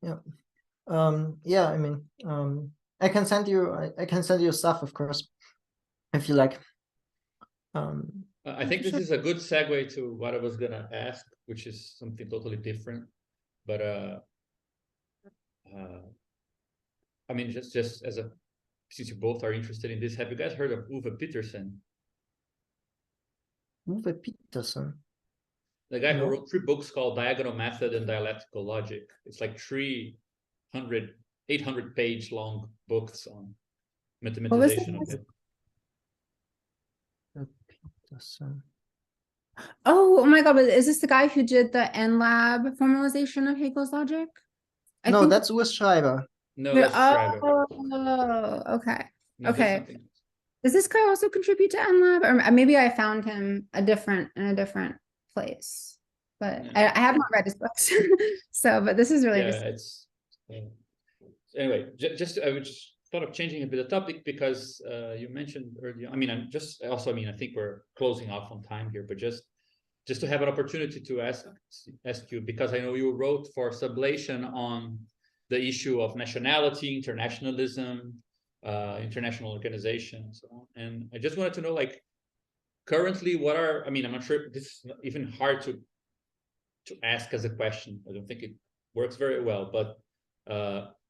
Yeah. Yeah, I mean, I can send you stuff, of course, if you like. I think this is a good segue to what I was gonna ask, which is something totally different. But I mean, just as a, since you both are interested in this, have you guys heard of Uwe Peterson? Uwe Peterson. The guy who wrote 3 books called Diagonal Method and Dialectical Logic. It's like 800-page long books on mathematization of it. Peterson. Oh my God, but is this the guy who did the NLab formalization of Hegel's logic? No, that's Urs Schreiber. No, that's Schreiber. Oh, okay. No, Okay. Does this guy also contribute to NLab? Or maybe I found him in a different place. But Yeah. I have not read his books. So, but this is really interesting. It's anyway, I would just thought of changing a bit of topic, because you mentioned earlier, I mean, I think we're closing off on time here, but just to have an opportunity to ask you, because I know you wrote for Sublation on the issue of nationality, internationalism, international organization, and so on. And I just wanted to know, like, currently, I mean, I'm not sure, this is even hard to ask as a question. I don't think it works very well, but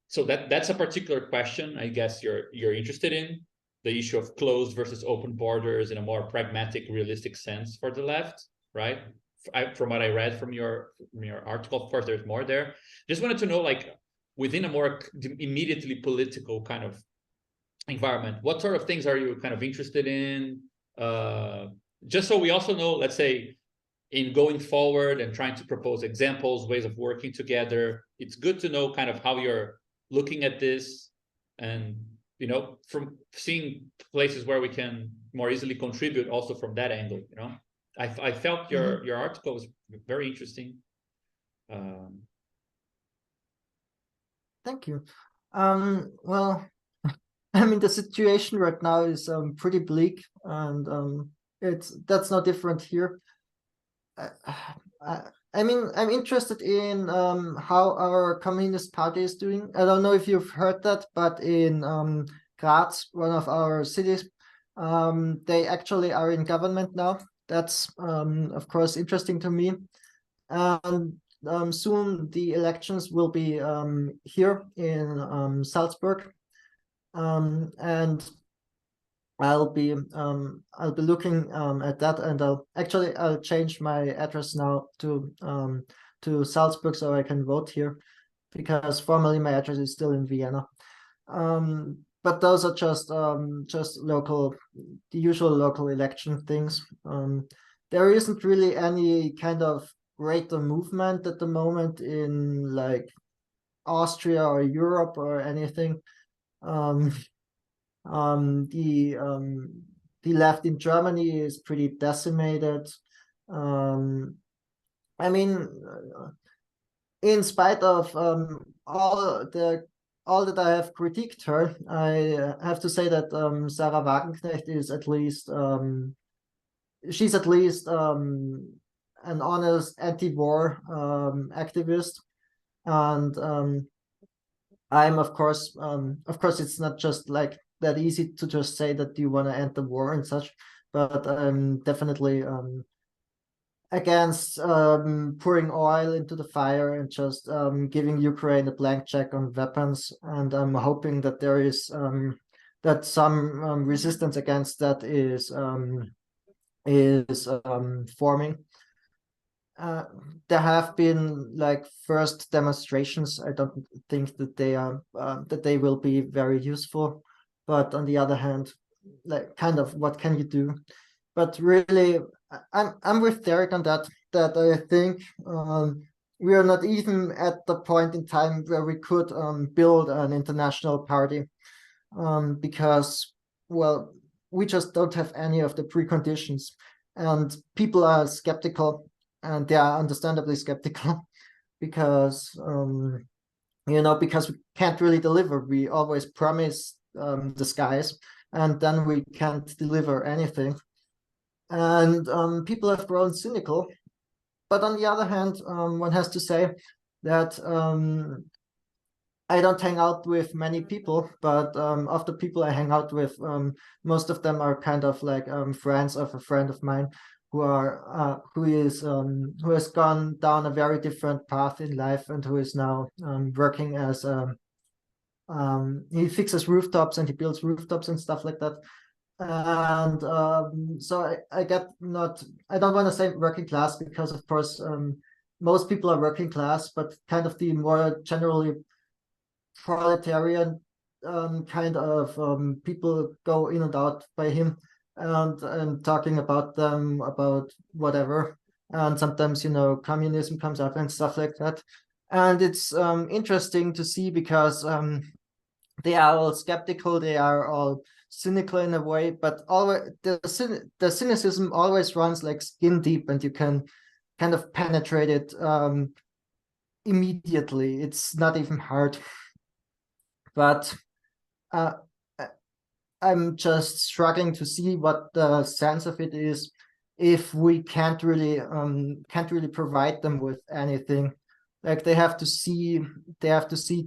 so that's a particular question I guess you're interested in, the issue of closed versus open borders in a more pragmatic, realistic sense for the left, right? From what I read from your article, of course, there's more there. Just wanted to know, like, within a more immediately political kind of environment, what sort of things are you kind of interested in? Just so we also know, let's say, in going forward and trying to propose examples, ways of working together, it's good to know kind of how you're looking at this, and, you know, from seeing places where we can more easily contribute also from that angle, you know. I felt your article was very interesting. Thank you. Well, I mean, the situation right now is pretty bleak, and that's no different here. I mean, I'm interested in how our Communist Party is doing. I don't know if you've heard that, but in Graz, one of our cities, they actually are in government now. That's of course interesting to me. And soon the elections will be here in Salzburg, and I'll be looking at that, and I'll change my address now to Salzburg, so I can vote here, because formally my address is still in Vienna. But those are just local, the usual local election things. There isn't really any kind of greater movement at the moment in like Austria or Europe or anything. The left in Germany is pretty decimated. I mean, in spite of all that I have critiqued her, I have to say that Sarah Wagenknecht is at least she's at least an honest anti-war activist, and I'm of course it's not just like that easy to just say that you want to end the war and such, but I'm definitely against pouring oil into the fire and just giving Ukraine a blank check on weapons. And I'm hoping that there is that some resistance against that is forming. There have been like first demonstrations. I don't think that they will be very useful, but on the other hand, like kind of what can you do? But really, I'm with Derek on that. That I think we are not even at the point in time where we could build an international party, because well, we just don't have any of the preconditions, and people are skeptical, and they are understandably skeptical, because because we can't really deliver. We always promise the skies, and then we can't deliver anything. And people have grown cynical. But on the other hand, one has to say that I don't hang out with many people, but of the people I hang out with, most of them are kind of like friends of a friend of mine who has gone down a very different path in life, and who is now working as he fixes rooftops and he builds rooftops and stuff like that. And so I don't want to say working class, because of course most people are working class, but kind of the more generally proletarian kind of people go in and out by him, and talking about them, about whatever, and sometimes communism comes up and stuff like that. And it's interesting to see, because they are all skeptical, they are all cynical in a way, but always the cynicism always runs like skin deep, and you can kind of penetrate it immediately. It's not even hard. But I'm just struggling to see what the sense of it is if we can't really provide them with anything. Like they have to see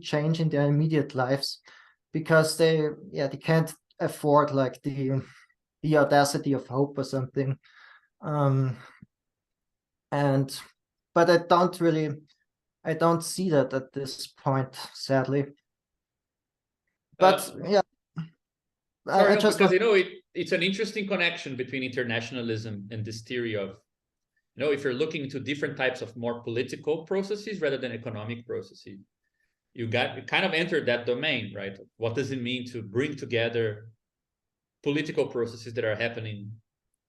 change in their immediate lives, because they can't afford like the audacity of hope or something. But I don't see that at this point, sadly. But yeah, sorry, because it's an interesting connection between internationalism and this theory of, if you're looking into different types of more political processes rather than economic processes, you kind of entered that domain, right? What does it mean to bring together political processes that are happening in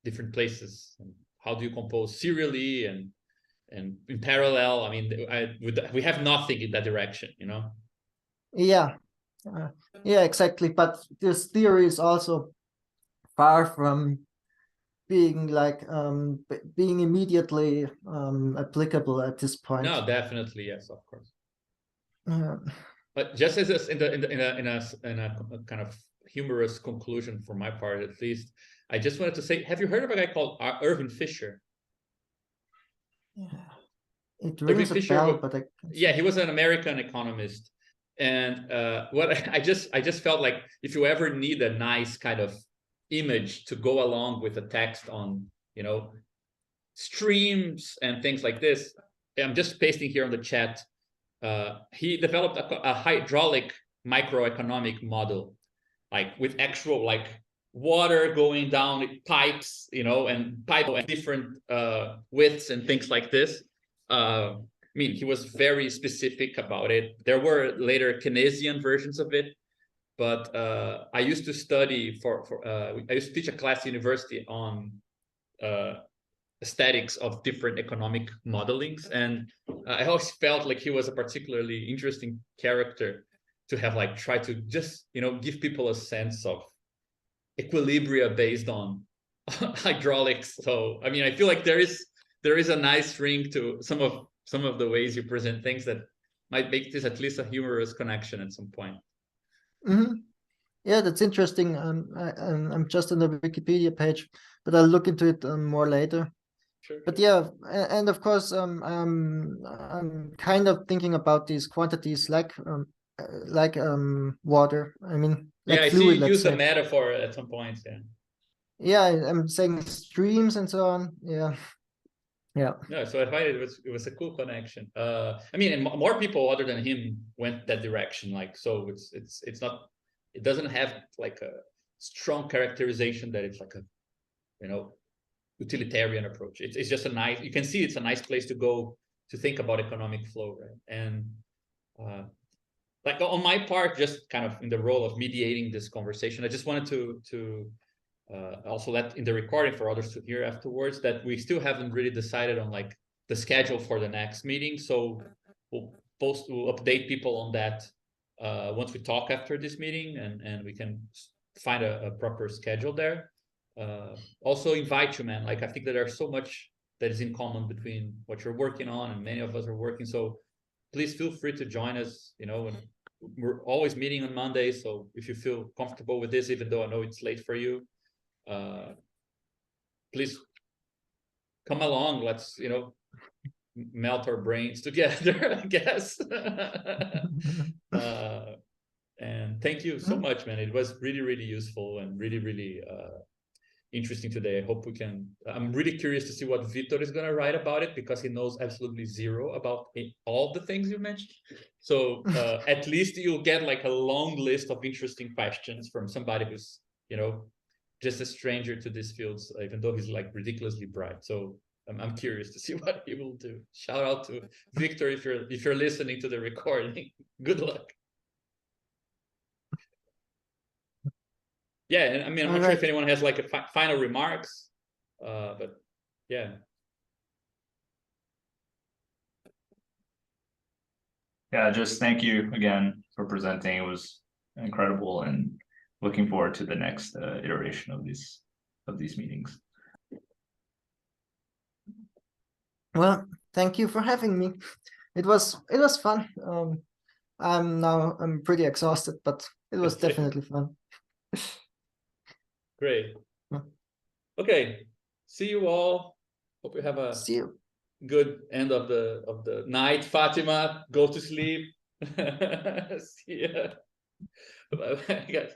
different places? And how do you compose serially and in parallel? I mean, we have nothing in that direction, Yeah. Yeah, exactly. But this theory is also far from being like being immediately applicable at this point. No, definitely, yes, of course. Yeah. But just as in a kind of humorous conclusion for my part, at least, I just wanted to say, have you heard of a guy called Irving Fisher? Yeah, it rings a bell, but yeah, he was an American economist. And what I just felt like, if you ever need a nice kind of image to go along with a text on, streams and things like this, I'm just pasting here on the chat. He developed a hydraulic microeconomic model, like with actual like water going down pipes, and pipe at different widths and things like this. I mean, he was very specific about it. There were later Keynesian versions of it, but I used to study I used to teach a class at university on aesthetics of different economic modelings, and I always felt like he was a particularly interesting character to have like try to just give people a sense of equilibria based on hydraulics. So I mean, I feel like there is a nice ring to some of the ways you present things that might make this at least a humorous connection at some point. Mm-hmm. Yeah, that's interesting. I'm just on the Wikipedia page, but I'll look into it more later. Sure. But yeah, and of course, I'm kind of thinking about these quantities like water. I mean, like yeah, I fluid, see you use a metaphor at some point. Yeah. Yeah, I'm saying streams and so on. Yeah. Yeah. No, so I find it was a cool connection. I mean, and more people other than him went that direction. Like, so it's not, it doesn't have like a strong characterization that it's like a, you know, utilitarian approach. It's just a nice, you can see it's a nice place to go to think about economic flow, right? And like on my part, just kind of in the role of mediating this conversation, I just wanted to also let in the recording for others to hear afterwards that we still haven't really decided on like the schedule for the next meeting. So we'll update people on that once we talk after this meeting, and we can find a proper schedule there. Also invite you, man. Like, I think that there's so much that is in common between what you're working on and many of us are working. So please feel free to join us, you know, and we're always meeting on Mondays. So if you feel comfortable with this, even though I know it's late for you, please come along. Let's, you know, melt our brains together, I guess. And thank you so much, man. It was really, really useful and really, really interesting today. I hope we can, I'm really curious to see what Victor is going to write about it, because he knows absolutely zero about all the things you mentioned. So at least you'll get like a long list of interesting questions from somebody who's, you know, just a stranger to these fields, even though he's like ridiculously bright. So I'm curious to see what he will do. Shout out to Victor if you're listening to the recording. Good luck. Yeah, and I mean, I'm not sure if anyone has like a final remarks, but yeah. Yeah, just thank you again for presenting. It was incredible, and looking forward to the next iteration of these meetings. Well, thank you for having me. It was fun. I'm pretty exhausted, but it was definitely fun. Great. Okay. See you all. Hope you have a good end of the night, Fatima. Go to sleep. See ya. Bye, guys.